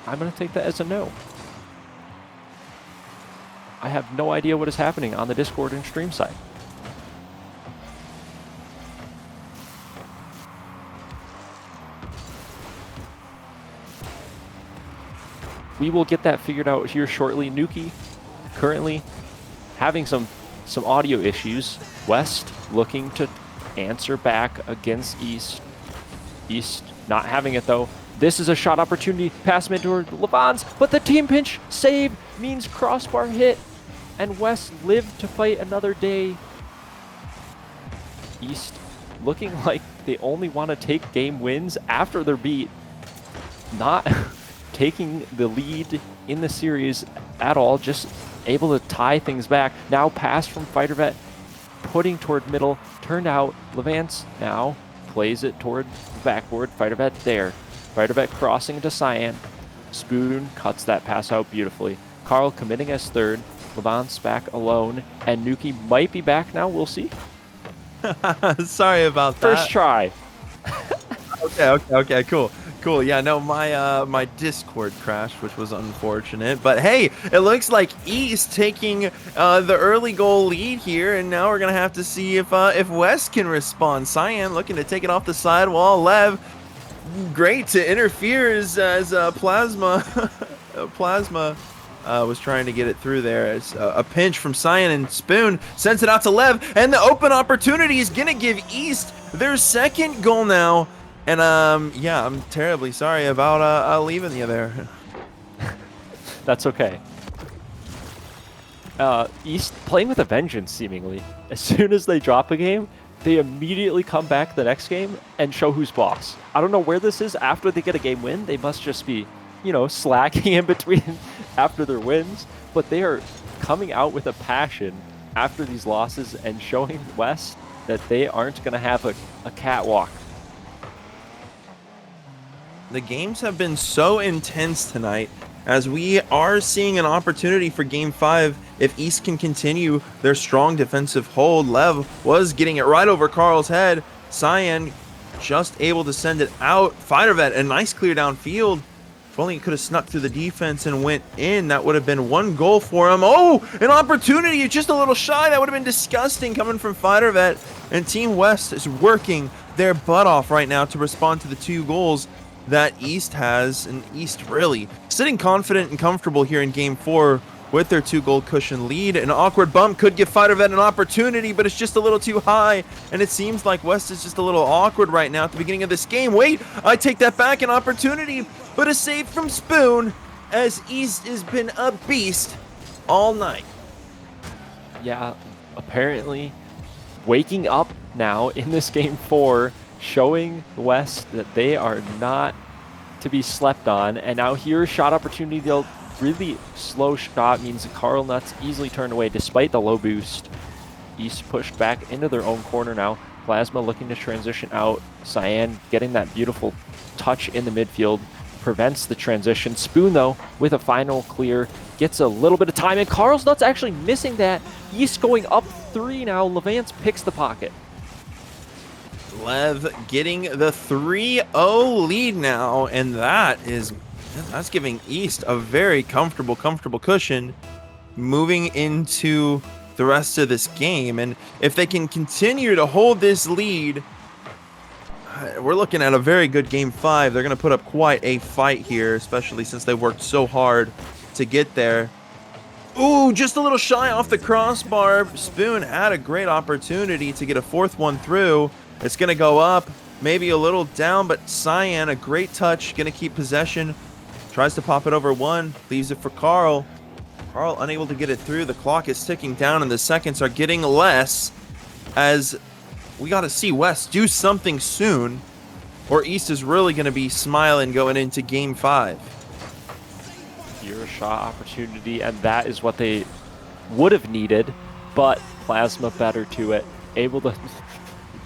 Speaker 3: I'm going to take that as a no. I have no idea what is happening on the Discord and stream side. We will get that figured out here shortly. Nuki currently having some audio issues. West looking to answer back against East. East not having it though. This is a shot opportunity. Pass mid toward Levance, but the team pinch save means crossbar hit, and West live to fight another day. East looking like they only want to take game wins after they're beat. Not taking the lead in the series at all, just able to tie things back. Now pass from Fighter Vet, putting toward middle, turned out. Levance now plays it toward the backboard. Fighter Vet there. Fighter Vet crossing into Cyan. Spoon cuts that pass out beautifully. Carl committing as third. Levance back alone, and Nuki might be back now. We'll see.
Speaker 1: Sorry about that.
Speaker 3: First try.
Speaker 1: Okay, cool. Yeah, no, my Discord crashed, which was unfortunate. But hey, it looks like East taking the early goal lead here, and now we're gonna have to see if West can respond. Cyan looking to take it off the sidewall. Lev, great to interfere as Plasma was trying to get it through there. It's a pinch from Cyan, and Spoon sends it out to Lev, and the open opportunity is gonna give East their second goal now. And yeah, I'm terribly sorry about leaving you there.
Speaker 3: That's okay. East playing with a vengeance, seemingly. As soon as they drop a game, they immediately come back the next game and show who's boss. I don't know where this is after they get a game win. They must just be, you know, slacking in between after their wins. But they are coming out with a passion after these losses and showing West that they aren't going to have a catwalk.
Speaker 1: The games have been so intense tonight, as we are seeing an opportunity for Game 5 if East can continue their strong defensive hold. Lev was getting it right over Carl's head. Cyan just able to send it out. Fighter Vet, a nice clear downfield If only he could have snuck through the defense and went in, that would have been 1 goal for him. Oh, an opportunity, just a little shy. That would have been disgusting coming from Fighter Vet. And Team West is working their butt off right now to respond to the 2 goals that East has. And East really sitting confident and comfortable here in Game 4 with their 2-goal cushion lead. An awkward bump could give Fighter Vet an opportunity, but it's just a little too high. And it seems like West is just a little awkward right now at the beginning of this game. Wait, I take that back, an opportunity, but a save from Spoon, as East has been a beast all night.
Speaker 3: Yeah, apparently waking up now in this Game 4, showing West that they are not to be slept on. And now here's shot opportunity. They'll really slow shot means Carl Nuts easily turned away despite the low boost. East pushed back into their own corner now. Plasma looking to transition out. Cyan getting that beautiful touch in the midfield. Prevents the transition. Spoon, though, with a final clear, gets a little bit of time. And Carl's Nuts actually missing that. East going up 3 now. Levance picks the pocket.
Speaker 1: Lev getting the 3-0 lead now. And that's giving East a very comfortable cushion moving into the rest of this game. And if they can continue to hold this lead, we're looking at a very good Game 5. They're going to put up quite a fight here, especially since they worked so hard to get there. Ooh, just a little shy off the crossbar. Spoon had a great opportunity to get a 4th one through. It's going to go up, maybe a little down, but Cyan, a great touch, going to keep possession. Tries to pop it over 1, leaves it for Carl. Carl unable to get it through. The clock is ticking down and the seconds are getting less, as we got to see West do something soon, or East is really going to be smiling going into Game 5.
Speaker 3: Here a shot opportunity, and that is what they would have needed, but Plasma better to it. Able to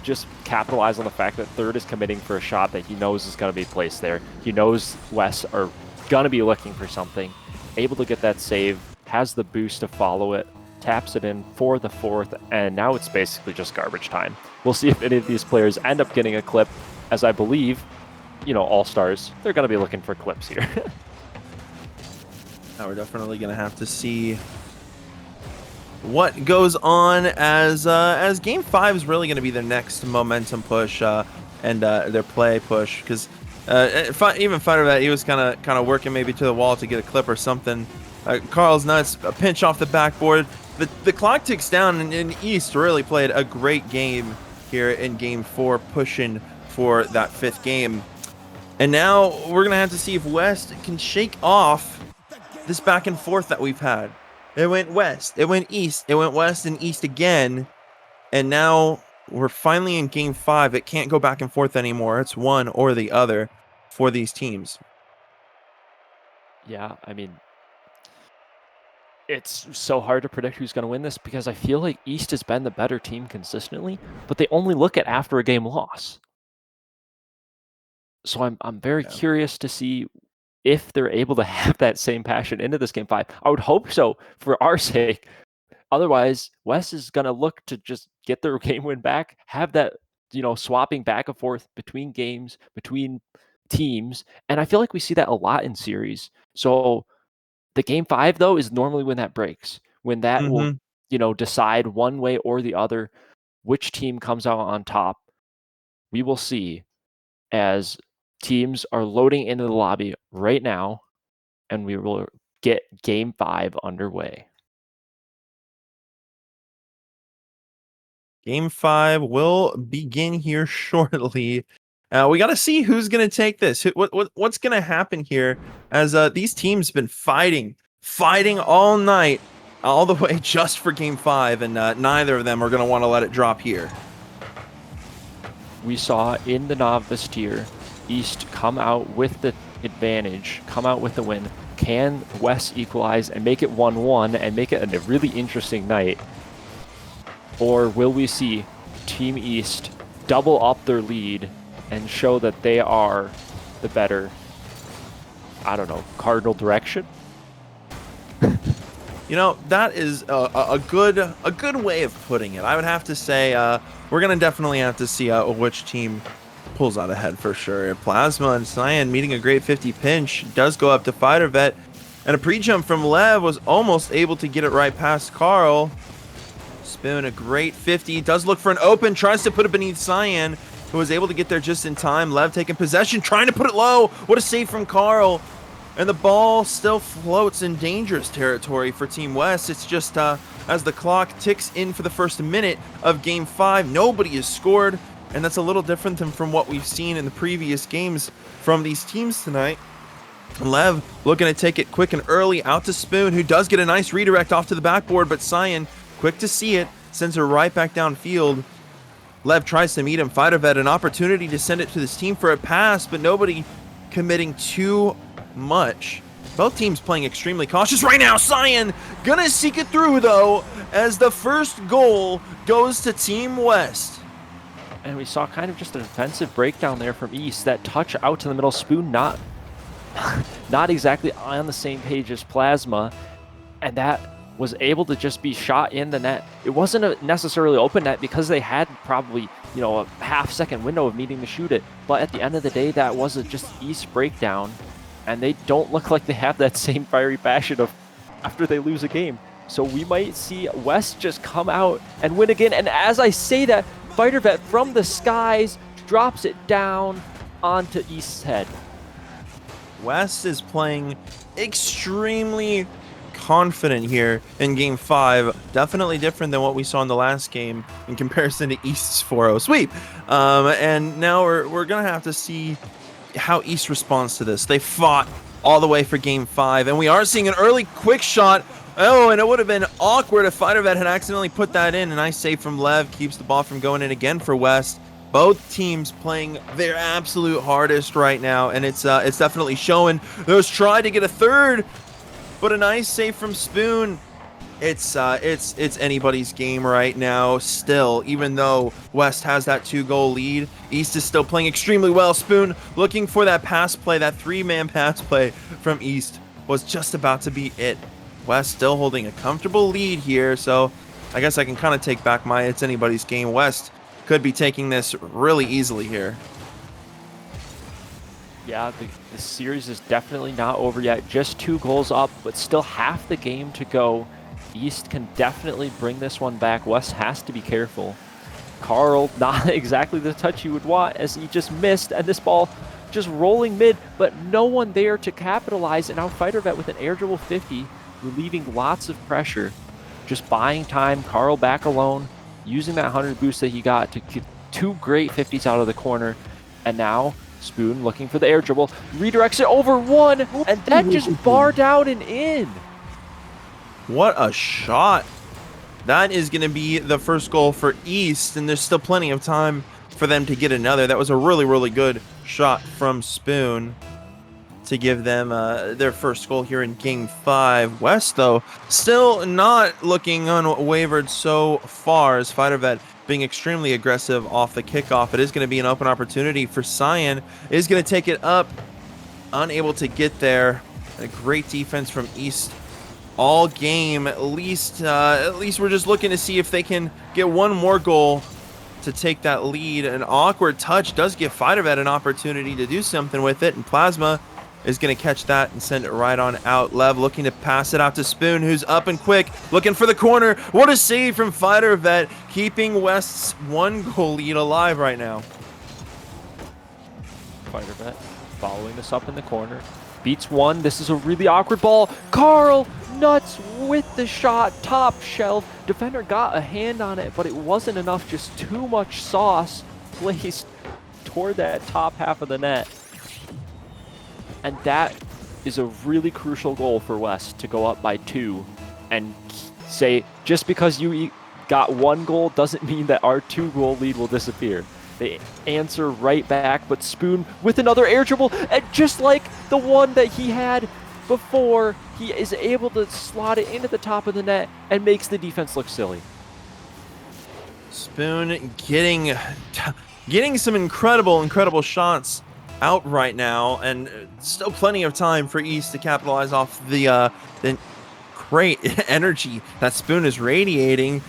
Speaker 3: just capitalize on the fact that Third is committing for a shot that he knows is going to be placed there. He knows West are going to be looking for something. Able to get that save, has the boost to follow it, taps it in for the 4th, and now it's basically just garbage time. We'll see if any of these players end up getting a clip, as I believe, you know, all-stars, they're going to be looking for clips here.
Speaker 1: Now we're definitely going to have to see what goes on as Game 5 is really going to be their next momentum push and their play push, because even Fighter that he was kind of working maybe to the wall to get a clip or something. Carl's Nuts, a pinch off the backboard. The clock ticks down, and East really played a great game here in Game 4, pushing for that 5th game. And now we're going to have to see if West can shake off this back and forth that we've had. It went West, it went East, it went West and East again. And now we're finally in Game 5. It can't go back and forth anymore. It's one or the other for these teams.
Speaker 3: Yeah, I mean, it's so hard to predict who's going to win this because I feel like East has been the better team consistently, but they only look at after a game loss. So I'm very curious to see if they're able to have that same passion into this Game 5. I would hope so for our sake. Otherwise, West is going to look to just get their game win back, have that, you know, swapping back and forth between games, between teams. And I feel like we see that a lot in series. So the Game 5, though, is normally when that breaks, when that will, you know, decide one way or the other which team comes out on top. We will see as teams are loading into the lobby right now, and we will get Game 5 underway.
Speaker 1: Game 5 will begin here shortly. We got to see who's going to take this. What's going to happen here as these teams been fighting all night, all the way just for Game 5, and neither of them are going to want to let it drop here.
Speaker 3: We saw in the novice tier, East come out with the advantage, come out with the win. Can West equalize and make it 1-1 and make it a really interesting night? Or will we see Team East double up their lead and show that they are the better, I don't know, cardinal direction?
Speaker 1: You know, that is a good way of putting it. I would have to say we're going to definitely have to see which team pulls out ahead for sure. Plasma and Cyan meeting a great 50 pinch. Does go up to Fighter Vet. And a pre-jump from Lev was almost able to get it right past Carl. Spoon, a great 50. Does look for an open. Tries to put it beneath Cyan, who was able to get there just in time. Lev taking possession, trying to put it low. What a save from Carl. And the ball still floats in dangerous territory for Team West. It's just as the clock ticks in for the first minute of Game 5, nobody has scored. And that's a little different than from what we've seen in the previous games from these teams tonight. Lev looking to take it quick and early out to Spoon, who does get a nice redirect off to the backboard, but Cyan, quick to see it, sends her right back downfield. Lev tries to meet him. Fighter Vet, an opportunity to send it to this team for a pass, but nobody committing too much. Both teams playing extremely cautious right now. Cyan gonna seek it through, though, as the first goal goes to Team West.
Speaker 3: And we saw kind of just a defensive breakdown there from East. That touch out to the middle, Spoon not exactly on the same page as Plasma, and that was able to just be shot in the net. It wasn't a necessarily open net because they had probably, you know, a half-second window of needing to shoot it, but at the end of the day, that was just East breakdown, and they don't look like they have that same fiery passion of after they lose a game. So we might see West just come out and win again, and as I say that, Fighter Vet from the skies drops it down onto East's head.
Speaker 1: West is playing extremely confident here in Game 5. Definitely different than what we saw in the last game in comparison to East's 4-0 sweep. And now we're going to have to see how East responds to this. They fought all the way for Game 5, and we are seeing an early quick shot. Oh, and it would have been awkward if Fighter Vet had accidentally put that in. A nice save from Lev keeps the ball from going in again for West. Both teams playing their absolute hardest right now, and it's definitely showing. Those tried to get a third, but a nice save from Spoon. It's anybody's game right now still, even though West has that 2-goal lead. East is still playing extremely well. Spoon looking for that pass play, that 3-man pass play from East was just about to be it. West still holding a comfortable lead here, so I guess I can kind of take back my it's anybody's game. West could be taking this really easily here.
Speaker 3: Yeah, the series is definitely not over yet. Just 2 goals up, but still half the game to go. East can definitely bring this one back. West has to be careful. Carl, not exactly the touch you would want as he just missed, and this ball just rolling mid, but no one there to capitalize. And now Fighter Vet with an air dribble 50, relieving lots of pressure. Just buying time, Carl back alone, using that 100 boost that he got to get 2 great 50s out of the corner. And now Spoon looking for the air dribble, redirects it over one, and that just barred out and in.
Speaker 1: What a shot. That is going to be the first goal for East, and there's still plenty of time for them to get another. That was a really, really good shot from Spoon to give them their first goal here in Game 5. West, though, still not looking unwavered so far, as Fighter Vet being extremely aggressive off the kickoff. It is going to be an open opportunity for Cyan. Is going to take it up, unable to get there. A great defense from East all game. At least we're just looking to see if they can get one more goal to take that lead. An awkward touch does give Fighter Vet an opportunity to do something with it, and Plasma is going to catch that and send it right on out. Lev looking to pass it out to Spoon, who's up and quick, looking for the corner. What a save from Fighter Vet, keeping West's 1-goal lead alive right now.
Speaker 3: Fighter Vet following this up in the corner. Beats one. This is a really awkward ball. Carl nuts with the shot. Top shelf. Defender got a hand on it, but it wasn't enough. Just too much sauce placed toward that top half of the net. And that is a really crucial goal for West to go up by 2 and say, just because you got 1 goal doesn't mean that our 2-goal lead will disappear. They answer right back, but Spoon with another air dribble, and just like the one that he had before, he is able to slot it into the top of the net and makes the defense look silly.
Speaker 1: Spoon getting some incredible shots out right now, and still plenty of time for East to capitalize off the great energy that Spoon is radiating.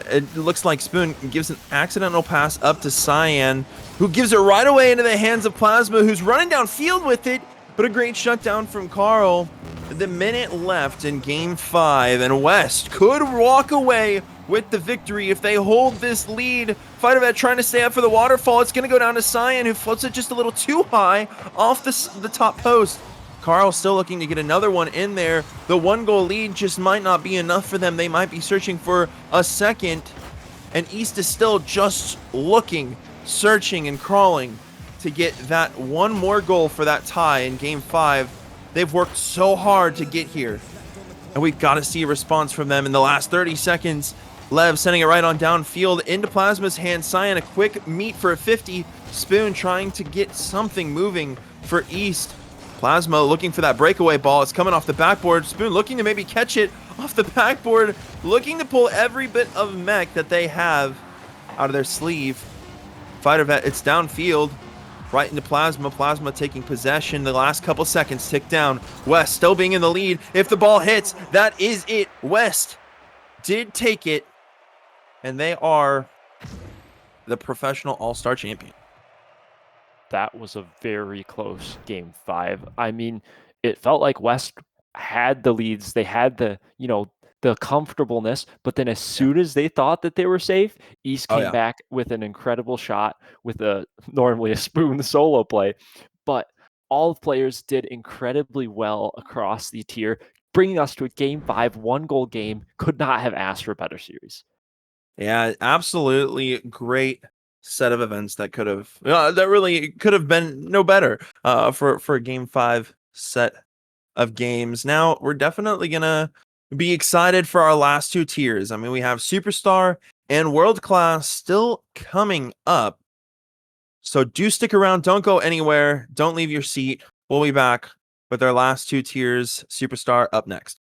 Speaker 1: It looks like Spoon gives an accidental pass up to Cyan, who gives it right away into the hands of Plasma, who's running downfield with it, but a great shutdown from Carl. The minute left in game 5, and West could walk away with the victory if they hold this lead. Fightervet trying to stay up for the waterfall. It's going to go down to Cyan, who floats it just a little too high off the top post. Carl still looking to get another one in there. The 1-goal lead just might not be enough for them. They might be searching for a second. And East is still just looking, searching, and crawling to get that one more goal for that tie in game 5. They've worked so hard to get here. And we've got to see a response from them in the last 30 seconds. Lev sending it right on downfield into Plasma's hand. Cyan a quick meet for a 50. Spoon trying to get something moving for East. Plasma looking for that breakaway ball. It's coming off the backboard. Spoon looking to maybe catch it off the backboard. Looking to pull every bit of mech that they have out of their sleeve. Fightervet, it's downfield. Right into Plasma. Plasma taking possession. The last couple seconds tick down. West still being in the lead. If the ball hits, that is it. West did take it. And they are the professional all-star champion.
Speaker 3: That was a very close game 5. I mean, it felt like West had the leads. They had the, the comfortableness, but then as soon as they thought that they were safe, East came back with an incredible shot with normally a Spoon solo play. But all players did incredibly well across the tier, bringing us to a game 5, 1-goal game. Could not have asked for a better series.
Speaker 1: Yeah, absolutely great set of events that could have that really could have been no better for a game 5 set of games. Now we're definitely gonna be excited for our last 2 tiers. I mean, we have Superstar and World Class still coming up. So do stick around, don't go anywhere, don't leave your seat. We'll be back with our last 2 tiers, Superstar up next.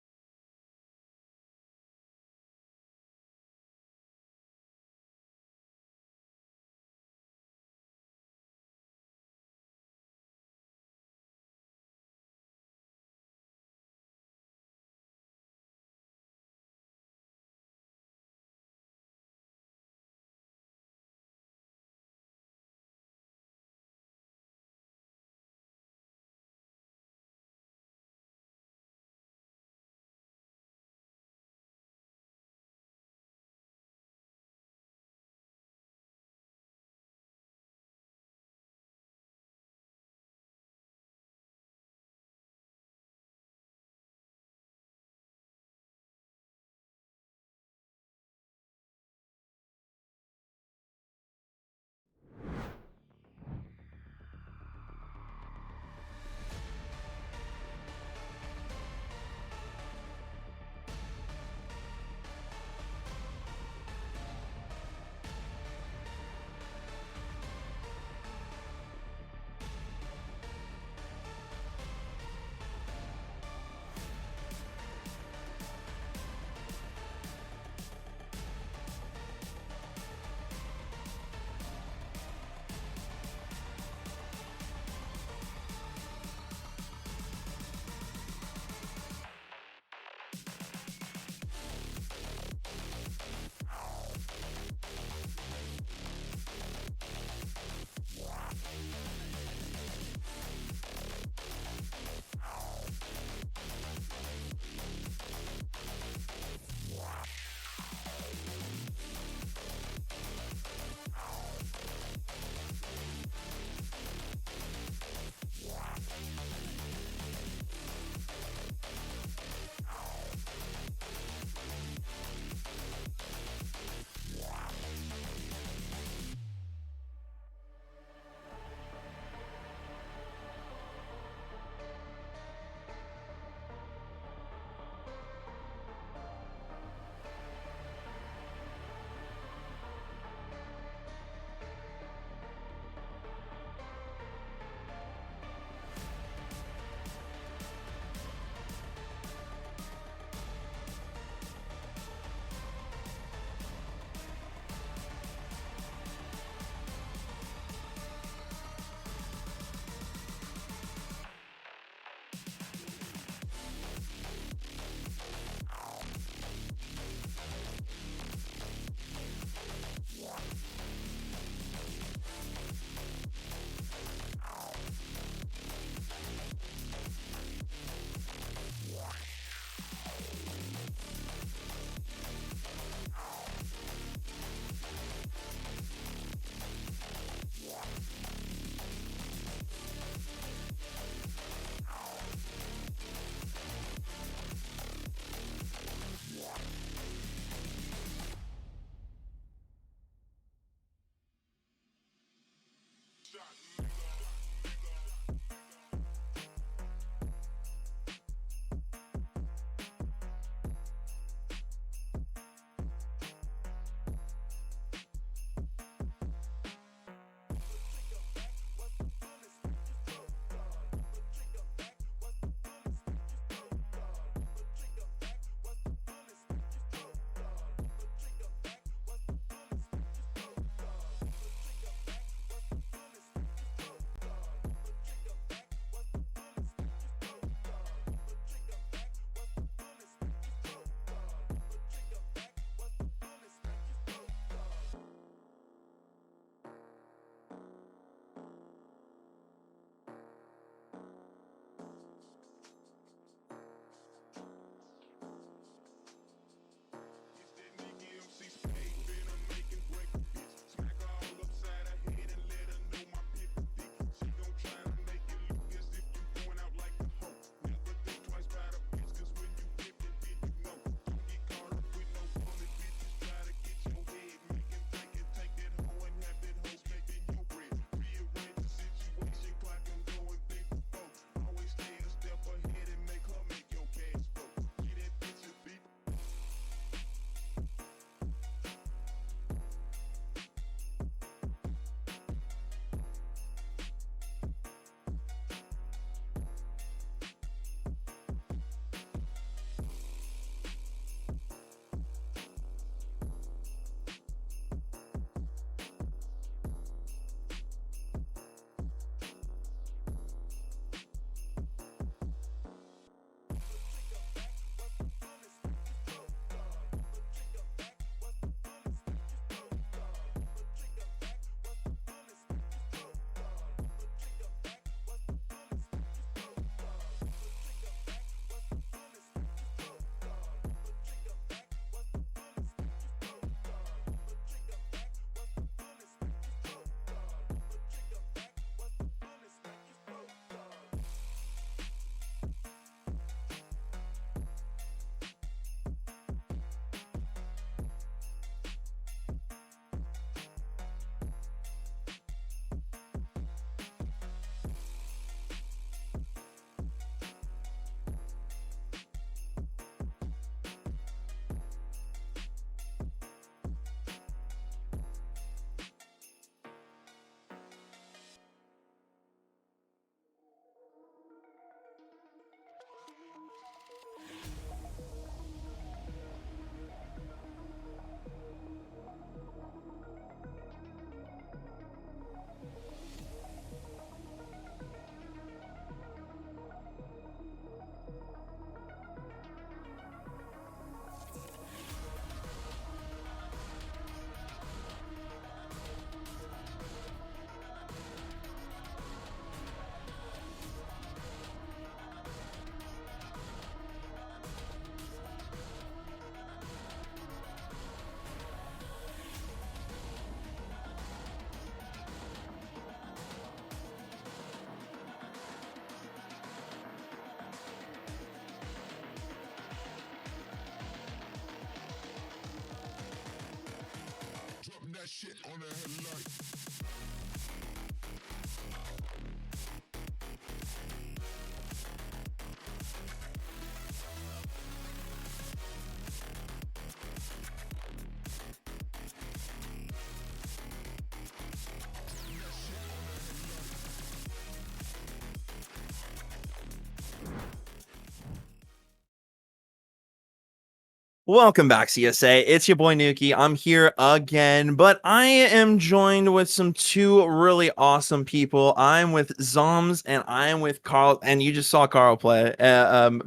Speaker 1: Welcome back, CSA. It's your boy Nuki. I'm here again, but I am joined with two really awesome people. I'm with Zoms and I'm with Carl, and you just saw Carl play. I'm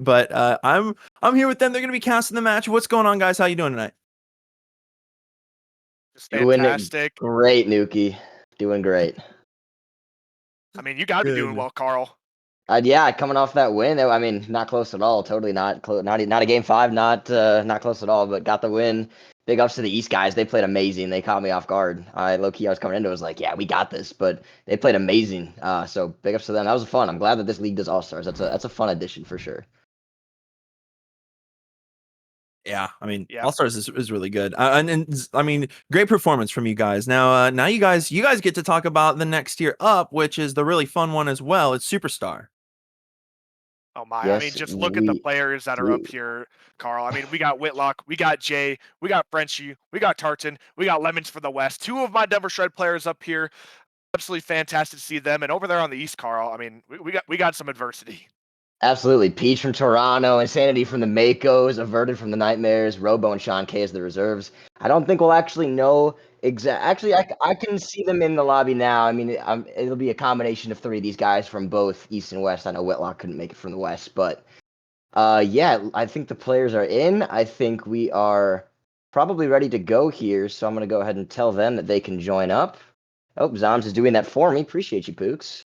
Speaker 1: here with them. They're gonna be casting the match. What's going on, guys? How you doing tonight?
Speaker 4: Just
Speaker 5: Doing
Speaker 4: fantastic.
Speaker 5: great, Nuki. Doing great.
Speaker 4: I mean, you got to be doing
Speaker 1: Good.
Speaker 4: well, Carl.
Speaker 5: Yeah, coming off that win. I mean, not close at all. Totally not close. Not a game 5. Not close at all. But got the win. Big ups to the East guys. They played amazing. They caught me off guard. I was coming into it, was like, yeah, we got this. But they played amazing. So big ups to them. That was fun. I'm glad that this league does All Stars. That's a fun addition for sure.
Speaker 1: Yeah, I mean,
Speaker 4: Yeah.
Speaker 1: All Stars is really good, and I mean, great performance from you guys. Now you guys get to talk about the next tier up, which is the really fun one as well. It's Superstar.
Speaker 4: Oh my! I mean,
Speaker 5: Yes,
Speaker 4: just look at the players that are up
Speaker 5: we-
Speaker 4: here, Carl. I mean, we got Whitlock, we got Jay, we got Frenchie, we got Tartan, we got Lemons for the West. 2 of my Denver Shred players up here. Absolutely fantastic to see them. And over there on the East, Carl. I mean, we got some adversity.
Speaker 5: Absolutely. Peach from Toronto, Insanity from the Makos, Averted from the Nightmares, Robo and Sean K as the reserves. I don't think we'll actually know Actually, I can see them in the lobby now. I mean, it'll be a combination of 3 of these guys from both East and West. I know Whitlock couldn't make it from the West, but yeah, I think the players are in. I think we are probably ready to go here, so I'm going to go ahead and tell them that they can join up. Oh, Zoms is doing that for me. Appreciate you, Pooks.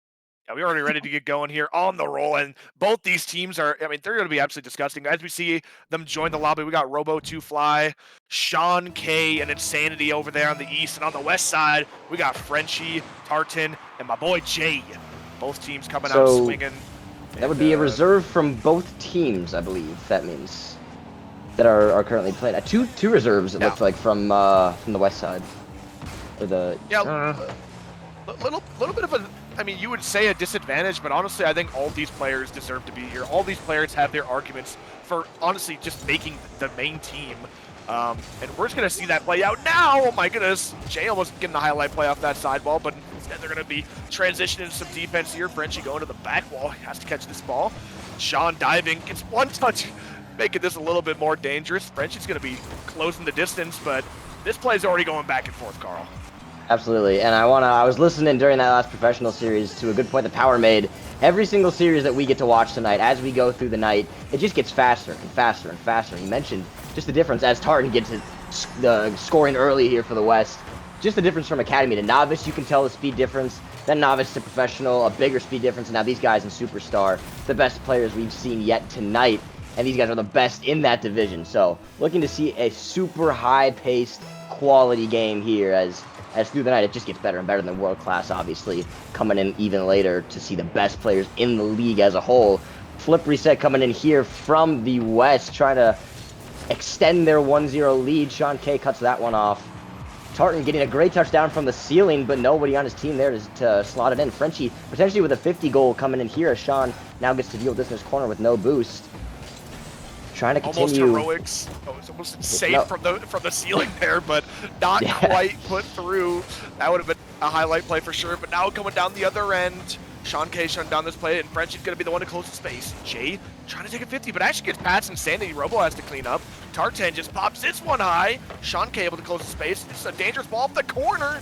Speaker 4: Yeah, we're already ready to get going here on the roll, and both these teams are, I mean, they're going to be absolutely disgusting. As we see them join the lobby, we got Robo2Fly, Sean K, and Insanity over there on the east, and on the west side, we got Frenchie, Tartan, and my boy Jay. Both teams coming out swinging.
Speaker 5: That would be a reserve from both teams, I believe. That means that are currently playing. Two reserves, it looked like, from the west side. Or the
Speaker 4: little bit of a, I mean, you would say a disadvantage, but honestly, I think all these players deserve to be here. All these players have their arguments for, honestly, just making the main team. And we're just going to see that play out now. Oh, my goodness. Jay almost getting a highlight play off that sideball, but instead they're going to be transitioning some defense here. Frenchie going to the back wall. He has to catch this ball. Sean diving. Gets one touch, making this a little bit more dangerous. Frenchie's going to be closing the distance, but this play is already going back and forth, Carl.
Speaker 5: Absolutely, and I was listening during that last professional series to a good point that Power made. Every single series that we get to watch tonight, as we go through the night, it just gets faster and faster and faster. He mentioned just the difference as Tartan gets the scoring early here for the West. Just the difference from Academy to Novice, you can tell the speed difference. Then Novice to Professional, a bigger speed difference. And now these guys in Superstar, the best players we've seen yet tonight. And these guys are the best in that division. So looking to see a super high-paced, quality game here as through the night it just gets better and better than world class, obviously, coming in even later to see the best players in the league as a whole. Flip Reset coming in here from the West, trying to extend their 1-0 lead. Sean K cuts that one off. Tartan getting a great touchdown from the ceiling, but nobody on his team there to slot it in. Frenchie potentially with a 50 goal coming in here as Sean now gets to deal with this in his corner with no boost. Trying to continue.
Speaker 4: Almost heroics. Oh, it's almost safe from the ceiling there, but not quite put through. That would have been a highlight play for sure. But now coming down the other end, Sean K shutting down this play, and Frenchie's going to be the one to close the space. Jay trying to take a 50, but actually gets past Insanity. Robo has to clean up. Tartan just pops this one high. Sean K able to close the space. This is a dangerous ball off the corner.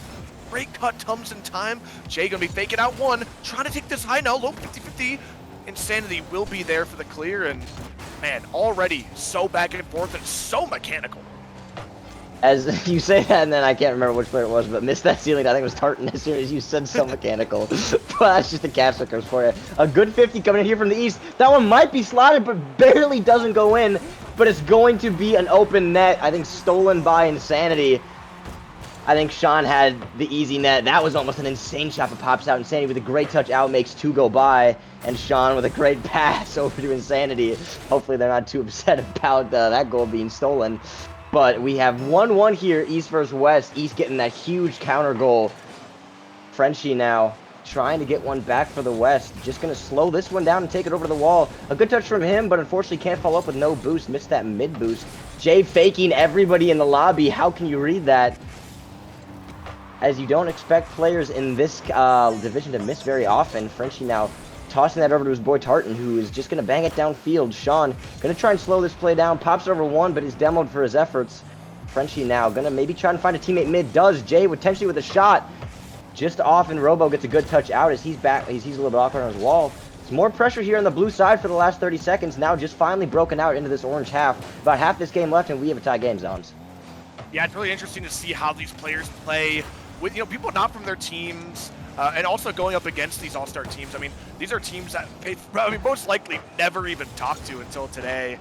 Speaker 4: Great cut comes in time. Jay going to be faking out one. Trying to take this high now. Low 50-50. Insanity will be there for the clear, and man, already so back and forth and so mechanical.
Speaker 5: As you say that, and then I can't remember which player it was, but missed that ceiling. I think it was Tartan as soon as you said so mechanical. But that's just the capture curse for you. A good 50 coming in here from the east. That one might be slotted, but barely doesn't go in. But it's going to be an open net. I think stolen by Insanity. I think Sean had the easy net. That was almost an insane shot, but pops out. Insanity with a great touch out, makes 2 go by. And Sean with a great pass over to Insanity. Hopefully they're not too upset about that goal being stolen. But we have 1-1 here, East versus West. East getting that huge counter goal. Frenchie now trying to get one back for the West. Just going to slow this one down and take it over to the wall. A good touch from him, but unfortunately can't follow up with no boost. Missed that mid boost. Jay faking everybody in the lobby. How can you read that? As you don't expect players in this division to miss very often. Frenchie now tossing that over to his boy Tartan, who is just going to bang it downfield. Sean going to try and slow this play down. Pops over one, but he's demoed for his efforts. Frenchie now going to maybe try and find a teammate mid. Does. Jay potentially with a shot. Just off, and Robo gets a good touch out as he's back. He's a little bit awkward on his wall. There's more pressure here on the blue side for the last 30 seconds. Now just finally broken out into this orange half. About half this game left, and we have a tie game, Zones.
Speaker 4: Yeah, it's really interesting to see how these players play with, people not from their teams, and also going up against these all-star teams. I mean, these are teams that most likely never even talked to until today.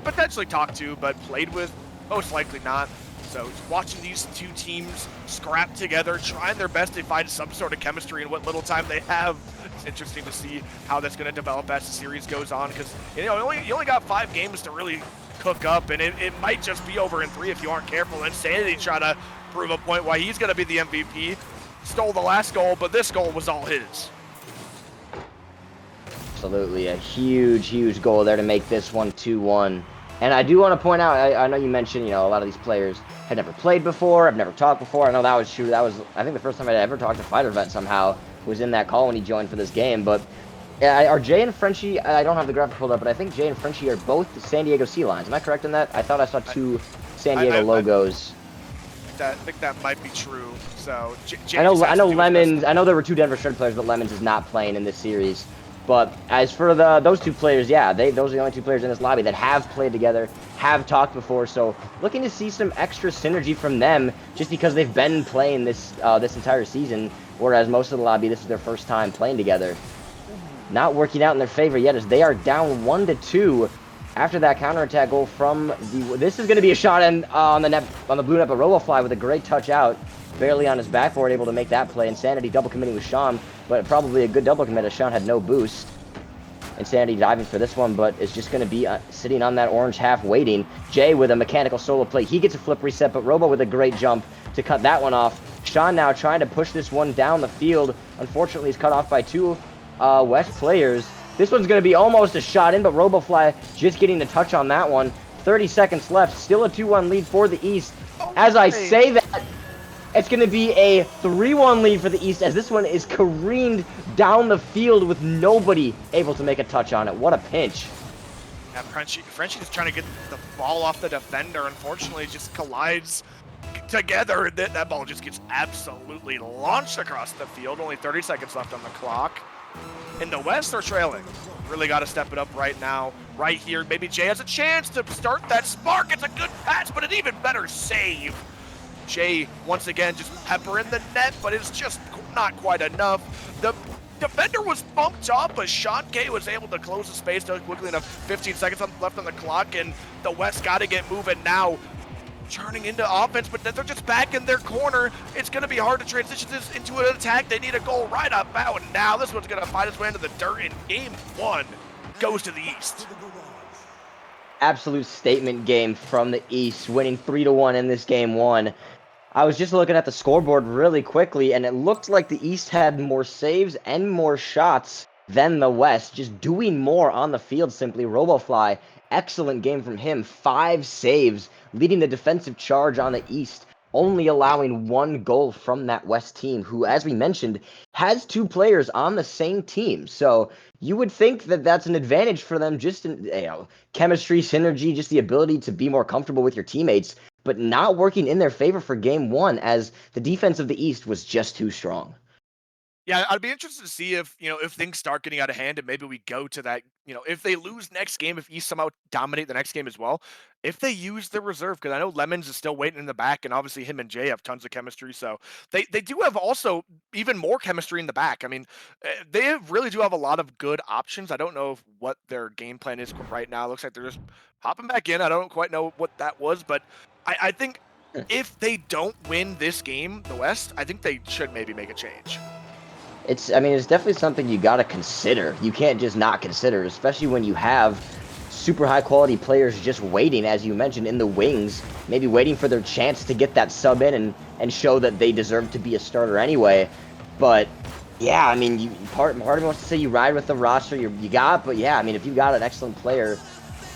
Speaker 4: Potentially talked to, but played with, most likely not. So watching these two teams scrap together, trying their best to find some sort of chemistry in what little time they have. It's interesting to see how that's going to develop as the series goes on, because you only got 5 games to really cook up, and it might just be over in 3 if you aren't careful. And Sanity try to prove a point why he's going to be the MVP. Stole the last goal, but this goal was all his.
Speaker 5: Absolutely, a huge goal there to make this one 2-1. And I do want to point out, I know you mentioned, a lot of these players had never played before, I've never talked before. I know that was true. That was, I think, the first time I'd ever talked to Fighter Vet somehow was in that call when he joined for this game. But are Jay and Frenchie, I don't have the graphic pulled up, but I think Jay and Frenchie are both the San Diego Sea Lions. Am I correct in that? I thought I saw 2 San Diego logos.
Speaker 4: I think that might be true. So
Speaker 5: I know Lemons. I know there were 2 Denver Shred players, but Lemons is not playing in this series. But as for those 2 players, yeah, those are the only 2 players in this lobby that have played together, have talked before. So looking to see some extra synergy from them, just because they've been playing this entire season, whereas most of the lobby, this is their first time playing together. Not working out in their favor yet, as they are down 1-2 after that counterattack goal from the. This is going to be a shot on the blue net, but Robofly with a great touch out, barely on his backboard, able to make that play. Insanity double committing with Sean, but probably a good double commit as Sean had no boost. Insanity diving for this one, but is just going to be sitting on that orange half waiting. Jay with a mechanical solo play. He gets a flip reset, but Robo with a great jump to cut that one off. Sean now trying to push this one down the field. Unfortunately, he's cut off by 2 West players. This one's going to be almost a shot in, but Robofly just getting the touch on that one. 30 seconds left. Still a 2-1 lead for the East. As I say that, it's going to be a 3-1 lead for the East, as this one is careened down the field with nobody able to make a touch on it. What a pinch.
Speaker 4: Yeah, Frenchie is trying to get the ball off the defender. Unfortunately, it just collides together. That ball just gets absolutely launched across the field. Only 30 seconds left on the clock. In the West, they're trailing. Really got to step it up right now, right here. Maybe Jay has a chance to start that spark. It's a good pass, but an even better save. Jay, once again, just pepper in the net, but it's just not quite enough. The defender was bumped up, but Sean K was able to close the space quickly enough. 15 seconds left on the clock, and the West got to get moving now. Turning into offense, but they're just back in their corner. It's going to be hard to transition this into an attack. They need a goal right about now. This one's going to fight its way into the dirt, and game 1 goes to the East.
Speaker 5: Absolute statement game from the East, winning 3-1 in this game 1. I was just looking at the scoreboard really quickly, and it looked like the East had more saves and more shots than the West, just doing more on the field simply. Robofly, excellent game from him. 5 saves, leading the defensive charge on the East, only allowing 1 goal from that West team, who, as we mentioned, has 2 players on the same team. So you would think that that's an advantage for them, just in chemistry, synergy, just the ability to be more comfortable with your teammates, but not working in their favor for game 1, as the defense of the East was just too strong.
Speaker 4: Yeah, I'd be interested to see if, if things start getting out of hand and maybe we go to that, if they lose next game, if East somehow dominate the next game as well, if they use the reserve, because I know Lemons is still waiting in the back, and obviously him and Jay have tons of chemistry, so they do have also even more chemistry in the back. I mean, they really do have a lot of good options. I don't know what their game plan is right now. It looks like they're just hopping back in. I don't quite know what that was, but I think if they don't win this game, the West, I think they should maybe make a change.
Speaker 5: It's definitely something you got to consider. You can't just not consider, especially when you have super high quality players just waiting, as you mentioned, in the wings, maybe waiting for their chance to get that sub in and show that they deserve to be a starter anyway. But yeah, I mean, part of me wants to say you ride with the roster you got, but yeah, I mean, if you got an excellent player,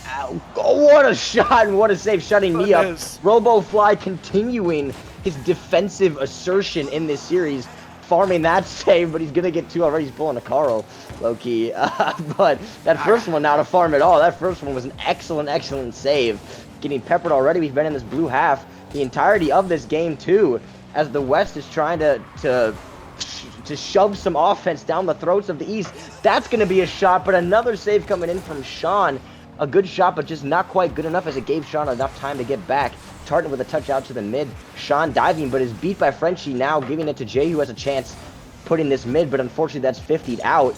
Speaker 5: oh, what a shot and what a save, shutting me up. RoboFly continuing his defensive assertion in this series, farming that save, but he's gonna get 2 already. He's pulling a Carl, low-key. But that first one, now to farm it all, that first one was an excellent save. Getting peppered already. We've been in this blue half the entirety of this game too, as the West is trying to shove some offense down the throats of the East. That's gonna be a shot, but another save coming in from Sean. A good shot, but just not quite good enough as it gave Sean enough time to get back. Tartan with a touch out to the mid. Sean diving, but is beat by Frenchie now, giving it to Jay, who has a chance putting this mid, but unfortunately that's 50'd out.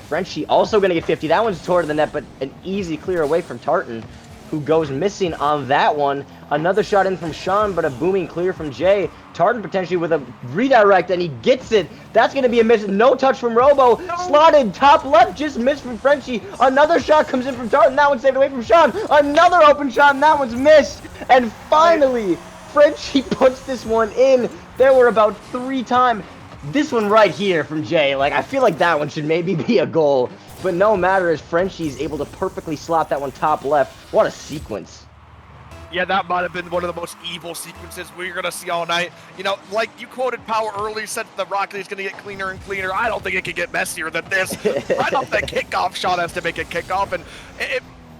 Speaker 5: Frenchie also going to get 50. That one's toward the net, but an easy clear away from Tartan, who goes missing on that one. Another shot in from Sean, but a booming clear from Jay. Tartan potentially with a redirect, and he gets it. That's going to be a miss. No touch from Robo. No. Slotted top left, just missed from Frenchie. Another shot comes in from Tartan. That one's saved away from Sean. Another open shot, and that one's missed. And finally, Frenchie puts this one in. There were about 3 times. This one right here from Jay, like, I feel like that one should maybe be a goal. But no matter, as Frenchie's able to perfectly slot that one top left. What a sequence.
Speaker 4: Yeah, that might have been one of the most evil sequences we're going to see all night. You know, like you quoted Power earlier, said the Rocket League's going to get cleaner and cleaner. I don't think it can get messier than this. Right off the kickoff, Sean has to make a kickoff. And,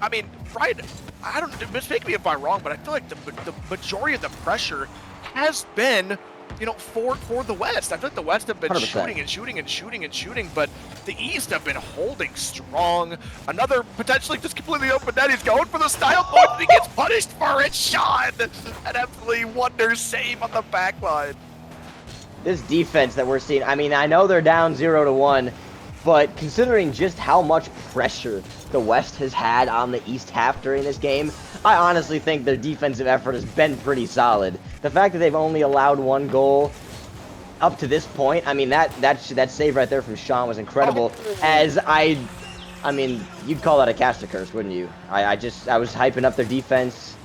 Speaker 4: I mean, right, I don't, mistake me if I'm wrong, but I feel like the majority of the pressure has been, you know, for the West. I feel like the West have been 100%. shooting, but the East have been holding strong. Another potentially just completely open net. He's going for the style point, and he gets punished for it. Sean, an absolutely wonder save on the back line.
Speaker 5: This defense that we're seeing, I mean, I know they're down 0-1, but considering just how much pressure the West has had on the East half during this game, I honestly think their defensive effort has been pretty solid. The fact that they've only allowed 1 goal up to this point, I mean, that save right there from Sean was incredible. As I mean, you'd call that a caster curse, wouldn't you? I was hyping up their defense.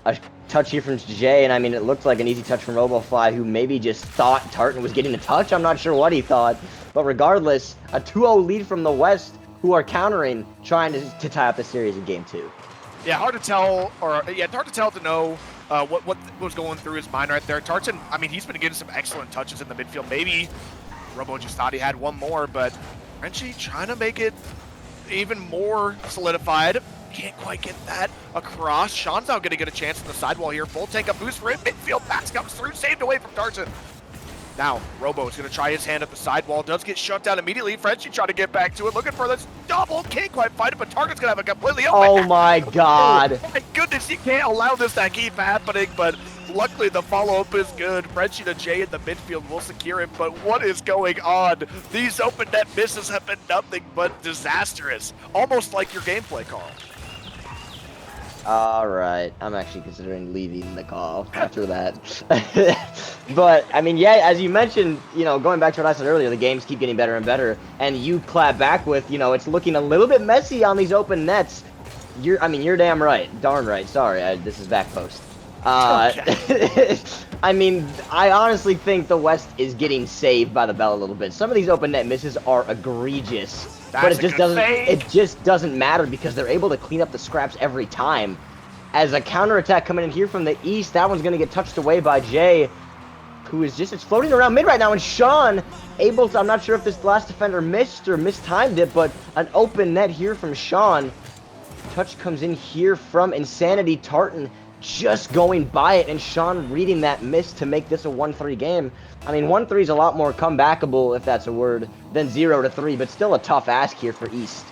Speaker 5: A touch here from Jay, and I mean, it looked like an easy touch from RoboFly, who maybe just thought Tartan was getting a touch. I'm not sure what he thought. But regardless, a 2-0 lead from the West, who are countering, trying to tie up the series in Game 2.
Speaker 4: Yeah, hard to tell, hard to tell to know what was going through his mind right there. Tartan, I mean, he's been getting some excellent touches in the midfield. Maybe Robo just thought he had one more, but Frenchie trying to make it even more solidified. Can't quite get that across. Sean's now going to get a chance on the sidewall here. Full tank up boost for him. Midfield pass comes through, saved away from Tartan. Now, Robo is going to try his hand at the sidewall. Does get shut down immediately. Frenchie trying to get back to it. Looking for this double. Can't quite find it, but Target's going to have a completely open.
Speaker 5: Oh, my God.
Speaker 4: Oh, my goodness. You can't allow this to keep happening, but luckily the follow-up is good. Frenchie to Jay in the midfield will secure him, but what is going on? These open net misses have been nothing but disastrous. Almost like your gameplay, Carl.
Speaker 5: All right, I'm actually considering leaving the call after that. But, I mean, yeah, as you mentioned, you know, going back to what I said earlier, the games keep getting better and better, and you clap back with, you know, it's looking a little bit messy on these open nets. You're damn right. Darn right. Sorry, this is BackPost. I mean, I honestly think the West is getting saved by the bell a little bit. Some of these open net misses are egregious. But it just doesn't matter because they're able to clean up the scraps every time. As a counterattack coming in here from the East, that one's going to get touched away by Jay, who is it's floating around mid right now, and Sean able to, I'm not sure if this last defender missed or mistimed it, but an open net here from Sean. Touch comes in here from Insanity. Tartan just going by it, and Sean reading that miss to make this a 1-3 game. I mean, 1-3 is a lot more comebackable, if that's a word, than 0-3, but still a tough ask here for East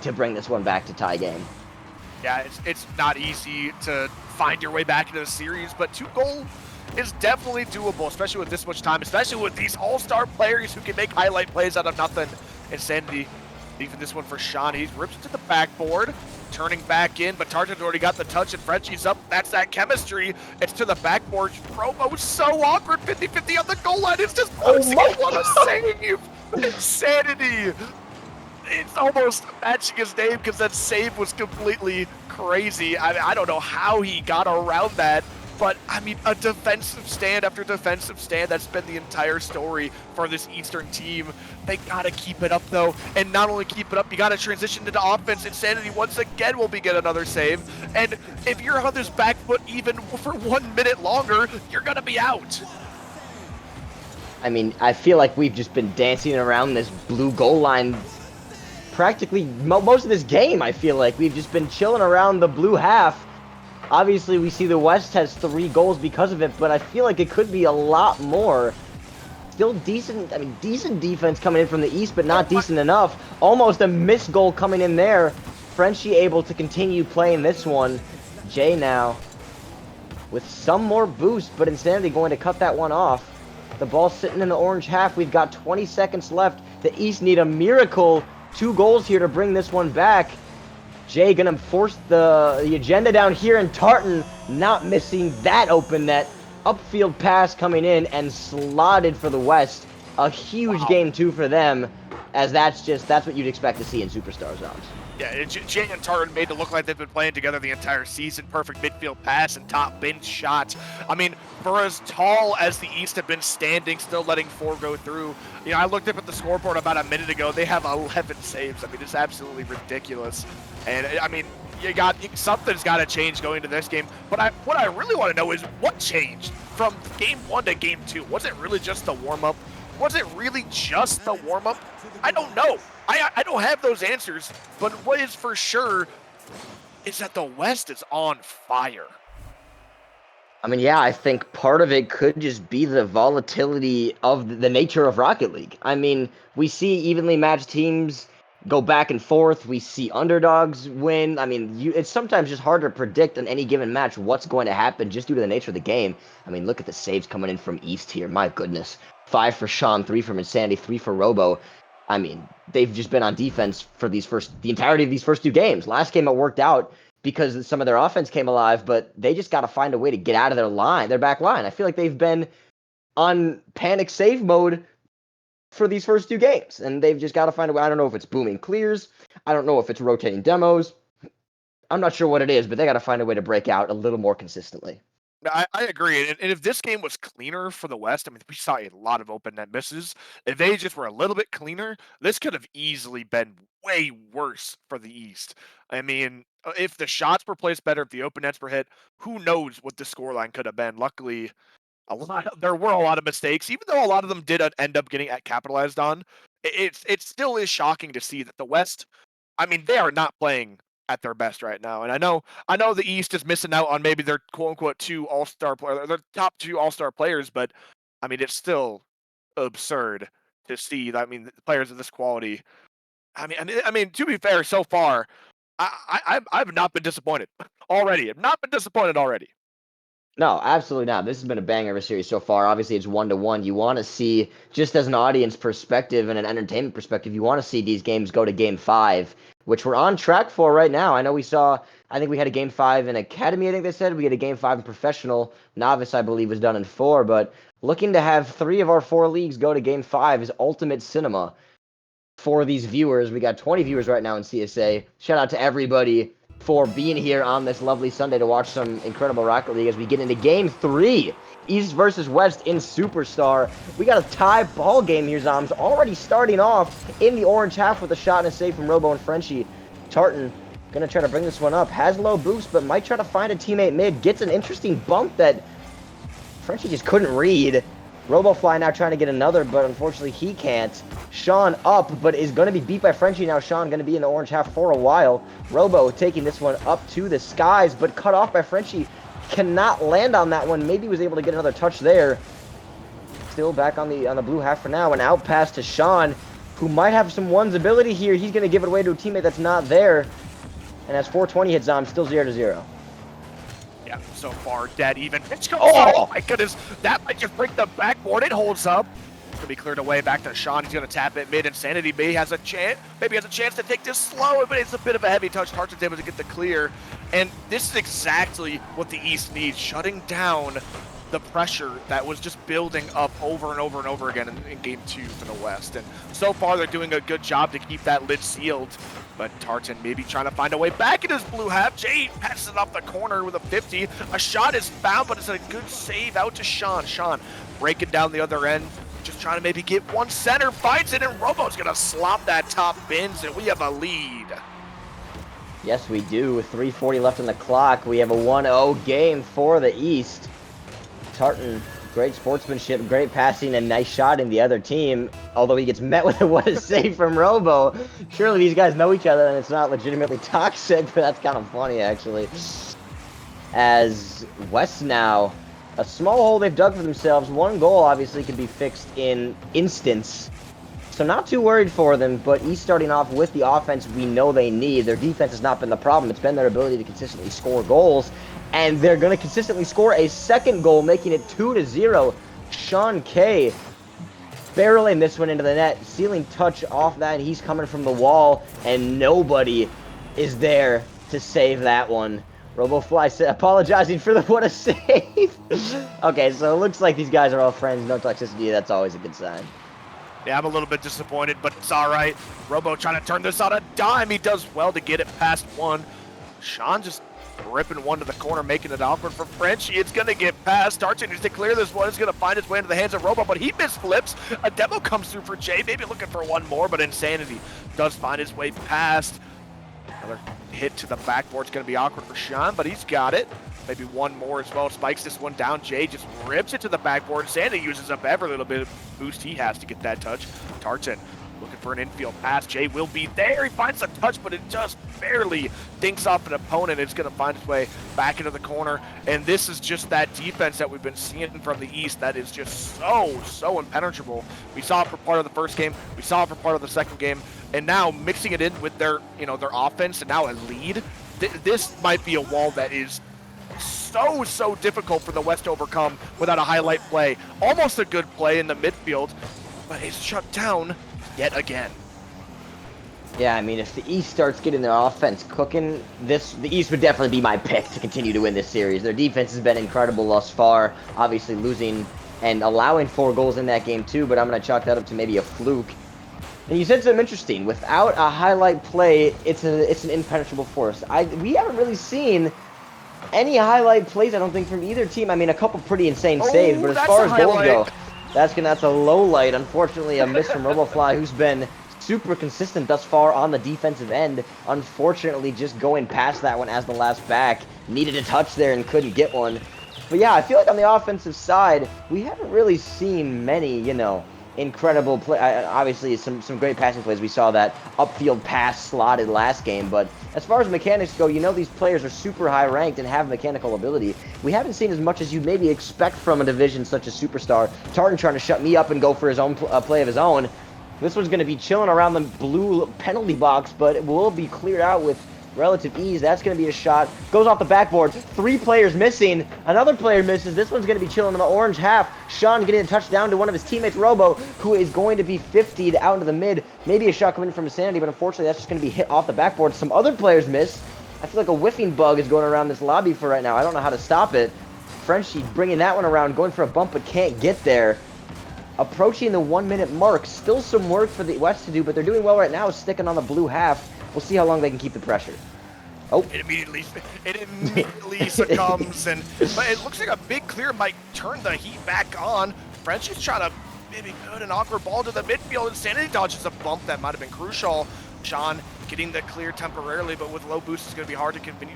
Speaker 5: to bring this one back to tie game.
Speaker 4: Yeah, it's not easy to find your way back into the series, but 2 goals is definitely doable, especially with this much time, especially with these all-star players who can make highlight plays out of nothing. Insanity leaving this one for Sean. He rips it to the backboard, turning back in, but Tartan's already got the touch, and Frenchie's up. That's that chemistry. It's to the backboard. Robo so awkward, 50-50 on the goal line. It's just what a save! Insanity! it's almost matching his name because that save was completely crazy. I don't know how he got around that, but I mean, a defensive stand after defensive stand, that's been the entire story for this Eastern team. They gotta keep it up though, and not only keep it up, you gotta transition into offense. Insanity once again will be get another save, and if you're on this back foot even for 1 minute longer, you're gonna be out.
Speaker 5: I mean, I feel like we've just been dancing around this blue goal line practically most of this game. I feel like we've just been chilling around the blue half. Obviously, we see the West has 3 goals because of it, but I feel like it could be a lot more. Still decent, I mean, decent defense coming in from the East, but not decent enough. Almost a missed goal coming in there. Frenchie able to continue playing this one. Jay now with some more boost, but Insanity going to cut that one off. The ball's sitting in the orange half. We've got 20 seconds left. The East need a miracle. 2 goals here to bring this one back. Jay gonna force the agenda down here, and Tartan not missing that open net. Upfield pass coming in and slotted for the West. A huge game 2 for them, as that's what you'd expect to see in Superstar Zones.
Speaker 4: Yeah, Jay and Tartan made it look like they've been playing together the entire season. Perfect midfield pass and top bin shot. I mean, for as tall as the East have been standing, still letting 4 go through. You know, I looked up at the scoreboard about a minute ago. They have 11 saves. I mean, it's absolutely ridiculous. And I mean, something's got to change going into this game. But what I really want to know is what changed from game 1 to game 2. Was it really just the warm-up? Was it really just the warm-up? I don't know. I don't have those answers, but what is for sure is that the West is on fire.
Speaker 5: I mean, yeah, I think part of it could just be the volatility of the nature of Rocket League. I mean, we see evenly matched teams go back and forth. We see underdogs win. I mean, it's sometimes just hard to predict in any given match what's going to happen just due to the nature of the game. I mean, look at the saves coming in from East here. My goodness. 5 for Sean, 3 from Insanity, 3 for Robo. I mean, they've just been on defense for the entirety of these first 2 games. Last game it worked out because some of their offense came alive, but they just got to find a way to get out of their back line. I feel like they've been on panic save mode for these first 2 games, and they've just got to find a way. I don't know if it's booming clears. I don't know if it's rotating demos. I'm not sure what it is, but they got to find a way to break out a little more consistently.
Speaker 4: I agree. And if this game was cleaner for the West, I mean, we saw a lot of open net misses. If they just were a little bit cleaner, this could have easily been way worse for the East. I mean, if the shots were placed better, if the open nets were hit, who knows what the scoreline could have been. Luckily, there were a lot of mistakes, even though a lot of them did end up getting capitalized on. It still is shocking to see that the West, I mean, they are not playing at their best right now. And I know the East is missing out on maybe their quote unquote 2 all-star players, their top 2 all-star players, but I mean, it's still absurd to see that. I mean, players of this quality. I mean, to be fair, so far, I've not been disappointed already. I've not been disappointed already.
Speaker 5: No, absolutely not. This has been a banger of a series so far. Obviously, it's 1-1. You want to see, just as an audience perspective and an entertainment perspective, you want to see these games go to game 5, which we're on track for right now. I think we had a game 5 in Academy, I think they said. We had a game 5 in Professional. Novice, I believe, was done in 4. But looking to have 3 of our 4 leagues go to game 5 is ultimate cinema for these viewers. We got 20 viewers right now in CSA. Shout out to everybody for being here on this lovely Sunday to watch some incredible Rocket League as we get into game 3, East versus West in Superstar. We got a tie ball game here, Zoms, already starting off in the orange half with a shot and a save from Robo and Frenchie. Tartan gonna try to bring this one up, has low boost, but might try to find a teammate mid, gets an interesting bump that Frenchie just couldn't read. RoboFly now trying to get another, but unfortunately he can't. Sean up, but is going to be beat by Frenchie now. Sean going to be in the orange half for a while. Robo taking this one up to the skies, but cut off by Frenchie. Cannot land on that one. Maybe was able to get another touch there. Still back on the blue half for now. An out pass to Sean, who might have some one's ability here. He's going to give it away to a teammate that's not there. And as 420 hits on, still 0-0.
Speaker 4: Yeah, so far dead even. Oh my goodness, that might just break the backboard. It holds up. Gonna be cleared away back to Sean. He's gonna tap it mid. Insanity maybe has a chance to take this slow, but it's a bit of a heavy touch. Tartan's able to get the clear, and this is exactly what the East needs: shutting down the pressure that was just building up over and over and over again in game 2 for the West. And so far, they're doing a good job to keep that lid sealed. But Tartan maybe trying to find a way back in his blue half. Jay passes it off the corner with a 50. A shot is found, but it's a good save out to Sean. Sean breaking down the other end, just trying to maybe get one center, finds it, and Robo's gonna slop that top bins, and we have a lead.
Speaker 5: Yes, we do. With 3:40 left on the clock, we have a 1-0 game for the East. Tartan, great sportsmanship, great passing, and nice shot in the other team. Although he gets met with what a save from Robo. Surely these guys know each other and it's not legitimately toxic, but that's kind of funny, actually. As West now, a small hole they've dug for themselves. One goal obviously could be fixed in instance. So not too worried for them, but East starting off with the offense we know they need. Their defense has not been the problem. It's been their ability to consistently score goals. And they're going to consistently score a second goal, making it 2-0. Sean K barreling this one into the net. Sealing touch off that. He's coming from the wall, and nobody is there to save that one. RoboFly apologizing for the what a save. Okay, so it looks like these guys are all friends. No toxicity. That's always a good sign.
Speaker 4: Yeah, I'm a little bit disappointed, but it's all right. Robo trying to turn this on a dime. He does well to get it past one. Sean just ripping one to the corner, making it awkward for Frenchie. It's going to get past. Tartan needs to clear this one. It's going to find its way into the hands of Robo, but he misflips. A demo comes through for Jay, maybe looking for one more, but Insanity does find his way past. Another hit to the backboard. It's going to be awkward for Sean, but he's got it. Maybe one more as well. Spikes this one down. Jay just rips it to the backboard. Insanity uses up every little bit of boost he has to get that touch. Tartan looking for an infield pass. Jay will be there. He finds the touch, but it just barely dinks off an opponent. It's going to find its way back into the corner. And this is just that defense that we've been seeing from the East that is just so impenetrable. We saw it for part of the first game. We saw it for part of the second game. And now mixing it in with their, their offense and now a lead, this might be a wall that is so difficult for the West to overcome without a highlight play. Almost a good play in the midfield, but it's shut down yet again.
Speaker 5: Yeah, I mean, if the East starts getting their offense cooking, the East would definitely be my pick to continue to win this series. Their defense has been incredible thus far, obviously losing and allowing 4 goals in that game too, but I'm going to chalk that up to maybe a fluke. And you said something interesting. Without a highlight play, it's an impenetrable force. We haven't really seen any highlight plays, I don't think, from either team. I mean, a couple pretty insane saves, but as far as goals go, that's a low light. Unfortunately, a miss from RoboFly, who's been super consistent thus far on the defensive end. Unfortunately, just going past that one as the last back. Needed a touch there and couldn't get one. But yeah, I feel like on the offensive side, we haven't really seen many, incredible play. Obviously, some great passing plays. We saw that upfield pass slotted last game, but as far as mechanics go, these players are super high ranked and have mechanical ability. We haven't seen as much as you'd maybe expect from a division such as Superstar. Tartan trying to shut me up and go for his own play of his own. This one's going to be chilling around the blue penalty box, but it will be cleared out with relative ease. That's going to be a shot. Goes off the backboard. 3 players missing. Another player misses. This one's going to be chilling in the orange half. Sean getting a touchdown to one of his teammates, Robo, who is going to be 50'd out into the mid. Maybe a shot coming from Insanity, but unfortunately that's just going to be hit off the backboard. Some other players miss. I feel like a whiffing bug is going around this lobby for right now. I don't know how to stop it. Frenchie bringing that one around, going for a bump, but can't get there. Approaching the 1-minute mark. Still some work for the West to do, but they're doing well right now, sticking on the blue half. We'll see how long they can keep the pressure. Oh.
Speaker 4: It immediately succumbs, but it looks like a big clear might turn the heat back on. Frenchie's trying to maybe put an awkward ball to the midfield. Insanity dodges a bump that might have been crucial. Sean getting the clear temporarily, but with low boost, it's going to be hard to continue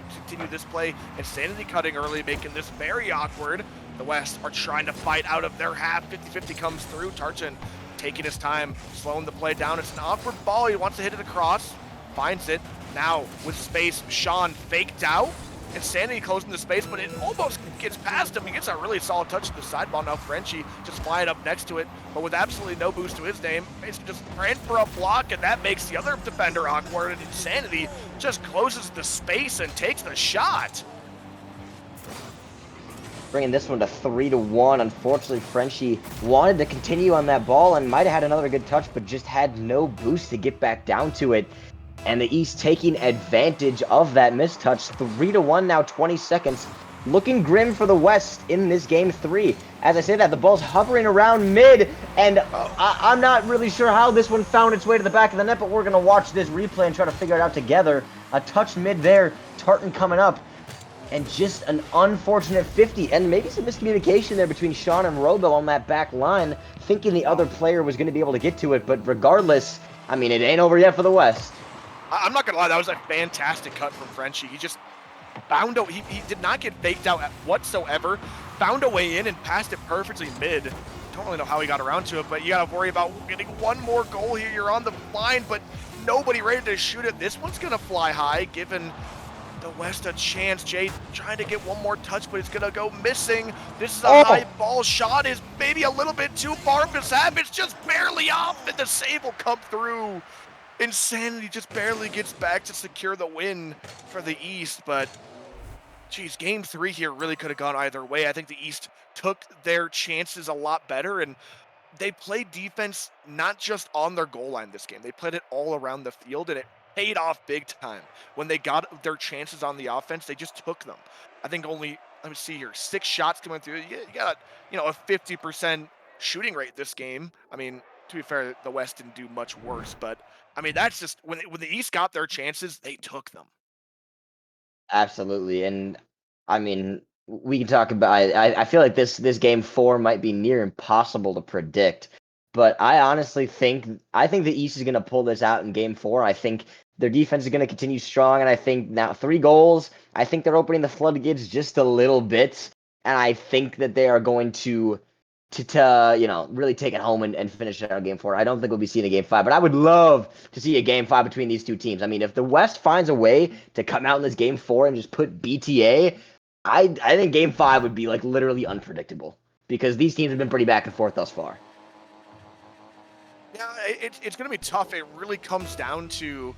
Speaker 4: this play. Insanity cutting early, making this very awkward. The West are trying to fight out of their half. 50-50 comes through. Tartan taking his time, slowing the play down. It's an awkward ball. He wants to hit it across. Finds it. Now, with space, Sean faked out. Insanity closing the space, but it almost gets past him. He gets a really solid touch to the sideball. Now Frenchie just flying up next to it, but with absolutely no boost to his name. Basically just praying for a block, and that makes the other defender awkward, and Insanity just closes the space and takes the shot.
Speaker 5: Bringing this one to 3-1. Unfortunately, Frenchie wanted to continue on that ball and might have had another good touch, but just had no boost to get back down to it. And the East taking advantage of that mistouch. 3-1 now, 20 seconds looking grim for the West in this game 3. As I say that, the ball's hovering around mid, and I'm not really sure how this one found its way to the back of the net, but we're going to watch this replay and try to figure it out together. A touch mid there, Tartan coming up, and just an unfortunate 50, and maybe some miscommunication there between Sean and Robo on that back line, thinking the other player was going to be able to get to it, but regardless, I mean, it ain't over yet for the West.
Speaker 4: I'm not going to lie, that was a fantastic cut from Frenchie. He just found a, he did not get faked out whatsoever, found a way in and passed it perfectly mid. Don't really know how he got around to it, but you got to worry about getting one more goal here. You're on the line, but nobody ready to shoot it. This one's going to fly high, giving the West a chance. Jay trying to get one more touch, but it's going to go missing. This is a high ball. Shot is maybe a little bit too far from Zap. It's just barely off, and the save will come through. Insanity just barely gets back to secure the win for the East, but geez, game 3 here really could have gone either way. I think the East took their chances a lot better, and they played defense not just on their goal line this game. They played it all around the field, and it paid off big time. When they got their chances on the offense, they just took them. I think only, let me see here, 6 shots coming through. You got, a 50% shooting rate this game. I mean, to be fair, the West didn't do much worse, but I mean, that's just, when the East got their chances, they took them.
Speaker 5: Absolutely, and I mean, we can talk about. I feel like this game 4 might be near impossible to predict, but I think the East is going to pull this out in game 4. I think their defense is going to continue strong, and I think now 3 goals. I think they're opening the floodgates just a little bit, and I think that they are going to really take it home and finish it out game 4. I don't think we'll be seeing a game 5, but I would love to see a game 5 between these two teams. I mean, if the West finds a way to come out in this game 4 and just put BTA, I think game 5 would be like literally unpredictable because these teams have been pretty back and forth thus far.
Speaker 4: Yeah, it's going to be tough. It really comes down to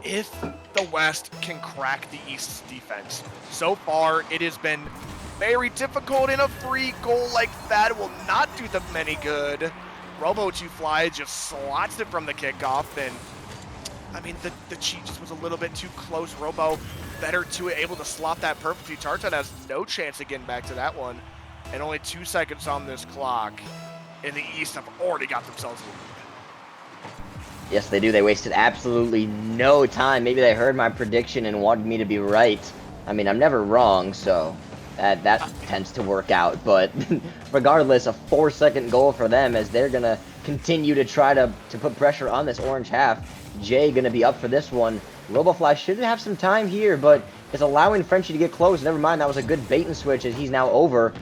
Speaker 4: if the West can crack the East's defense. So far, it has been very difficult, in a free goal like that will not do them any good. Robo2Fly just slots it from the kickoff, and I mean, the cheat just was a little bit too close. Robo better to it, able to slot that perfectly. Tartan has no chance of getting back to that one, and only 2 seconds on this clock, and the East have already got themselves a lead.
Speaker 5: Yes, they do. They wasted absolutely no time. Maybe they heard my prediction and wanted me to be right. I mean, I'm never wrong, so that tends to work out. But regardless, a 4-second goal for them as they're going to continue to try to put pressure on this orange half. Jay going to be up for this one. RoboFly should have some time here, but is allowing Frenchie to get close. Never mind, that was a good bait and switch as he's now over.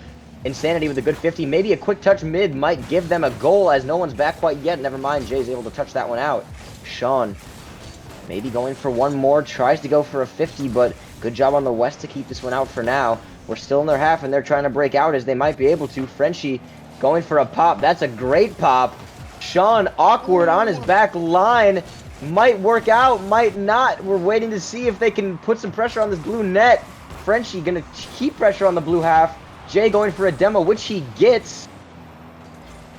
Speaker 5: Insanity with a good 50. Maybe a quick touch mid might give them a goal as no one's back quite yet. Never mind, Jay's able to touch that one out. Sean maybe going for one more. Tries to go for a 50, but good job on the West to keep this one out for now. We're still in their half, and they're trying to break out as they might be able to. Frenchie going for a pop. That's a great pop. Sean awkward on his back line. Might work out, might not. We're waiting to see if they can put some pressure on this blue net. Frenchie going to keep pressure on the blue half. Jay going for a demo, which he gets.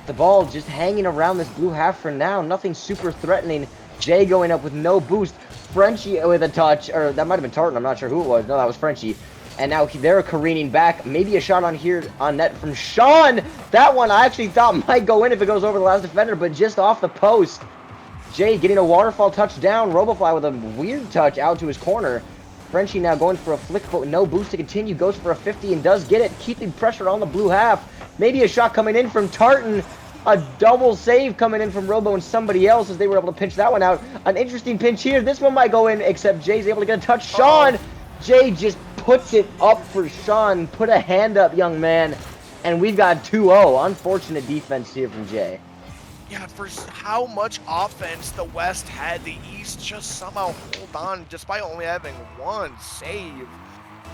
Speaker 5: The ball just hanging around this blue half for now. Nothing super threatening. Jay going up with no boost. Frenchie with a touch, or that might have been Tartan. I'm not sure who it was. No, that was Frenchie. And now they're careening back. Maybe a shot on here on net from Sean. That one I actually thought might go in if it goes over the last defender, but just off the post. Jay getting a waterfall touchdown. RoboFly with a weird touch out to his corner. Frenchie now going for a flick, but with no boost to continue. Goes for a 50 and does get it, keeping pressure on the blue half. Maybe a shot coming in from Tartan. A double save coming in from Robo and somebody else as they were able to pinch that one out. An interesting pinch here. This one might go in, except Jay's able to get a touch. Sean! Jay just puts it up for Sean. Put a hand up, young man. And we've got 2-0. Unfortunate defense here from Jay.
Speaker 4: Yeah, for how much offense the West had, the East just somehow hold on despite only having 1 save.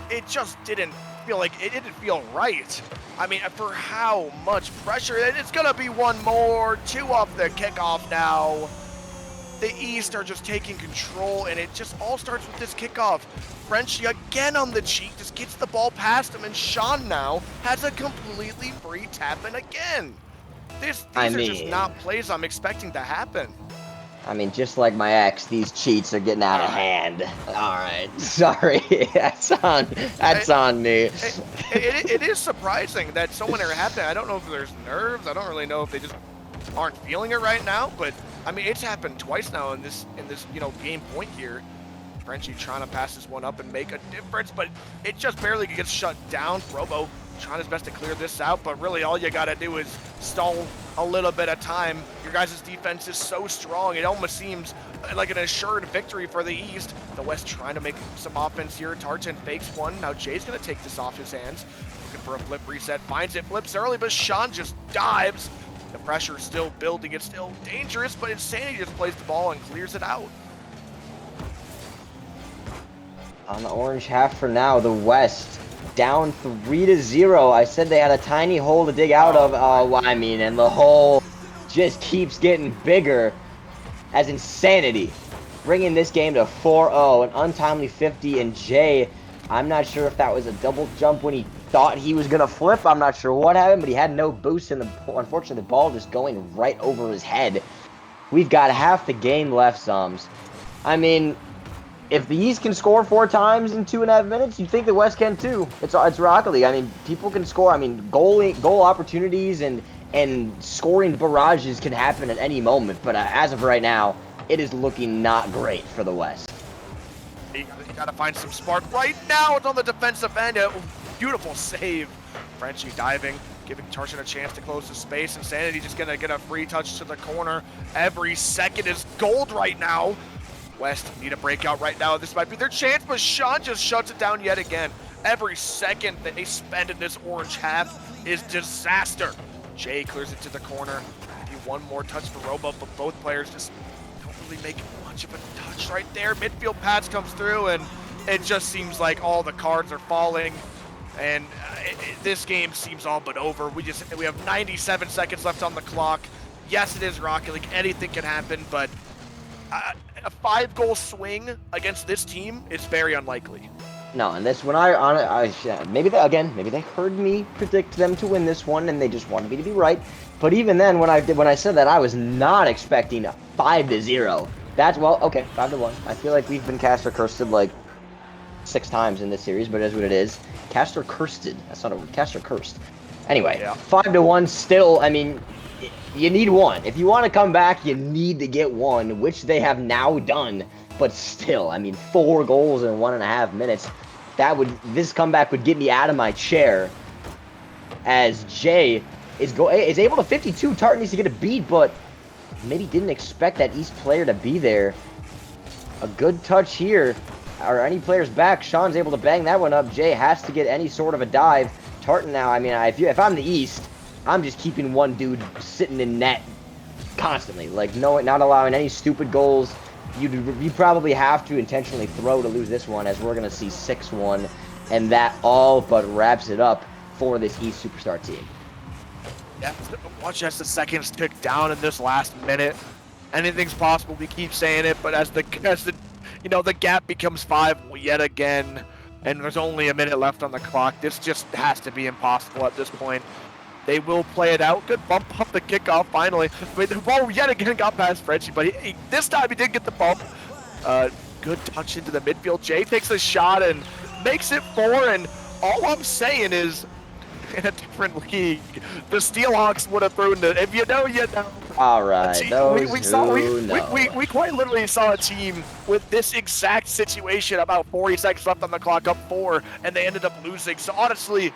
Speaker 4: It just didn't feel like, it didn't feel right. I mean, for how much pressure, and it's gonna be 1 more, 2 off the kickoff now. The East are just taking control, and it just all starts with this kickoff. Frenchie again on the cheek, just gets the ball past him, and Sean now has a completely free tap in again. These are just not plays I'm expecting to happen.
Speaker 5: I mean, just like my ex, these cheats are getting out of hand. All right, sorry, that's on me.
Speaker 4: It is surprising that so many are happening. I don't know if there's nerves. I don't really know if they just aren't feeling it right now. But I mean, it's happened twice now in this game point here. Frenchie trying to pass this one up and make a difference, but it just barely gets shut down. Robo trying his best to clear this out, but really all you gotta do is stall a little bit of time. Your guys' defense is so strong, it almost seems like an assured victory for the East. The West trying to make some offense here. Tarchin fakes one. Now Jay's gonna take this off his hands. Looking for a flip reset, finds it, flips early, but Sean just dives. The pressure's still building, it's still dangerous, but Insanity just plays the ball and clears it out.
Speaker 5: On the orange half for now, the West down 3-0. I said they had a tiny hole to dig out of. Oh, I mean, and the hole just keeps getting bigger as Insanity bringing this game to 4-0, an untimely 50. And Jay, I'm not sure if that was a double jump when he thought he was going to flip. I'm not sure what happened, but he had no boost, and unfortunately, the ball just going right over his head. We've got half the game left, Sums. I mean, if the East can score 4 times in 2.5 minutes, you think the West can too. It's Rocket League. I mean, people can score. I mean, goal opportunities and scoring barrages can happen at any moment. But as of right now, it is looking not great for the West.
Speaker 4: You gotta find some spark right now. It's on the defensive end. Beautiful save. Frenchie diving, giving Tarchin a chance to close the space. Insanity just gonna get a free touch to the corner. Every second is gold right now. West need a breakout right now. This might be their chance, but Sean just shuts it down yet again. Every second that they spend in this orange half is disaster. Jay clears it to the corner. Maybe one more touch for Robo, but both players just don't really make much of a touch right there. Midfield pass comes through, and it just seems like all the cards are falling. And this game seems all but over. We have 97 seconds left on the clock. Yes, it is Rocket League. Anything can happen, but a 5-goal swing against this team is very unlikely.
Speaker 5: No, and this when maybe they heard me predict them to win this one, and they just wanted me to be right. But even then, when I said that, I was not expecting a 5-0. That's okay, 5-1. I feel like we've been caster cursed like 6 times in this series, but it is what it is. Caster cursed. That's not a word. Caster cursed. Anyway, yeah. 5-1. Still, I mean, you need one. If you want to come back, you need to get one, which they have now done. But still, I mean, 4 goals in 1.5 minutes. This comeback would get me out of my chair. As Jay is able to 52. Tartan needs to get a beat, but maybe didn't expect that East player to be there. A good touch here. Are any players back? Sean's able to bang that one up. Jay has to get any sort of a dive. Tartan now, I mean, if I'm the East, I'm just keeping one dude sitting in net constantly. Like, not allowing any stupid goals. You probably have to intentionally throw to lose this one, as we're going to see 6-1. And that all but wraps it up for this East Superstar team.
Speaker 4: Yeah, watch as the seconds tick down in this last minute. Anything's possible. We keep saying it, but as the gap becomes 5 yet again, and there's only a minute left on the clock, this just has to be impossible at this point. They will play it out. Good bump up the kickoff finally. But the ball yet again got past Frenchie, but this time he did get the bump. Good touch into the midfield. Jay takes a shot and makes it 4, and all I'm saying is, in a different league, the Steelhawks would have thrown the, if you know, you know.
Speaker 5: All right,
Speaker 4: we quite literally saw a team with this exact situation, about 40 seconds left on the clock, up 4, and they ended up losing. So honestly,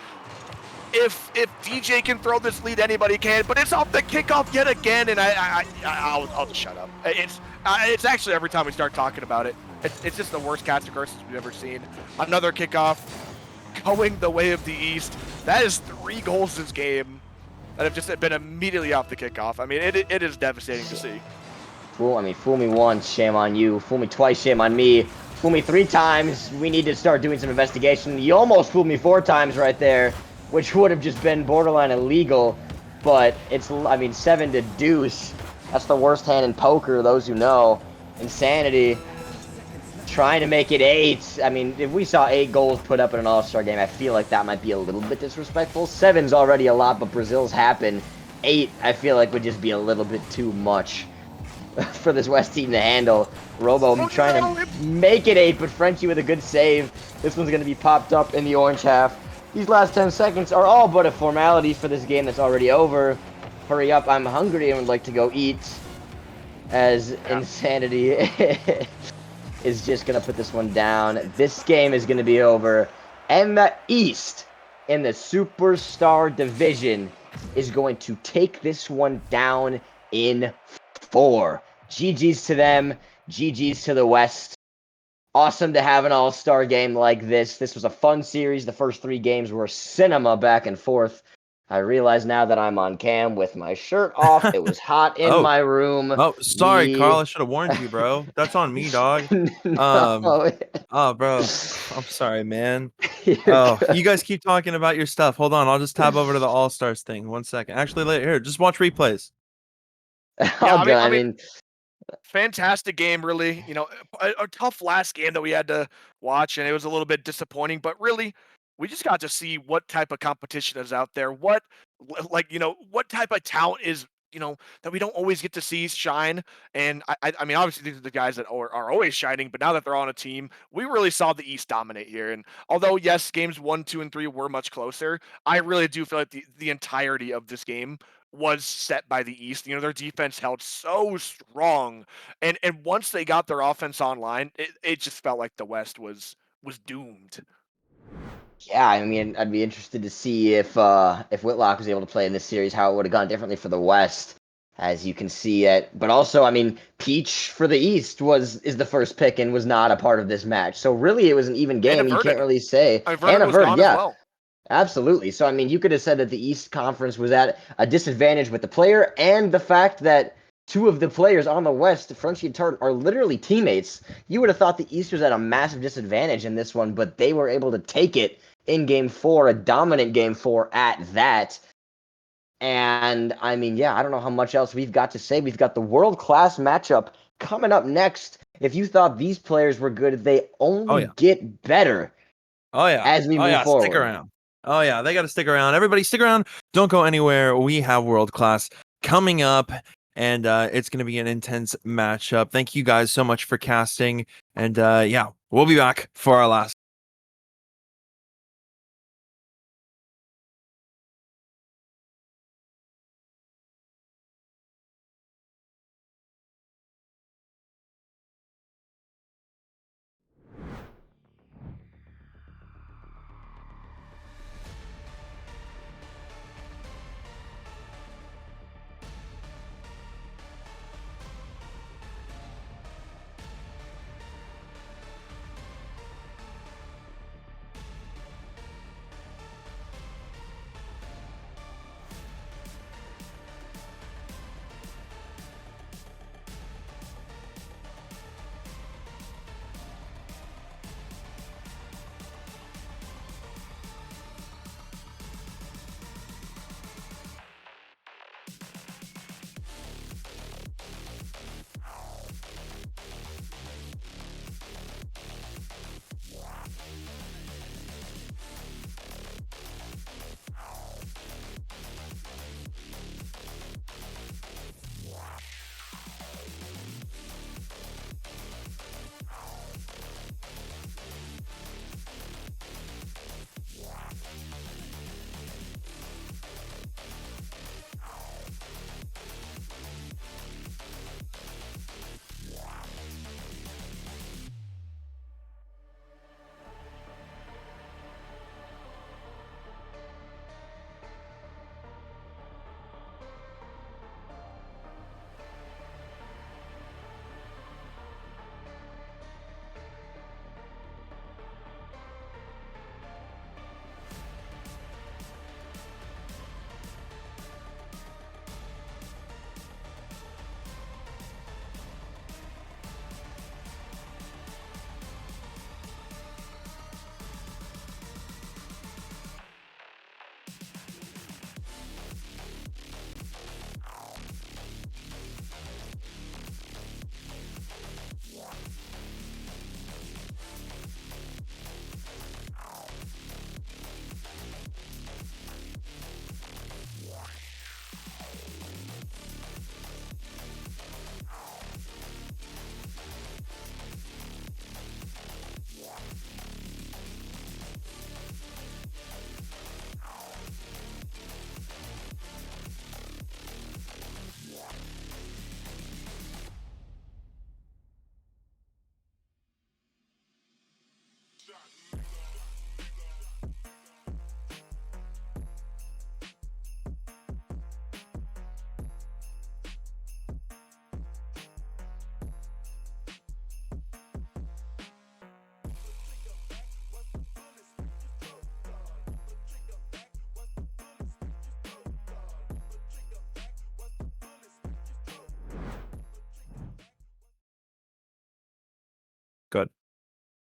Speaker 4: if DJ can throw this lead, anybody can. But it's off the kickoff yet again, and I'll just shut up. It's actually every time we start talking about it, it's just the worst caster curses we've ever seen. Another kickoff going the way of the East. That is 3 goals this game that have just been immediately off the kickoff. I mean, it is devastating to see.
Speaker 5: Fool me once, shame on you. Fool me twice, shame on me. Fool me 3 times, we need to start doing some investigation. You almost fooled me 4 times right there, which would have just been borderline illegal. But it's, I mean, 7 to deuce. That's the worst hand in poker, those who know. Insanity trying to make it 8. I mean, if we saw 8 goals put up in an All-Star game, I feel like that might be a little bit disrespectful. 7's already a lot, but Brazil's happen. 8, I feel like, would just be a little bit too much. for this West team to handle. Robo
Speaker 4: Oh,
Speaker 5: trying
Speaker 4: no,
Speaker 5: to make it 8, but Frenchie with a good save. This one's going to be popped up in the orange half. These last 10 seconds are all but a formality for this game that's already over. Hurry up, I'm hungry and would like to go eat. As Insanity is just going to put this one down. This game is going to be over. And the East in the Superstar Division is going to take this one down in 4. GG's to them. GG's to the West. Awesome to have an all-star game like this. This was a fun series. The first 3 games were cinema back and forth. I realize now that I'm on cam with my shirt off. It was hot in my room.
Speaker 1: Oh, sorry, Carl. I should have warned you, bro. That's on me, dog.
Speaker 5: No.
Speaker 1: Oh, bro. I'm sorry, man.
Speaker 5: You're
Speaker 1: Oh,
Speaker 5: good.
Speaker 1: you guys keep talking about your stuff. Hold on. I'll just tab over to the All Stars thing. 1 second. Actually, here, just watch replays.
Speaker 4: Yeah,
Speaker 5: All good. I mean,
Speaker 4: fantastic game, really. You know, a tough last game that we had to watch, and it was a little bit disappointing. But really, we just got to see what type of competition is out there. What, like, you know, what type of talent is, you know, that we don't always get to see shine. And I mean, obviously these are the guys that are always shining. But now that they're on a team, we really saw the East dominate here. And although yes, games 1, 2, and 3 were much closer, I really do feel like the entirety of this game was set by the East. You know, their defense held so strong, and once they got their offense online, it just felt like the West was doomed.
Speaker 5: yeah, I mean, I'd be interested to see if Whitlock was able to play in this series, how it would have gone differently for the West, as you can see it. But also, I mean, Peach for the East is the first pick and was not a part of this match. So really, it was an even
Speaker 4: And
Speaker 5: game. You can't
Speaker 4: averted.
Speaker 5: really say.
Speaker 4: Averted
Speaker 5: And
Speaker 4: was
Speaker 5: averted,
Speaker 4: gone as
Speaker 5: yeah.
Speaker 4: well.
Speaker 5: Absolutely. So, I mean, you could have said that the East Conference was at a disadvantage with the player and the fact that 2 of the players on the West, Frenchie and Tart, are literally teammates. You would have thought the East was at a massive disadvantage in this one, but they were able to take it in game 4, a dominant game 4 at that. And, I mean, yeah, I don't know how much else we've got to say. We've got the world-class matchup coming up next. If you thought these players were good, they
Speaker 1: Oh,
Speaker 5: only
Speaker 1: yeah.
Speaker 5: get better
Speaker 1: Oh, yeah.
Speaker 5: as we
Speaker 1: Oh,
Speaker 5: move
Speaker 1: yeah.
Speaker 5: forward.
Speaker 1: Stick around. Oh, yeah. They got to stick around. Everybody, stick around. Don't go anywhere. We have world class coming up, and it's going to be an intense matchup. Thank you guys so much for casting. And yeah, we'll be back for our last.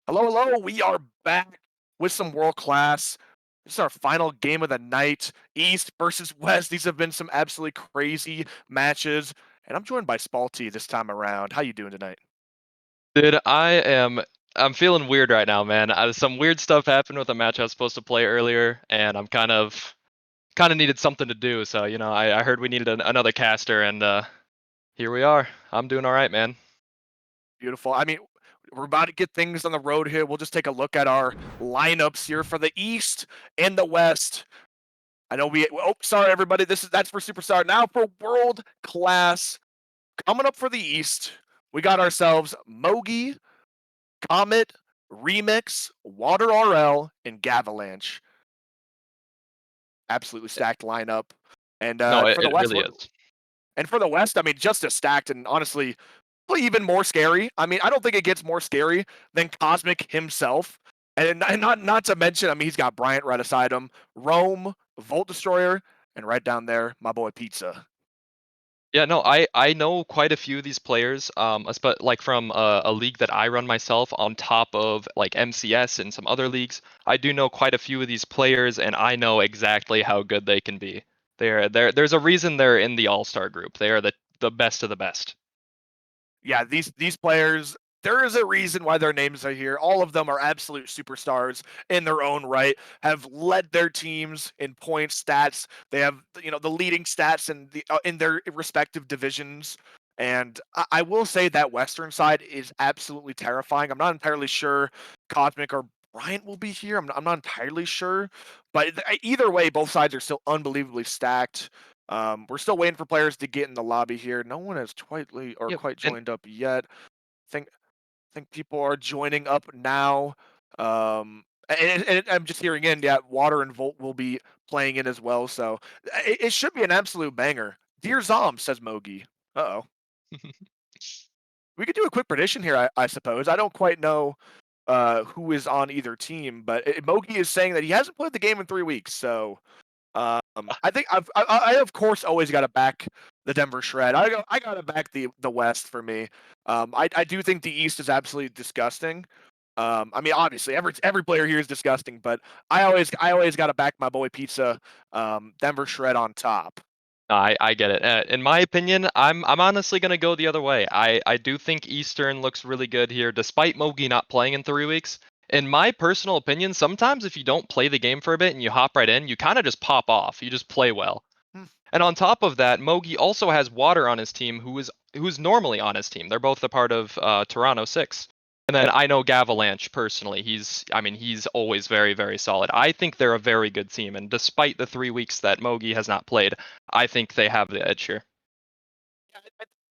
Speaker 4: Hello, hello. We are back with some world class. This is our final game of the night. East versus West. These have been some absolutely crazy matches. And I'm joined by Spalty this time around. How you doing tonight?
Speaker 6: Dude, I'm feeling weird right now, man. Some weird stuff happened with a match I was supposed to play earlier, and I'm kind of needed something to do. So I heard we needed another caster, and here we are. I'm doing all right, man.
Speaker 4: Beautiful. I mean, we're about to get things on the road here. We'll just take a look at our lineups here for the East and the West. I know sorry everybody. That's for Superstar. Now for world class. Coming up for the East, we got ourselves Mogi, Comet, Remix, Water RL, and Gavalanche. Absolutely stacked lineup. And
Speaker 6: No,
Speaker 4: for the
Speaker 6: it
Speaker 4: West,
Speaker 6: really is.
Speaker 4: I mean, just as stacked and honestly, probably even more scary. I mean, I don't think it gets more scary than Cosmic himself. And not to mention, I mean, he's got Bryant right beside him, Rome, Volt Destroyer, and right down there, my boy Pizza.
Speaker 6: Yeah, no, I know quite a few of these players, like from a league that I run myself on top of like MCS and some other leagues. I do know quite a few of these players, and I know exactly how good they can be. There's a reason they're in the All-Star group. They are the best of the best.
Speaker 4: Yeah, these players, there is a reason why their names are here. All of them are absolute superstars in their own right, have led their teams in points, stats. They have, the leading stats in their respective divisions. And I will say that Western side is absolutely terrifying. I'm not entirely sure Cosmic or Bryant will be here. I'm not entirely sure, but either way, both sides are still unbelievably stacked. We're still waiting for players to get in the lobby here. No one has
Speaker 6: Yep.
Speaker 4: quite
Speaker 6: And
Speaker 4: joined up yet. Think think people are joining up now. And I'm just hearing in, yeah, Water and Volt will be playing in as well. So it should be an absolute banger. Dear Zom, says Mogi. Uh-oh. We could do a quick prediction here, I suppose. I don't quite know who is on either team, but Mogi is saying that he hasn't played the game in 3 weeks. So I think I of course always got to back the Denver Shred. I got to back the West for me. I do think the East is absolutely disgusting. I mean, obviously every player here is disgusting, but I always got to back my boy Pizza, Denver Shred on top.
Speaker 6: I get it. In my opinion, I'm honestly gonna go the other way. I do think Eastern looks really good here, despite Mogi not playing in 3 weeks. In my personal opinion, sometimes if you don't play the game for a bit and you hop right in, you kind of just pop off. You just play well.
Speaker 4: Hmm.
Speaker 6: And on top of that, Mogi also has Water on his team, who's normally on his team. They're both a part of Toronto 6. And then I know Gavalanche personally. He's always very, very solid. I think they're a very good team, and despite the 3 weeks that Mogi has not played, I think they have the edge here.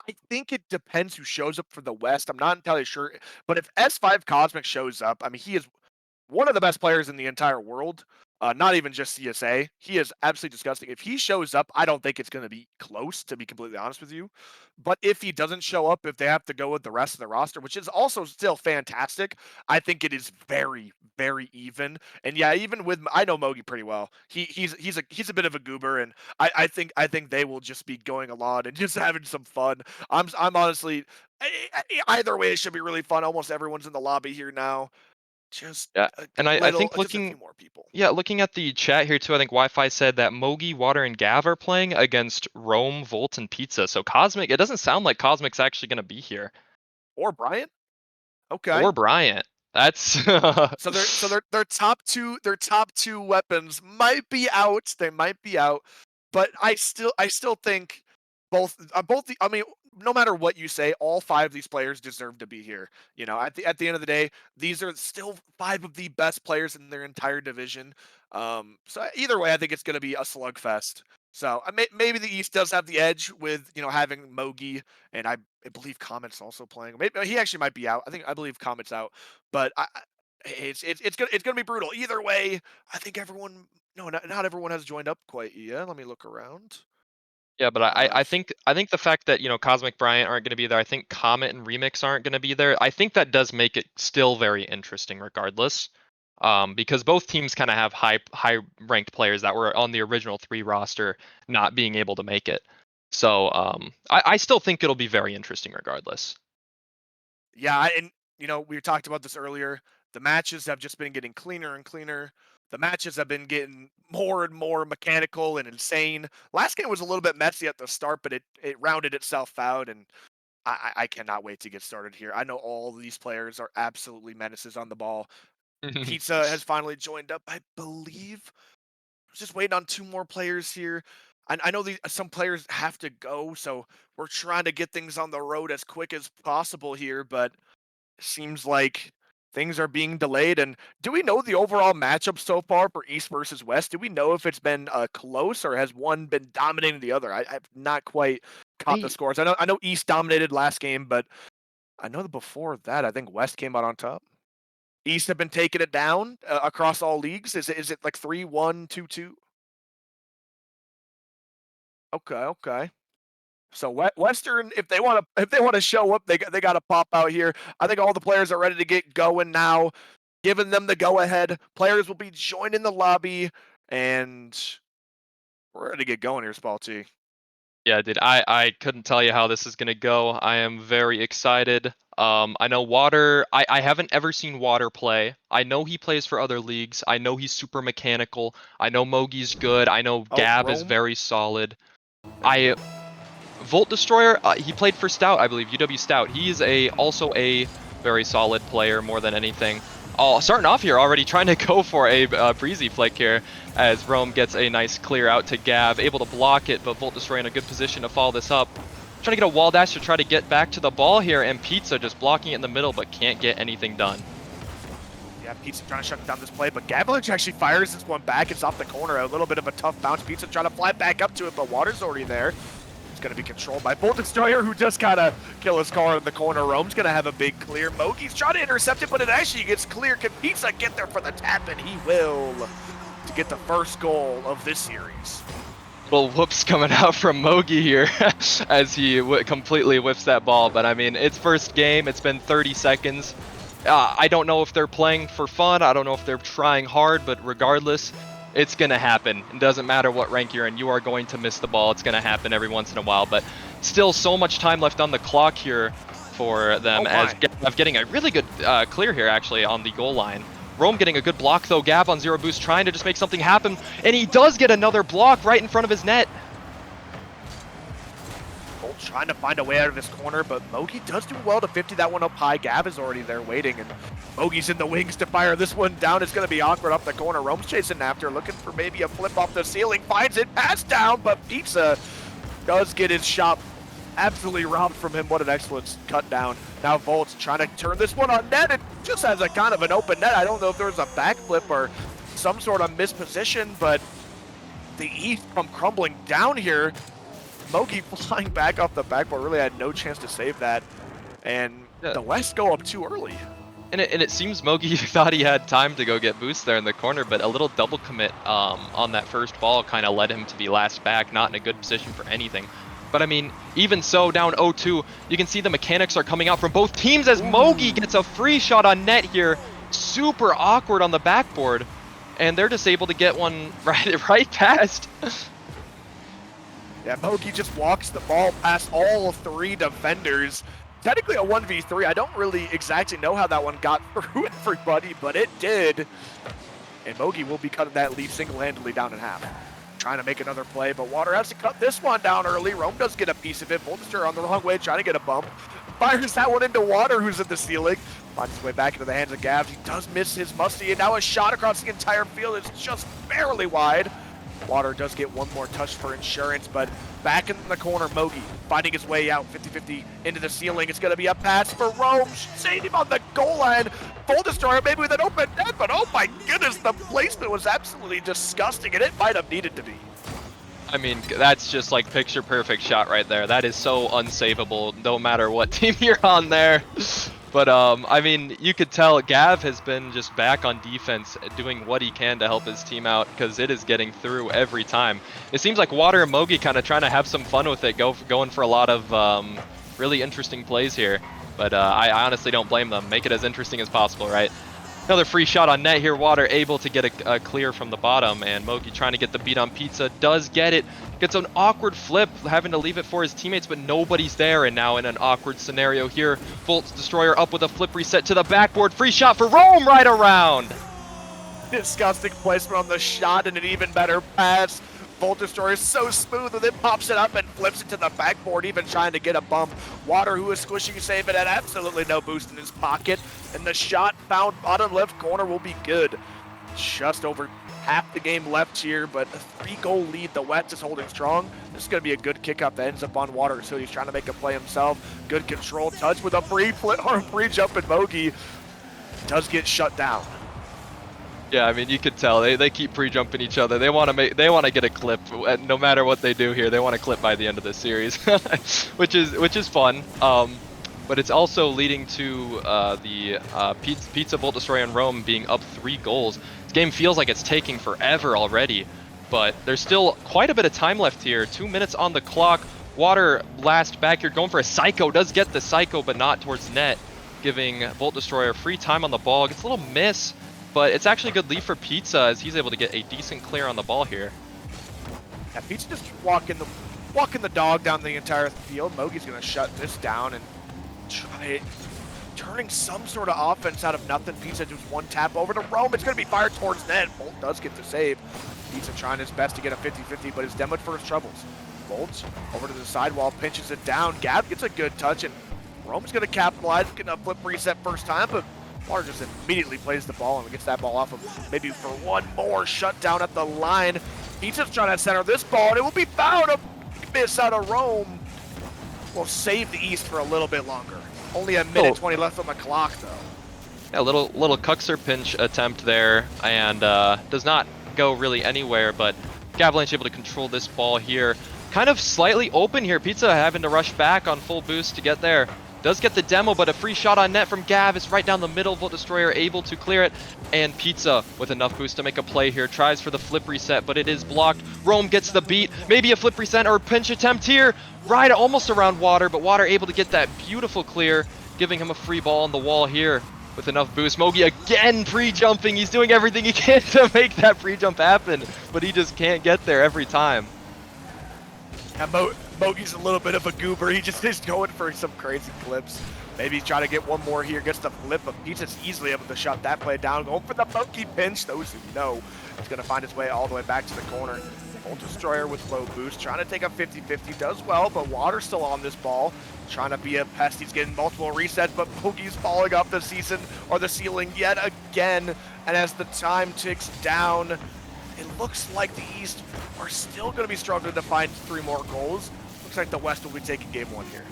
Speaker 4: I think it depends who shows up for the West. I'm not entirely sure, but if S5 Cosmic shows up, I mean, he is one of the best players in the entire world. Not even just CSA. He is absolutely disgusting. If he shows up, I don't think it's going to be close, to be completely honest with you. But if he doesn't show up, if they have to go with the rest of the roster, which is also still fantastic, I think it is very, very even. And yeah, even with I know Mogi pretty well. He's a bit of a goober, and I think they will just be going along and just having some fun. I'm honestly either way, it should be really fun. Almost everyone's in the lobby here now. Just
Speaker 6: Yeah, and I think
Speaker 4: just a few more people.
Speaker 6: looking at the chat here too, I think Wi-Fi said that Mogi, Water, and Gav are playing against Rome, Volt, and Pizza. So Cosmic, it doesn't sound like Cosmic's actually going to be here.
Speaker 4: Or Bryant? Okay.
Speaker 6: Or Bryant. That's
Speaker 4: So their top two weapons might be out. They might be out, but I still think I mean, no matter what you say, all five of these players deserve to be here. At the end of the day, these are still five of the best players in their entire division. So either way, I think it's going to be a slugfest. So maybe the East does have the edge with having Mogi, and I believe Comet's also playing. Maybe he actually might be out. I believe Comet's out, but it's gonna be brutal. Either way, I think everyone. No, not everyone has joined up quite yet. Let me look around.
Speaker 6: Yeah, but I,
Speaker 4: Uh,
Speaker 6: I think I think the fact that Cosmic Bryant aren't going to be there, I think Comet and Remix aren't going to be there. I think that does make it still very interesting, regardless, because both teams kind of have high ranked players that were on the original 3 roster not being able to make it. So I still think it'll be very interesting, regardless.
Speaker 4: yeah, and you know, we talked about this earlier. The matches have just been getting cleaner and cleaner. The matches have been getting more and more mechanical and insane. Last game was a little bit messy at the start, but it rounded itself out, and I cannot wait to get started here. I know all these players are absolutely menaces on the ball. Pizza has finally joined up, I believe. I was just waiting on 2 more players here. I know some players have to go, so we're trying to get things on the road as quick as possible here, but seems like things are being delayed. And do we know the overall matchup so far for East versus West? Do we know if it's been close or has one been dominating the other? I've not quite caught the scores. I know East dominated last game, but I know that before that, I think West came out on top. East have been taking it down across all leagues. Is it like 3-1, 2-2? Okay, okay. So Western, if they want to show up, they got to pop out here. I think all the players are ready to get going now. Giving them the go ahead. Players will be joining the lobby, and we're ready to get going here, Spalty.
Speaker 6: Yeah, dude, I couldn't tell you how this is gonna go. I am very excited. I know Water. I haven't ever seen Water play. I know he plays for other leagues. I know he's super mechanical. I know Mogi's good. I know
Speaker 4: Oh,
Speaker 6: Gab is
Speaker 4: Rome.
Speaker 6: very solid. Volt Destroyer, he played for Stout, I believe, UW Stout. He is also a very solid player more than anything. Oh, starting off here already trying to go for a breezy flick here as Rome gets a nice clear out to Gav, able to block it, but Volt Destroyer in a good position to follow this up. Trying to get a wall dash to try to get back to the ball here, and Pizza just blocking it in the middle, but can't get anything done.
Speaker 4: Yeah, Pizza trying to shut down this play, but Gavalich actually fires this one back. It's off the corner. A little bit of a tough bounce. Pizza trying to fly back up to it, but Water's already there. It's going to be controlled by Volt Destroyer, who just kind of kill his car in the corner. Rome's going to have a big clear. Mogi's trying to intercept it, but it actually gets clear. Can Pizza get there for the tap? And he will, to get the first goal of this series.
Speaker 6: Little whoops coming out from Mogi here as he completely whiffs that ball. But I mean, it's first game. It's been 30 seconds. I don't know if they're playing for fun. I don't know if they're trying hard, but regardless, it's going to happen. It doesn't matter what rank you're in. You are going to miss the ball. It's going to happen every once in a while. But still so much time left on the clock here for them as Gav getting a really good clear here, actually, on the goal line. Rome getting a good block, though. Gab on zero boost trying to just make something happen. And he does get another block right in front of his net.
Speaker 4: Bolt trying to find a way out of this corner, but Mogi does do well to 50 that one up high. Gav is already there waiting, and Mogi's in the wings to fire this one down. It's going to be awkward up the corner. Rome's chasing after, looking for maybe a flip off the ceiling. Finds it, pass down, but Pizza does get his shot absolutely robbed from him. What an excellent cut down. Now Volt's trying to turn this one on net. It just has a kind of an open net. I don't know if there was a backflip or some sort of misposition, but the East come crumbling down here. Mogi flying back off the backboard really had no chance to save that. And the West go up too early.
Speaker 6: And it seems Mogi thought he had time to go get boost there in the corner, but a little double commit on that first ball kind of led him to be last back, not in a good position for anything. But I mean, even so, down 0-2, you can see the mechanics are coming out from both teams as Mogi gets a free shot on net here. Super awkward on the backboard. And they're just able to get one right past.
Speaker 4: Yeah, Mogi just walks the ball past all 3 defenders. Technically a 1v3. I don't really exactly know how that one got through everybody, but it did. And Mogi will be cutting that lead single-handedly down in half. Trying to make another play, but Water has to cut this one down early. Rome does get a piece of it. Bolster on the wrong way, trying to get a bump. Fires that one into Water, who's at the ceiling. Finds his way back into the hands of Gav. He does miss his musty, and now a shot across the entire field is just barely wide. Water does get one more touch for insurance, but back in the corner, Mogi finding his way out 50-50 into the ceiling. It's going to be a pass for Rome. Save him on the goal line. Full Destroyer maybe with an open net, but oh my goodness, the placement was absolutely disgusting, and it might have needed to be.
Speaker 6: I mean, that's just like picture perfect shot right there. That is so unsavable, no matter what team you're on there. But I mean, you could tell Gav has been just back on defense, doing what he can to help his team out because it is getting through every time. It seems like Water and Mogi kind of trying to have some fun with it, going for a lot of really interesting plays here. But I honestly don't blame them. Make it as interesting as possible, right? Another free shot on net here. Water able to get a clear from the bottom, and Mogi trying to get the beat on Pizza. Does get it. Gets an awkward flip, having to leave it for his teammates, but nobody's there. And now in an awkward scenario here, Volt's Destroyer up with a flip reset to the backboard. Free shot for Rome right around.
Speaker 4: Disgusting placement on the shot and an even better pass. Volt Destroyer is so smooth with it, pops it up and flips it to the backboard, even trying to get a bump. Water, who is squishing save it, had absolutely no boost in his pocket, and the shot found bottom left corner will be good. Just over half the game left here, but a 3-goal lead. The West is holding strong. This is going to be a good kick up that ends up on Water, so he's trying to make a play himself. Good control touch with a free flip or a free jump, and Mogi does get shut down.
Speaker 6: Yeah, I mean, you could tell they keep pre-jumping each other. They want to get a clip no matter what they do here. They want a clip by the end of this series, which is fun. But it's also leading to the Pizza, Bolt Destroyer, and Rome being up 3 goals. This game feels like it's taking forever already, but there's still quite a bit of time left here. 2 minutes on the clock. Water last back here, going for a Psycho. Does get the Psycho, but not towards net, giving Bolt Destroyer free time on the ball. Gets a little miss. But it's actually a good lead for Pizza as he's able to get a decent clear on the ball here.
Speaker 4: Yeah, Pizza just walking the dog down the entire field. Mogi's going to shut this down and try turning some sort of offense out of nothing. Pizza just one tap over to Rome. It's going to be fired towards net. Bolt does get the save. Pizza trying his best to get a 50-50, but is demoed for his troubles. Bolt over to the sidewall, pinches it down. Gab gets a good touch, and Rome's going to capitalize. Getting a flip reset first time, but Water just immediately plays the ball and gets that ball off of maybe for one more shutdown at the line. Pizza's trying to center this ball, and it will be fouled. A miss out of Rome. Will save the East for a little bit longer. Only a minute 20 left on the clock, though.
Speaker 6: Yeah, little Cuxer pinch attempt there, and does not go really anywhere, but Gavalanche able to control this ball here. Kind of slightly open here. Pizza having to rush back on full boost to get there. Does get the demo, but a free shot on net from Gav is right down the middle. Volt Destroyer able to clear it, and Pizza with enough boost to make a play here. Tries for the flip reset, but it is blocked. Rome gets the beat. Maybe a flip reset or a pinch attempt here. Right almost around Water, but Water able to get that beautiful clear, giving him a free ball on the wall here with enough boost. Mogi again pre-jumping. He's doing everything he can to make that pre-jump happen, but he just can't get there every time.
Speaker 4: Yeah, Mogi's a little bit of a goober. He just is going for some crazy clips. Maybe he's trying to get one more here. Gets the flip, but Pizza's easily able to shut that play down. Going for the Mogi pinch. Those who know, he's going to find his way all the way back to the corner. Volt Destroyer with low boost. Trying to take a 50-50. Does well, but Water's still on this ball. Trying to be a pest. He's getting multiple resets, but Mogi's falling off the season or the ceiling yet again. And as the time ticks down, it looks like the East are still going to be struggling to find 3 more goals. Looks like the West will be taking game 1 here.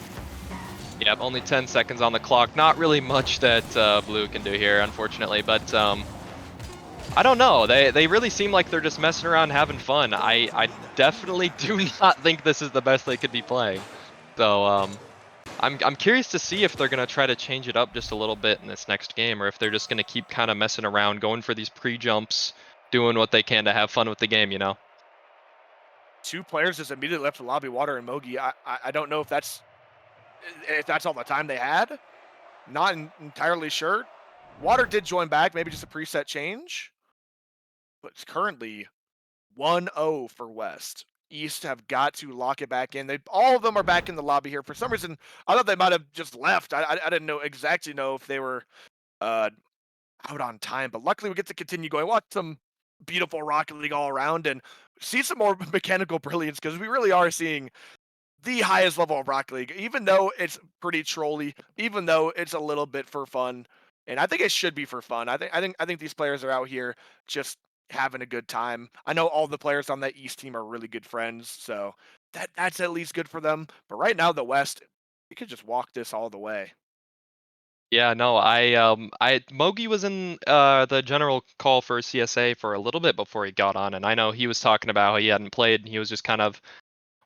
Speaker 6: Yep, only 10 seconds on the clock. Not really much that Blue can do here, unfortunately, but I don't know. They really seem like they're just messing around, having fun. I definitely do not think this is the best they could be playing. So I'm curious to see if they're going to try to change it up just a little bit in this next game, or if they're just going to keep kind of messing around, going for these pre-jumps, doing what they can to have fun with the game, you know?
Speaker 4: 2 players just immediately left the lobby, Water and Mogi. I don't know if that's all the time they had. Not entirely sure. Water did join back, maybe just a preset change. But it's currently 1-0 for West. East have got to lock it back in. All of them are back in the lobby here. For some reason, I thought they might have just left. I didn't exactly know if they were out on time. But luckily, we get to continue going. Watch some beautiful Rocket League all around and see some more mechanical brilliance, because we really are seeing the highest level of Rocket League, even though it's pretty trolly, even though it's a little bit for fun. And I think it should be for fun. I think these players are out here just having a good time. I know all the players on that East team are really good friends, so that's at least good for them. But right now, the West, you could just walk this all the way.
Speaker 6: Yeah, no, Mogi was in the general call for CSA for a little bit before he got on, and I know he was talking about how he hadn't played, and he was just kind of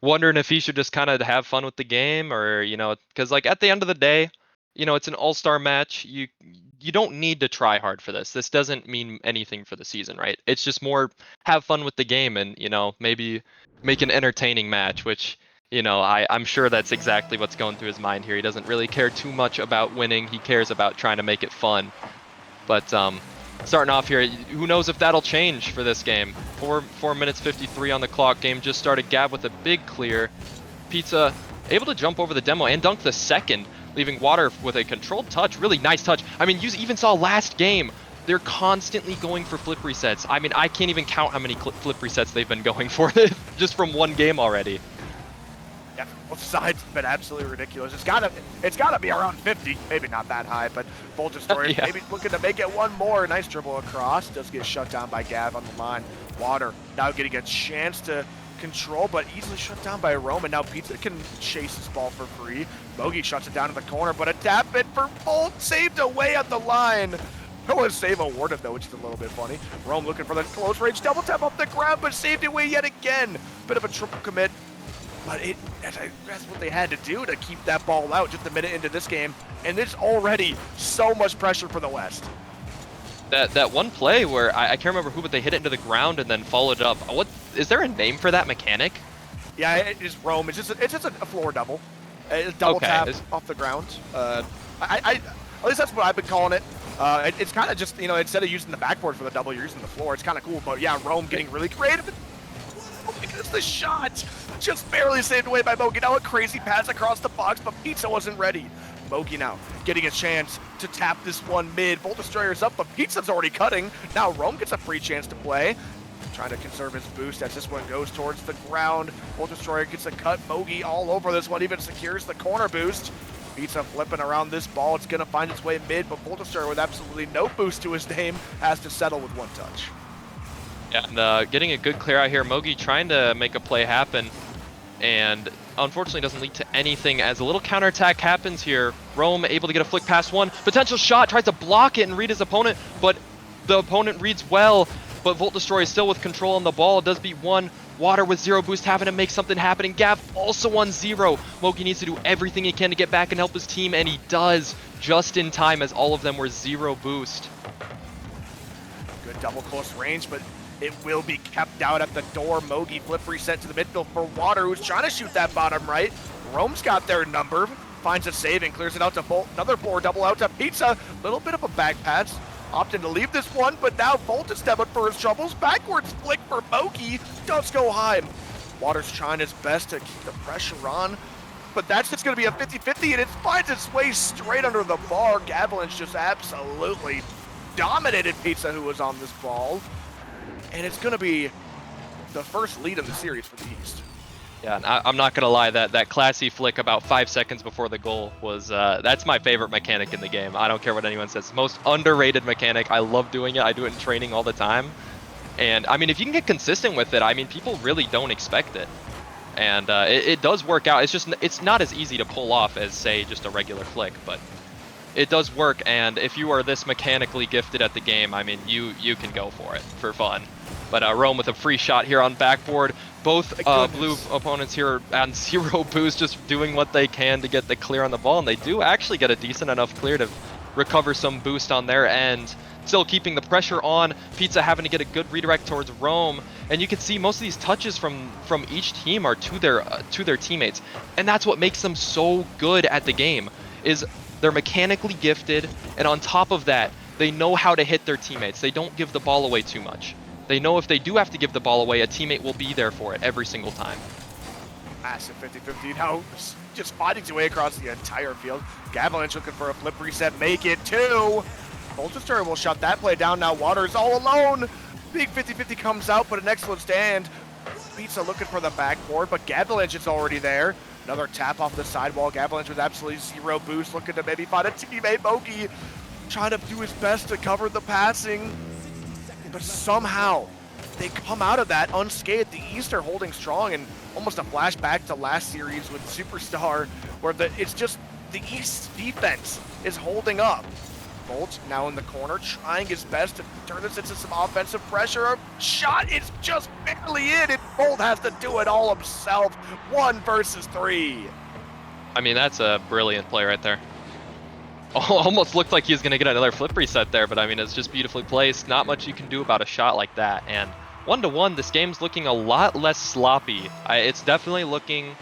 Speaker 6: wondering if he should just kind of have fun with the game, or, you know, because like at the end of the day, you know, it's an all-star match. You don't need to try hard for this. This doesn't mean anything for the season, right? It's just more have fun with the game and, you know, maybe make an entertaining match, which, you know, I'm sure that's exactly what's going through his mind here. He doesn't really care too much about winning. He cares about trying to make it fun. But starting off here. Who knows if that'll change for this game? 4 minutes 53 on the clock. Game just started. Gav with a big clear. Pizza able to jump over the demo and dunk the second, leaving Water with a controlled touch. Really nice touch. I mean, you even saw last game. They're constantly going for flip resets. I mean, I can't even count how many flip resets they've been going for just from one game already.
Speaker 4: Yeah, both sides have been absolutely ridiculous. It's gotta be around 50, maybe not that high, but Bolt Destroyer
Speaker 6: Yeah.
Speaker 4: maybe looking to make it one more. Nice dribble across, does get shut down by Gav on the line. Water now getting a chance to control, but easily shut down by Rome, and now Pizza can chase this ball for free. Mogi shuts it down in the corner, but a tap in for Bolt, saved away at the line. No one save awarded though, which is a little bit funny. Rome looking for the close range double tap off the ground, but saved away yet again. Bit of a triple commit, but that's what they had to do to keep that ball out just a minute into this game, and it's already so much pressure for the West.
Speaker 6: That one play where I can't remember who, but they hit it into the ground and then followed it up. What is there a name for that mechanic?
Speaker 4: Yeah, it is Rome. It's just a floor double, a double tap off the ground. At least that's what I've been calling it. It's kind of just, you know, instead of using the backboard for the double, you're using the floor. It's kind of cool, but yeah, Rome getting really creative. Oh my goodness, the shot just barely saved away by Mogi. Now a crazy pass across the box, but Pizza wasn't ready. Mogi now getting a chance to tap this one mid. Bolt Destroyer's up, but Pizza's already cutting. Now Rome gets a free chance to play. Trying to conserve his boost as this one goes towards the ground. Bolt Destroyer gets a cut. Mogi all over this one, even secures the corner boost. Pizza flipping around this ball. It's going to find its way mid, but Bolt Destroyer with absolutely no boost to his name has to settle with one touch.
Speaker 6: Yeah, and getting a good clear out here. Mogi trying to make a play happen, and unfortunately doesn't lead to anything as a little counterattack happens here. Rome able to get a flick past one. Potential shot, tries to block it and read his opponent, but the opponent reads well. But Volt Destroyer is still with control on the ball. It does beat one. Water with zero boost, having to make something happen. And Gav also on zero. Mogi needs to do everything he can to get back and help his team, and he does just in time as all of them were zero boost.
Speaker 4: Good double close range, but it will be kept out at the door. Mogi flip reset to the midfield for Water, who's trying to shoot that bottom right. Rome's got their number, finds a save and clears it out to Bolt. Another floor double out to Pizza. Little bit of a back pass. Opting to leave this one, but now Bolt is stepping for his troubles. Backwards flick for Mogi. Does go high. Water's trying his best to keep the pressure on, but that's just going to be a 50-50, and it finds its way straight under the bar. Gavalanche just absolutely dominated Pizza, who was on this ball, and it's going to be the first lead in the series for the East.
Speaker 6: Yeah, and I'm not gonna lie, that classy flick about 5 seconds before the goal was that's my favorite mechanic in the game. I don't care what anyone says. Most underrated mechanic. I love doing it. I do it in training all the time. And I mean, if you can get consistent with it, I mean, people really don't expect it. And it does work out. It's not as easy to pull off as, say, just a regular flick, but it does work. And if you are this mechanically gifted at the game, I mean, you can go for it for fun. But Rome with a free shot here on backboard. Both blue opponents here on zero boost, just doing what they can to get the clear on the ball, and they do actually get a decent enough clear to recover some boost on their end. Still keeping the pressure on. Pizza having to get a good redirect towards Rome, and you can see most of these touches from each team are to their teammates, and that's what makes them so good at the game. Is they're mechanically gifted, and on top of that, they know how to hit their teammates. They don't give the ball away too much. They know if they do have to give the ball away, a teammate will be there for it every single time.
Speaker 4: Massive 50-50 now, just fighting its way across the entire field. Gavalanche looking for a flip reset, make it two. Bolt Destroyer will shut that play down. Now Water's all alone. Big 50-50 comes out, but an excellent stand. Pizza looking for the backboard, but Gavalanche is already there. Another tap off the sidewall. Gavalanche with absolutely zero boost, looking to maybe find a teammate. Mogi trying to do his best to cover the passing, but somehow they come out of that unscathed. The East are holding strong, and almost a flashback to last series with Superstar, where it's just the East's defense is holding up. Bolt now in the corner, trying his best to turn this into some offensive pressure. A shot is just barely in, and Bolt has to do it all himself. 1 versus 3.
Speaker 6: I mean, that's a brilliant play right there. Almost looked like he was going to get another flip reset there, but I mean, it's just beautifully placed. Not much you can do about a shot like that. And 1-1, this game's looking a lot less sloppy. It's definitely looking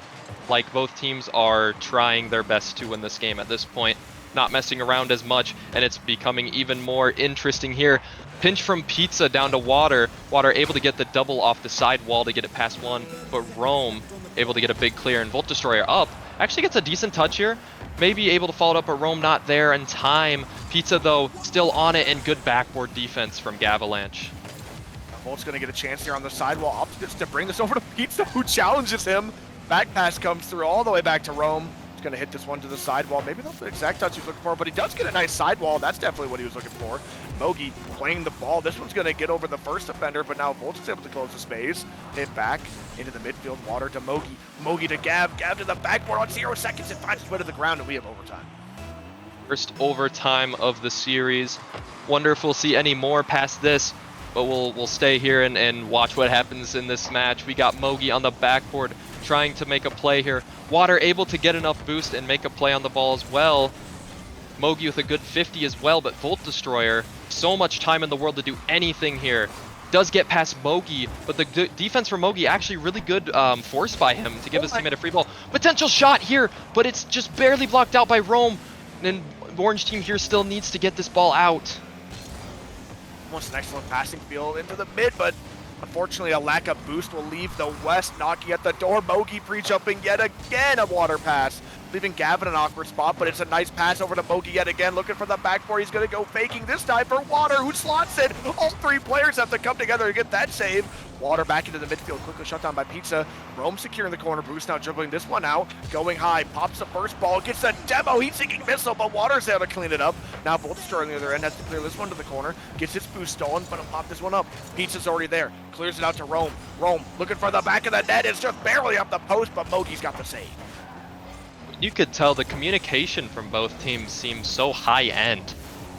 Speaker 6: like both teams are trying their best to win this game at this point. not messing around as much, and it's becoming even more interesting here. Pinch from Pizza down to Water. Water able to get the double off the side wall to get it past one, but Rome able to get a big clear, and Volt Destroyer up. Actually gets a decent touch here. Maybe able to follow it up, but Rome not there in time. Pizza, though, still on it, and good backboard defense from Gavalanche.
Speaker 4: Volt's going to get a chance here on the sidewall. Opts to bring this over to Pizza, who challenges him. Back pass comes through all the way back to Rome. He's going to hit this one to the sidewall. Maybe not the exact touch he was looking for, but he does get a nice sidewall. That's definitely what he was looking for. Mogi playing the ball. This one's going to get over the first defender, but now Volt is able to close the space. Hit back into the midfield. Water to Mogi. Mogi to Gav. Gav to the backboard on 0 seconds. It finds its way to the ground, and we have overtime.
Speaker 6: First overtime of the series. Wonder if we'll see any more past this, but we'll stay here and watch what happens in this match. We got Mogi on the backboard trying to make a play here. Water able to get enough boost and make a play on the ball as well. Mogi with a good 50 as well, but Volt Destroyer, so much time in the world to do anything here. Does get past Mogi, but the defense for Mogi actually really good force by him to give his teammate a free ball. Potential shot here, but it's just barely blocked out by Rome. And Orange team here still needs to get this ball out.
Speaker 4: Almost an excellent passing field into the mid, but unfortunately a lack of boost will leave the West knocking at the door. Mogi pre-jumping yet again, a water pass, leaving Gavin in an awkward spot, but it's a nice pass over to Mogi yet again, looking for the backboard. He's going to go faking this time for Water, who slots it. All three players have to come together to get that save. Water back into the midfield, quickly shut down by Pizza. Rome securing the corner, Boost now dribbling this one out, going high, pops the first ball, gets a demo, heat-seeking missile, but Water's able to clean it up. Now Volt Destroyer on the other end has to clear this one to the corner, gets its boost stolen, but he'll pop this one up. Pizza's already there, clears it out to Rome. Rome looking for the back of the net, it's just barely up the post, but Mogi's got the save.
Speaker 6: You could tell the communication from both teams seems so high-end.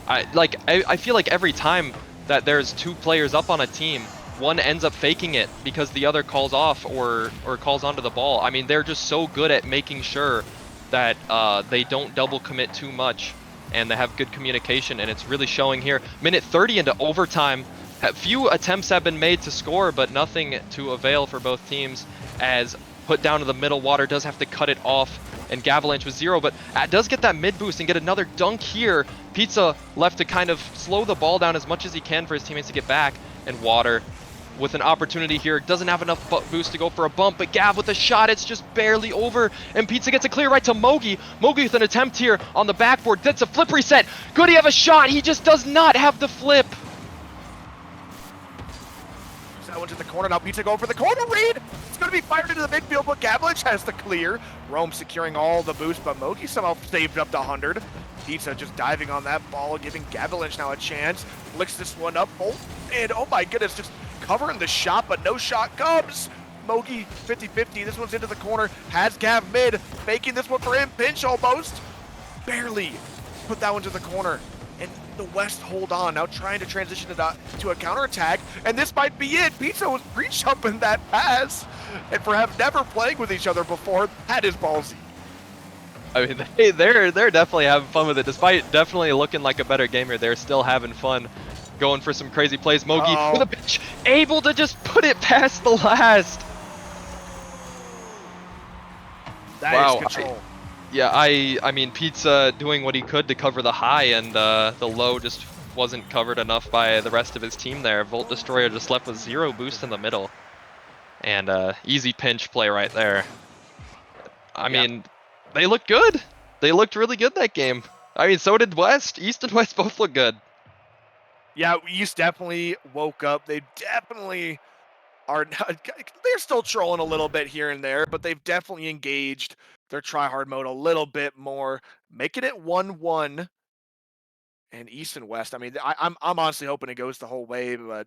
Speaker 6: I feel like every time that there's two players up on a team, one ends up faking it because the other calls off or calls onto the ball. I mean, they're just so good at making sure that they don't double commit too much and they have good communication, and it's really showing here. Minute 30 into overtime. A few attempts have been made to score, but nothing to avail for both teams, as put down to the middle. Water does have to cut it off, and Gavalanche with 0, but does get that mid boost and get another dunk here. Pizza left to kind of slow the ball down as much as he can for his teammates to get back, and Water with an opportunity here, doesn't have enough boost to go for a bump, but Gav with a shot, it's just barely over, and Pizza gets a clear right to Mogi. Mogi with an attempt here on the backboard, gets a flip reset. Could he have a shot? He just does not have the flip.
Speaker 4: That one's in the corner, now Pizza going for the corner read. It's going to be fired into the midfield, but Gavalanche has the clear. Rome securing all the boost, but Mogi somehow saved up to 100. Pizza just diving on that ball, giving Gavalanche now a chance. Flicks this one up, and oh my goodness, just covering the shot, but no shot comes. Mogi 50-50, this one's into the corner, has Gav mid, faking this one for him, pinch almost. Barely put that one to the corner. And the West hold on, now trying to transition to a counterattack, and this might be it. Pizza was pre-jumping that pass, and for never playing with each other before, that is ballsy.
Speaker 6: I mean, they're definitely having fun with it, despite definitely looking like a better game here. They're still having fun, going for some crazy plays. Mogi with a pitch, able to just put it past the last.
Speaker 4: That is control.
Speaker 6: I mean, Pizza doing what he could to cover the high, and the low just wasn't covered enough by the rest of his team there. Volt Destroyer just left with 0 boost in the middle, and easy pinch play right there. I mean, they looked good. They looked really good that game. I mean, so did West. East and West both look good.
Speaker 4: Yeah, East definitely woke up. They definitely are not, they're still trolling a little bit here and there, but they've definitely engaged their try-hard mode a little bit more, making it 1-1. And East and West, I mean, I'm honestly hoping it goes the whole way, but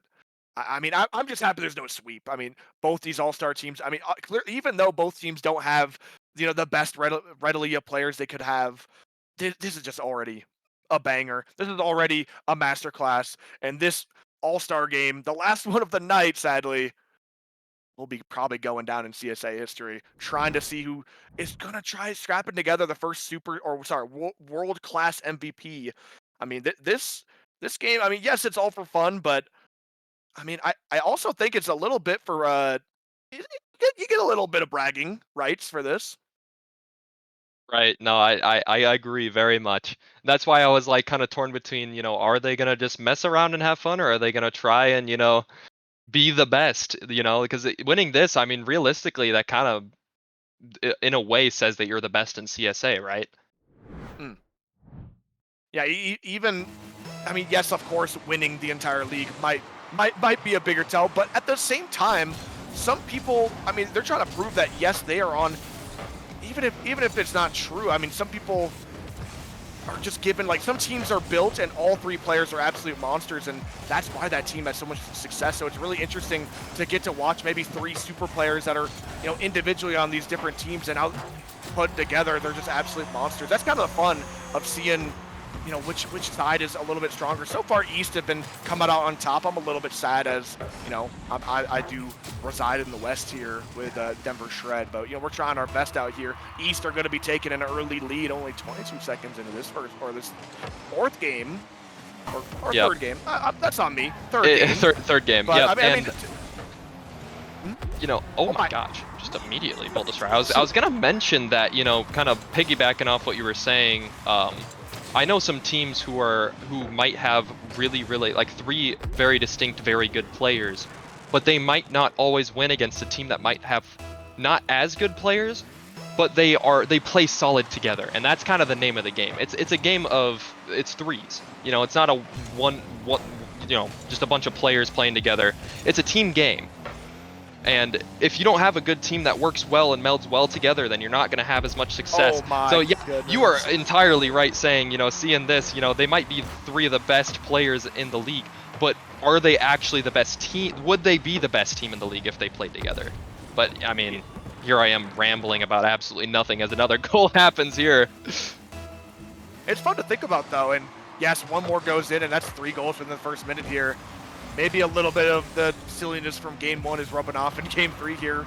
Speaker 4: I mean, I'm just happy there's no sweep. I mean, both these all-star teams, I mean, even though both teams don't have, the best readily players they could have, this is just already a banger. This is already a masterclass. And this all-star game, the last one of the night, sadly, will be probably going down in CSA history, trying to see who is going to try scrapping together the first world-class MVP. I mean, this game, I mean, yes, it's all for fun, but I mean, I also think it's a little bit for, you get a little bit of bragging rights for this.
Speaker 6: Right. No, I agree very much. That's why I was like kind of torn between, are they gonna just mess around and have fun, or are they gonna try and, be the best, because winning this, I mean, realistically, that kind of, in a way, says that you're the best in CSA, right?
Speaker 4: Yeah, even, I mean, yes, of course, winning the entire league might be a bigger tell, but at the same time, some people, I mean, they're trying to prove that yes, they are on. Even if it's not true, I mean, some people are just given, like, some teams are built and all 3 players are absolute monsters, and that's why that team has so much success. So it's really interesting to get to watch maybe 3 super players that are, individually on these different teams, and out put together, they're just absolute monsters. That's kind of the fun of seeing, which side is a little bit stronger. So far, East have been coming out on top. I'm a little bit sad as, I do reside in the West here with Denver Shred, but, we're trying our best out here. East are going to be taking an early lead, only 22 seconds into this this 4th game, or
Speaker 6: Yep.
Speaker 4: 3rd game. That's on me. 3rd game.
Speaker 6: Third game.
Speaker 4: But,
Speaker 6: Yep.
Speaker 4: I mean,
Speaker 6: Oh my gosh, just immediately built a strike. I was gonna mention that, kind of piggybacking off what you were saying. I know some teams who might have really, like 3 very distinct, very good players, but they might not always win against a team that might have not as good players, but they play solid together, and that's kind of the name of the game. It's a game of threes. It's not a one just a bunch of players playing together. It's a team game. And if you don't have a good team that works well and melds well together, then you're not going to have as much success.
Speaker 4: Oh my
Speaker 6: so yeah,
Speaker 4: goodness.
Speaker 6: you are entirely right saying, seeing this, they might be 3 of the best players in the league, but are they actually the best team? Would they be the best team in the league if they played together? But I mean, here I am rambling about absolutely nothing as another goal happens here.
Speaker 4: It's fun to think about, though, and yes, 1 more goes in, and that's 3 goals within the first minute here. Maybe a little bit of the silliness from game 1 is rubbing off in game 3 here.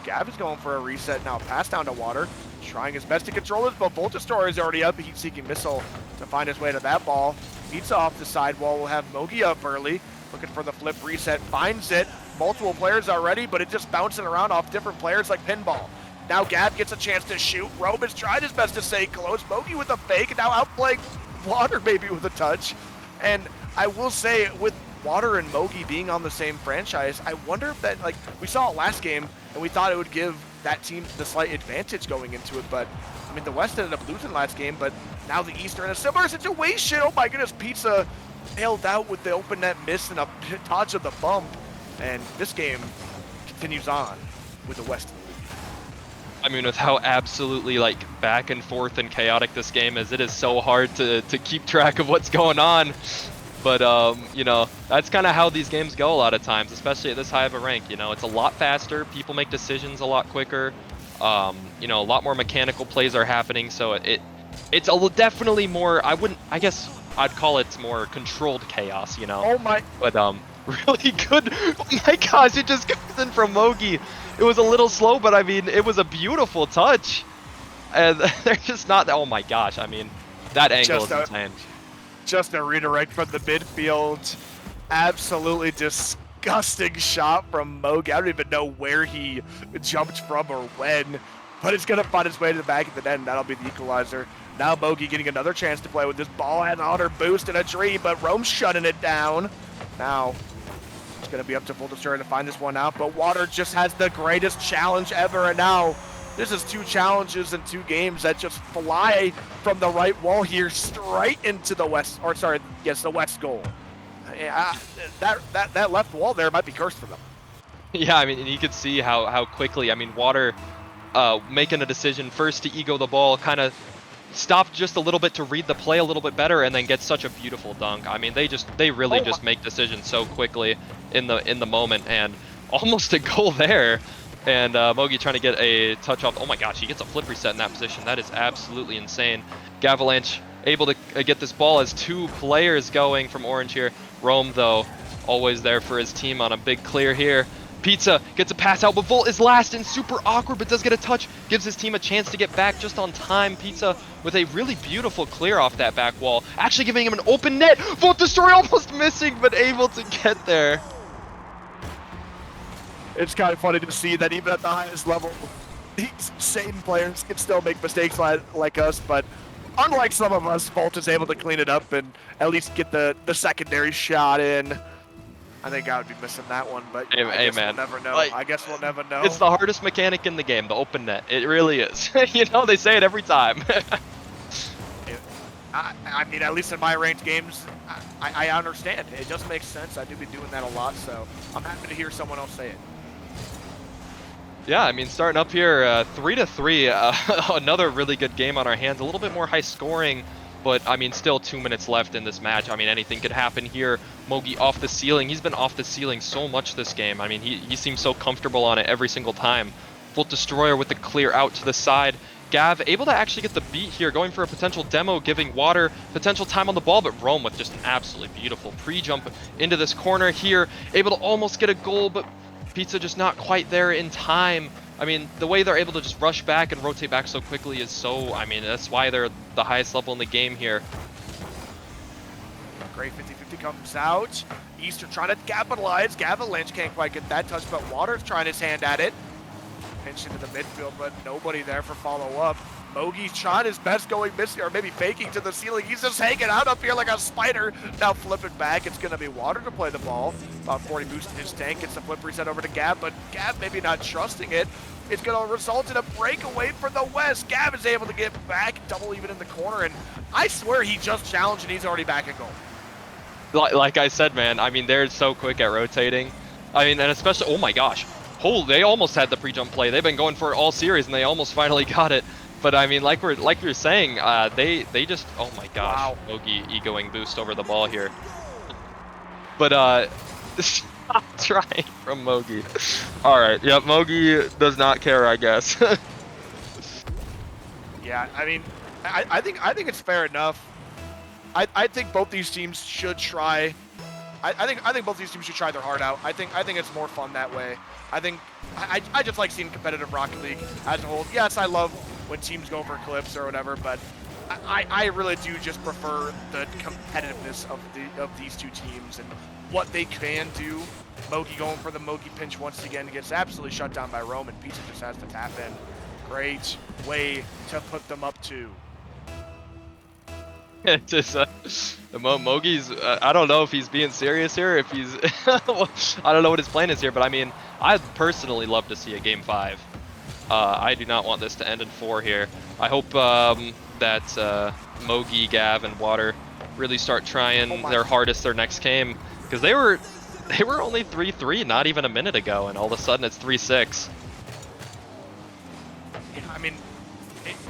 Speaker 4: Gav is going for a reset now. Pass down to Water, trying his best to control this, but Voltastar is already up. Heat-seeking missile to find his way to that ball. Pizza off the sidewall. We'll have Mogi up early, looking for the flip reset. Finds it. Multiple players already, but it's just bouncing around off different players like pinball. Now Gav gets a chance to shoot. Rome has tried his best to stay close. Mogi with a fake, and now outplaying Water maybe with a touch. And I will say, with Water and Mogi being on the same franchise, I wonder if that, like, we saw it last game, and we thought it would give that team the slight advantage going into it, but, I mean, the West ended up losing last game, but now the East are in a similar situation. Oh my goodness, Pizza bailed out with the open net miss and a touch of the bump, and this game continues on with the West.
Speaker 6: I mean, with how absolutely, like, back and forth and chaotic this game is, it is so hard to keep track of what's going on. But, that's kind of how these games go a lot of times, especially at this high of a rank. It's a lot faster. People make decisions a lot quicker. A lot more mechanical plays are happening. So it's definitely more, I guess I'd call it more controlled chaos,
Speaker 4: Oh my.
Speaker 6: But, really good. Oh my gosh, it just goes in from Mogi. It was a little slow, but I mean, it was a beautiful touch. And they're just not, oh my gosh, I mean, that angle is insane.
Speaker 4: Just a redirect from the midfield. Absolutely disgusting shot from Mogi. I don't even know where he jumped from or when, but it's going to find its way to the back of the net, and that'll be the equalizer. Now Mogi getting another chance to play with this ball and on her boost and a dream, but Rome's shutting it down. Now it's going to be up to Voltastar to find this one out, but Water just has the greatest challenge ever, and now this is 2 challenges in 2 games that just fly from the right wall here straight into the West, or sorry, yes, the West goal. That left wall there might be cursed for them.
Speaker 6: Yeah, I mean, and you could see how quickly, I mean, Water making a decision first to ego the ball, kind of stopped just a little bit to read the play a little bit better, and then get such a beautiful dunk. I mean, they really just make decisions so quickly in the moment, and almost a goal there. And Mogi trying to get a touch off. Oh my gosh, he gets a flip reset in that position. That is absolutely insane. Gavalanche able to get this ball as 2 players going from Orange here. Rome, though, always there for his team on a big clear here. Pizza gets a pass out, but Volt is last and super awkward, but does get a touch. Gives his team a chance to get back just on time. Pizza with a really beautiful clear off that back wall. Actually giving him an open net. Voltastar almost missing, but able to get there.
Speaker 4: It's kind of funny to see that even at the highest level, Satan players can still make mistakes like us, but unlike some of us, Volt is able to clean it up and at least get the secondary shot in. I think I would be missing that one, but I
Speaker 6: Hey
Speaker 4: guess we'll
Speaker 6: man,
Speaker 4: never know.
Speaker 6: like
Speaker 4: I guess we'll never know.
Speaker 6: it's the hardest mechanic in the game, the open net. It really is. You know, they say it every time.
Speaker 4: I mean, at least in my ranked games, I understand. It just makes sense. I do be doing that a lot, so I'm happy to hear someone else say it.
Speaker 6: Yeah, I mean, starting up here, 3-3, another really good game on our hands. A little bit more high scoring, but I mean, still 2 minutes left in this match. I mean, anything could happen here. Mogi off the ceiling. He's been off the ceiling so much this game. I mean, he seems so comfortable on it every single time. Volt Destroyer with the clear out to the side. Gav able to actually get the beat here, going for a potential demo, giving Water potential time on the ball, but Rome with just an absolutely beautiful pre-jump into this corner here, able to almost get a goal, but Pizza just not quite there in time. I mean, the way they're able to just rush back and rotate back so quickly is so, I mean, that's why they're the highest level in the game here.
Speaker 4: Great 50-50 comes out. Easter trying to capitalize. Gavalanche can't quite get that touch, but Water's trying his hand at it. Pinch into the midfield, but nobody there for follow-up. Mogi's trying his best going missing, or maybe faking to the ceiling. He's just hanging out up here like a spider. Now flipping back, it's going to be Water to play the ball. About 40 boost in his tank. Gets the flip reset over to Gav, but Gav maybe not trusting it. It's going to result in a breakaway for the West. Gav is able to get back, double even in the corner, and I swear he just challenged and he's already back at goal.
Speaker 6: Like I said, man, I mean, they're so quick at rotating. I mean, and especially, oh my gosh. They almost had the pre-jump play. They've been going for it all series, and they almost finally got it. But I mean, like you're saying, they just, oh my gosh,
Speaker 4: Wow.
Speaker 6: Mogi egoing boost over the ball here. But stop trying from Mogi. All right, yep, Mogi does not care, I guess.
Speaker 4: Yeah, I mean, I think it's fair enough. I think both these teams should try. I think both these teams should try their heart out. I think it's more fun that way. I just like seeing competitive Rocket League as a whole. Yes, I love when teams go for clips or whatever, but I really do just prefer the competitiveness of these two teams and what they can do. Mogi going for the Mogi pinch once again, gets absolutely shut down by Rome, and Pizza just has to tap in. Great way to put them up 2.
Speaker 6: It's just Mogi's. I don't know if he's being serious here. If he's, I don't know what his plan is here. But I mean, I'd personally love to see a game 5. I do not want this to end in 4 here. I hope that Mogi, Gav, and Water really start trying their hardest their next game, because they were only 3-3 not even a minute ago, and all of a sudden it's 3-6.
Speaker 4: Yeah, I mean,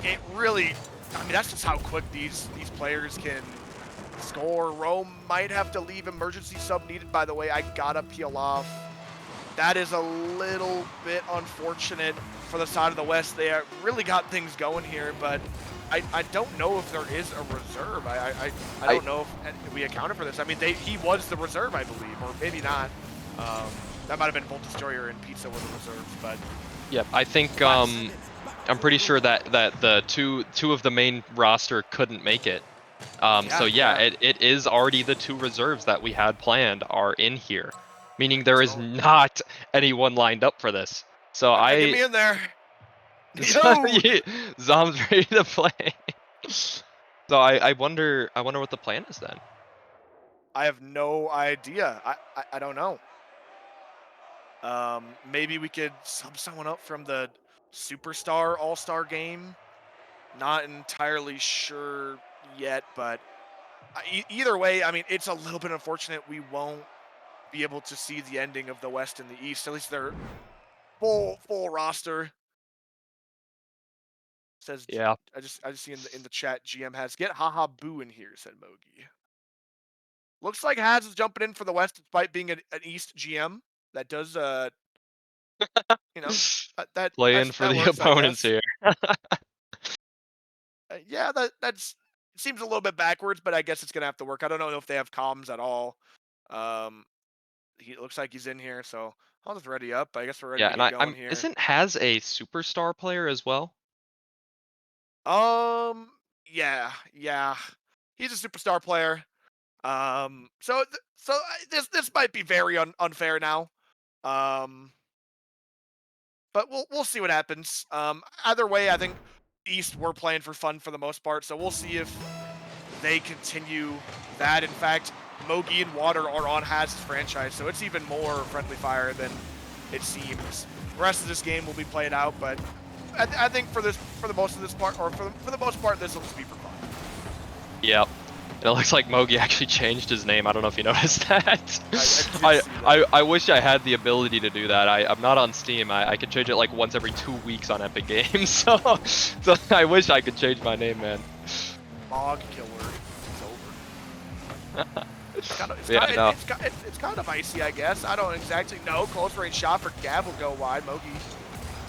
Speaker 4: it really. I mean, that's just how quick these players can score. Rome might have to leave. Emergency sub needed, by the way. I gotta peel off. That is a little bit unfortunate for the side of the West. They really got things going here, but I don't know if there is a reserve. I don't know if we accounted for this. I mean, he was the reserve, I believe, or maybe not. That might have been Volt Destroyer and Pizza were the reserves, but...
Speaker 6: Yep, I think I'm pretty sure that the two of the main roster couldn't make it. So yeah, it is already the 2 reserves that we had planned are in here, meaning there is not anyone lined up for this. So
Speaker 4: get me in there.
Speaker 6: Zom's ready to play. So I wonder what the plan is then.
Speaker 4: I have no idea. I don't know. Maybe we could sub someone up from the Superstar All-Star game. Not entirely sure yet, but either way, I mean, it's a little bit unfortunate we won't be able to see the ending of the West and the East. At least their full roster. Says,
Speaker 6: Yeah.
Speaker 4: I just see in the chat, GM has get haha boo in here, said Mogi. Looks like Haz is jumping in for the West despite being an East GM. That does you know,
Speaker 6: playing for the opponents here.
Speaker 4: Yeah, that's it seems a little bit backwards, but I guess it's gonna have to work. I don't know if they have comms at all. He looks like he's in here, so I'll just ready up. I guess we're ready
Speaker 6: Yeah,
Speaker 4: to
Speaker 6: and
Speaker 4: get going here.
Speaker 6: isn't Has a superstar player as well?
Speaker 4: Yeah, he's a superstar player. So this might be very unfair now. but we'll see what happens. Either way, I think East we're playing for fun for the most part, so we'll see if they continue that. In fact, Mogi and Water are on Haz's franchise, so it's even more friendly fire than it seems. The rest of this game will be played out, but I think for the most part, this will just be for fun.
Speaker 6: Yep. And it looks like Mogi actually changed his name. I don't know if you noticed that. I wish I had the ability to do that. I'm not on Steam. I can change it like once every 2 weeks on Epic Games. So I wish I could change my name, man.
Speaker 4: Mog killer. It's over. It's kind of icy, I guess. I don't exactly know. Close range shot for Gav will go wide. Mogi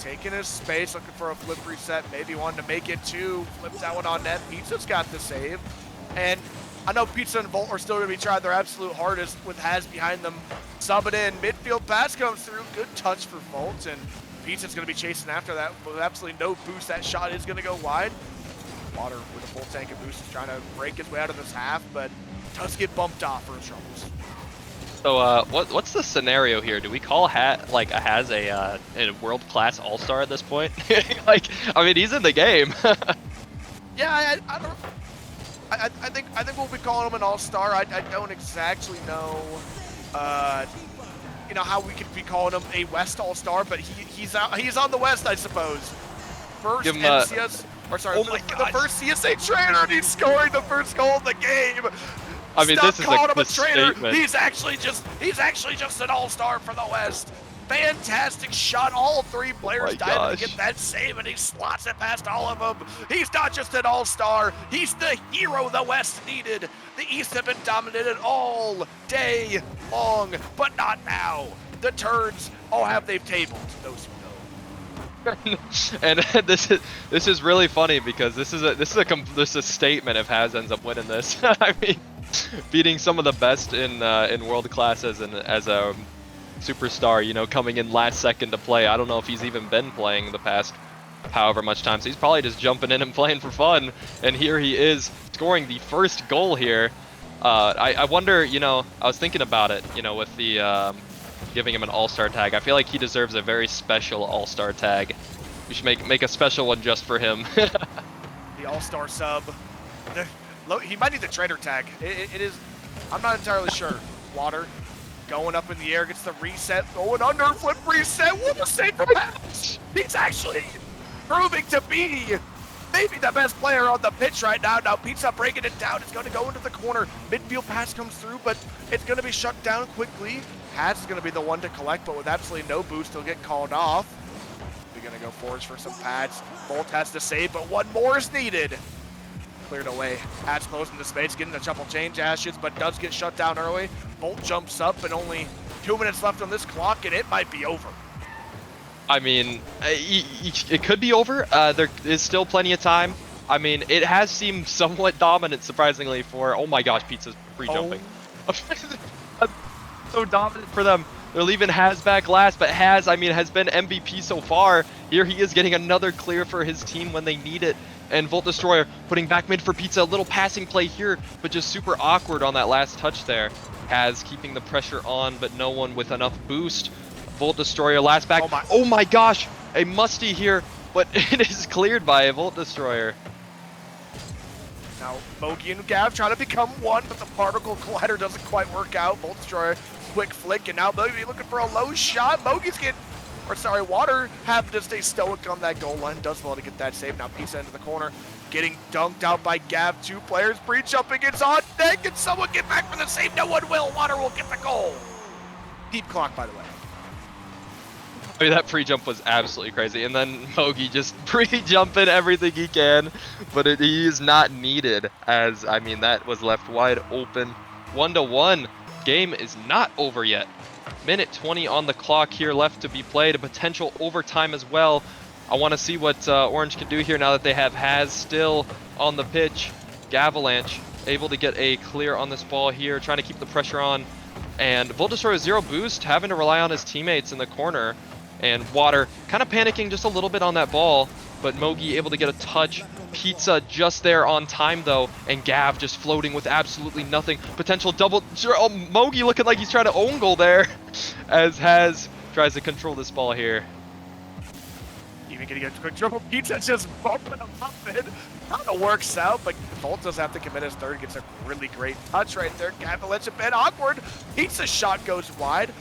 Speaker 4: taking his space, looking for a flip reset. Maybe wanting to make it two. Flips that one on net. Pizza's got the save. And I know Pizza and Volt are still going to be trying their absolute hardest with Haz behind them. Sub it in. Midfield pass comes through. Good touch for Volt. And Pizza's going to be chasing after that with absolutely no boost. That shot is going to go wide. Water with a full tank of boost is trying to break his way out of this half, but does get bumped off for his troubles.
Speaker 6: So what's the scenario here? Do we call Haz a world-class all-star at this point? Like, I mean, he's in the game.
Speaker 4: Yeah, I don't. I think we'll be calling him an all-star. I don't exactly know, how we could be calling him a West all-star, but he's on the West, I suppose. First MCS, the first CSA trainer, and he's scoring the first goal of the game.
Speaker 6: I mean,
Speaker 4: Stop
Speaker 6: this is
Speaker 4: calling him a
Speaker 6: trainer.
Speaker 4: Statement. He's actually just an all-star for the West. Fantastic shot. All three players dive to get that save, and he slots it past all of them. He's not just an all-star. He's the hero the West needed. The East have been dominated all day long, but not now. The turns, they've tabled. Those who know.
Speaker 6: And this is really funny because this is a statement if Haz ends up winning this. I mean, beating some of the best in world class as a superstar, coming in last second to play. I don't know if he's even been playing the past however much time, so he's probably just jumping in and playing for fun, and here he is scoring the first goal here. I wonder, I was thinking about it, with the giving him an all-star tag. I feel like he deserves a very special all-star tag. We should make a special one just for him.
Speaker 4: The all-star sub. He might need the trader tag. It is, I'm not entirely sure. Water going up in the air, gets the reset, going under, flip reset, what a save from Haz! He's actually proving to be maybe the best player on the pitch right now. Now Pizza breaking it down, it's going to go into the corner. Midfield pass comes through, but it's going to be shut down quickly. Haz is going to be the one to collect, but with absolutely no boost, he'll get called off. We're going to go forwards for some pads. Bolt has to save, but one more is needed. Cleared away. Haz closing the space, getting the shuffle change Ashes, but does get shut down early. Bolt jumps up, and only 2 minutes left on this clock, and it might be over.
Speaker 6: I mean, it could be over. There is still plenty of time. I mean, it has seemed somewhat dominant, surprisingly, for... Oh my gosh, Pizza's pre-jumping. So dominant for them. They're leaving Haz back last, but Haz, I mean, has been MVP so far. Here he is getting another clear for his team when they need it. And Volt Destroyer putting back mid for Pizza. A little passing play here, but just super awkward on that last touch there. Haz keeping the pressure on, but no one with enough boost. Volt Destroyer last back. Oh my gosh, a musty here, but it is cleared by a Volt Destroyer.
Speaker 4: Now, Mogi and Gav trying to become one, but the particle collider doesn't quite work out. Volt Destroyer, quick flick, and now Mogi looking for a low shot. Water having to stay stoic on that goal line. Does well to get that save. Now Pizza into the corner, getting dunked out by Gav. 2 players pre-jumping. It's on deck. Can someone get back for the save? No one will. Water will get the goal. Deep clock, by the way.
Speaker 6: I mean, that pre-jump was absolutely crazy. And then Mogi just pre-jumping everything he can, but he is not needed, as, I mean, that was left wide open. 1-1. Game is not over yet. Minute 20 on the clock here left to be played. A potential overtime as well. I want to see what Orange can do here now that they have Haz still on the pitch. Gavalanche able to get a clear on this ball here, trying to keep the pressure on. And Volt Destroyer 0 boost, having to rely on his teammates in the corner. And Water kind of panicking just a little bit on that ball, but Mogi able to get a touch. Pizza just there on time though, and Gav just floating with absolutely nothing. Potential double. Oh, Mogi looking like he's trying to own goal there, as Haz tries to control this ball here.
Speaker 4: even getting a quick triple. Pizza just bumping him up, and kind of works out, but Volt does have to commit his third. Gets a really great touch right there. Avalanche a bit awkward. Pizza's shot goes wide.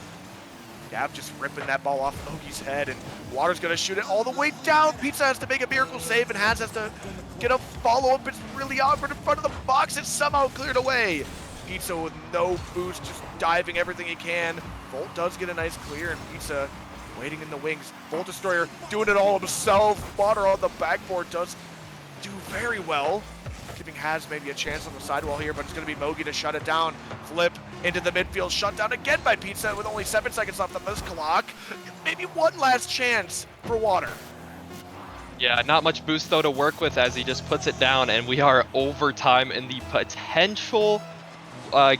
Speaker 4: Gav just ripping that ball off Mogi's head, and Water's gonna shoot it all the way down. Pizza has to make a miracle save, and has to get a follow-up. It's really awkward in front of the box. It's somehow cleared away. Pizza with no boost, just diving everything he can. Volt does get a nice clear, and Pizza waiting in the wings. Volt Destroyer doing it all himself. Water on the backboard does do very well, giving Haz maybe a chance on the sidewall here, but it's going to be Mogi to shut it down. Flip into the midfield, shut down again by Pizza with only 7 seconds left on this clock. Maybe one last chance for Water.
Speaker 6: Yeah, not much boost though to work with as he just puts it down, and we are overtime in the potential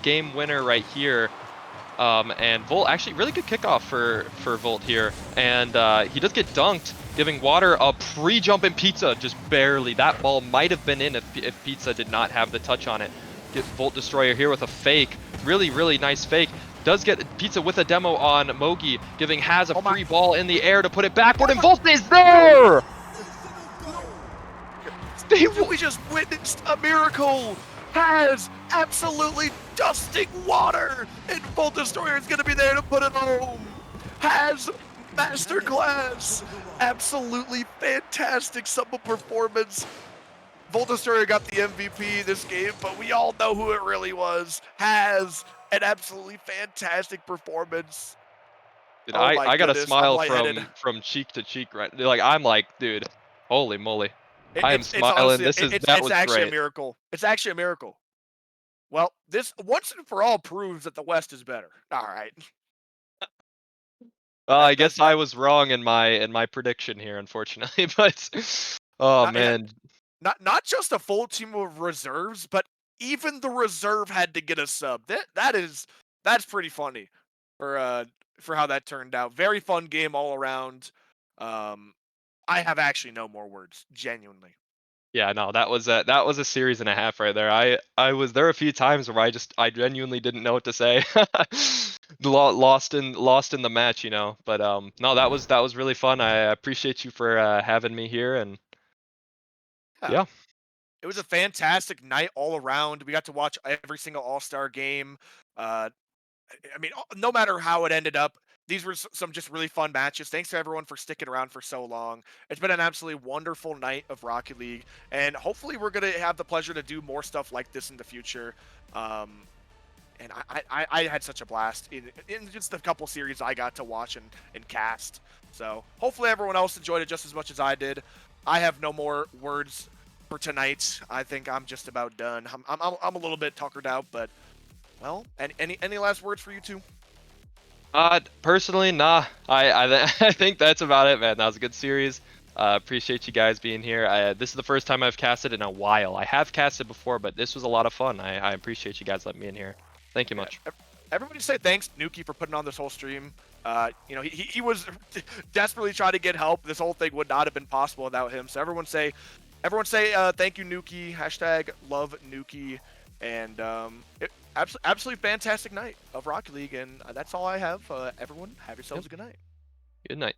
Speaker 6: game winner right here. And Volt, actually really good kickoff for Volt here, and he does get dunked, giving Water a pre-jump, and Pizza just barely. That ball might have been in if Pizza did not have the touch on it. Get Volt Destroyer here with a fake, really nice fake. Does get Pizza with a demo on Mogi, giving Haz a free ball in the air to put it backward, and Volt is there!
Speaker 4: We just witnessed a miracle. Haz absolutely dusting Water, and Volt Destroyer is going to be there to put it home. Haz masterclass, absolutely fantastic summer performance. Volt Destroyer got the MVP this game, but we all know who it really was. Haz, an absolutely fantastic performance.
Speaker 6: Dude,
Speaker 4: Oh
Speaker 6: I got a
Speaker 4: goodness,
Speaker 6: smile
Speaker 4: I'm
Speaker 6: from cheek to cheek right. Like I'm like, dude, holy moly. I am
Speaker 4: It's
Speaker 6: smiling.
Speaker 4: honestly,
Speaker 6: That
Speaker 4: it's
Speaker 6: was
Speaker 4: actually
Speaker 6: great.
Speaker 4: a miracle. It's actually a miracle. Well, this once and for all proves that the West is better. All right.
Speaker 6: I
Speaker 4: That's
Speaker 6: guess I was wrong in my prediction here, unfortunately. But oh
Speaker 4: yeah,
Speaker 6: man,
Speaker 4: not just a full team of reserves, but even the reserve had to get a sub. That's pretty funny for how that turned out. Very fun game all around. I have actually no more words, genuinely.
Speaker 6: yeah, no, that was a series and a half right there. I was there a few times where I genuinely didn't know what to say. Lost in the match, you know. But no, that was really fun. I appreciate you for having me here, and yeah.
Speaker 4: It was a fantastic night all around. We got to watch every single All-Star game. I mean, no matter how it ended up, these were some just really fun matches. Thanks to everyone for sticking around for so long. It's been an absolutely wonderful night of Rocket League, and hopefully we're going to have the pleasure to do more stuff like this in the future. And I had such a blast in just the couple series I got to watch and cast. So hopefully everyone else enjoyed it just as much as I did. I have no more words for tonight. I think I'm just about done. I'm a little bit tuckered out, but well, any last words for you two?
Speaker 6: Personally, nah. I think that's about it, man. That was a good series. Appreciate you guys being here. This is the first time I've casted in a while. I have casted before, but this was a lot of fun. I appreciate you guys letting me in here. Thank you much.
Speaker 4: Everybody say thanks, Nuki, for putting on this whole stream. You know, he was desperately trying to get help. This whole thing would not have been possible without him. So everyone say thank you, Nuki. Hashtag love Nuki. And absolutely fantastic night of Rocket League. And that's all I have. Everyone, have yourselves a good night.
Speaker 6: Good night.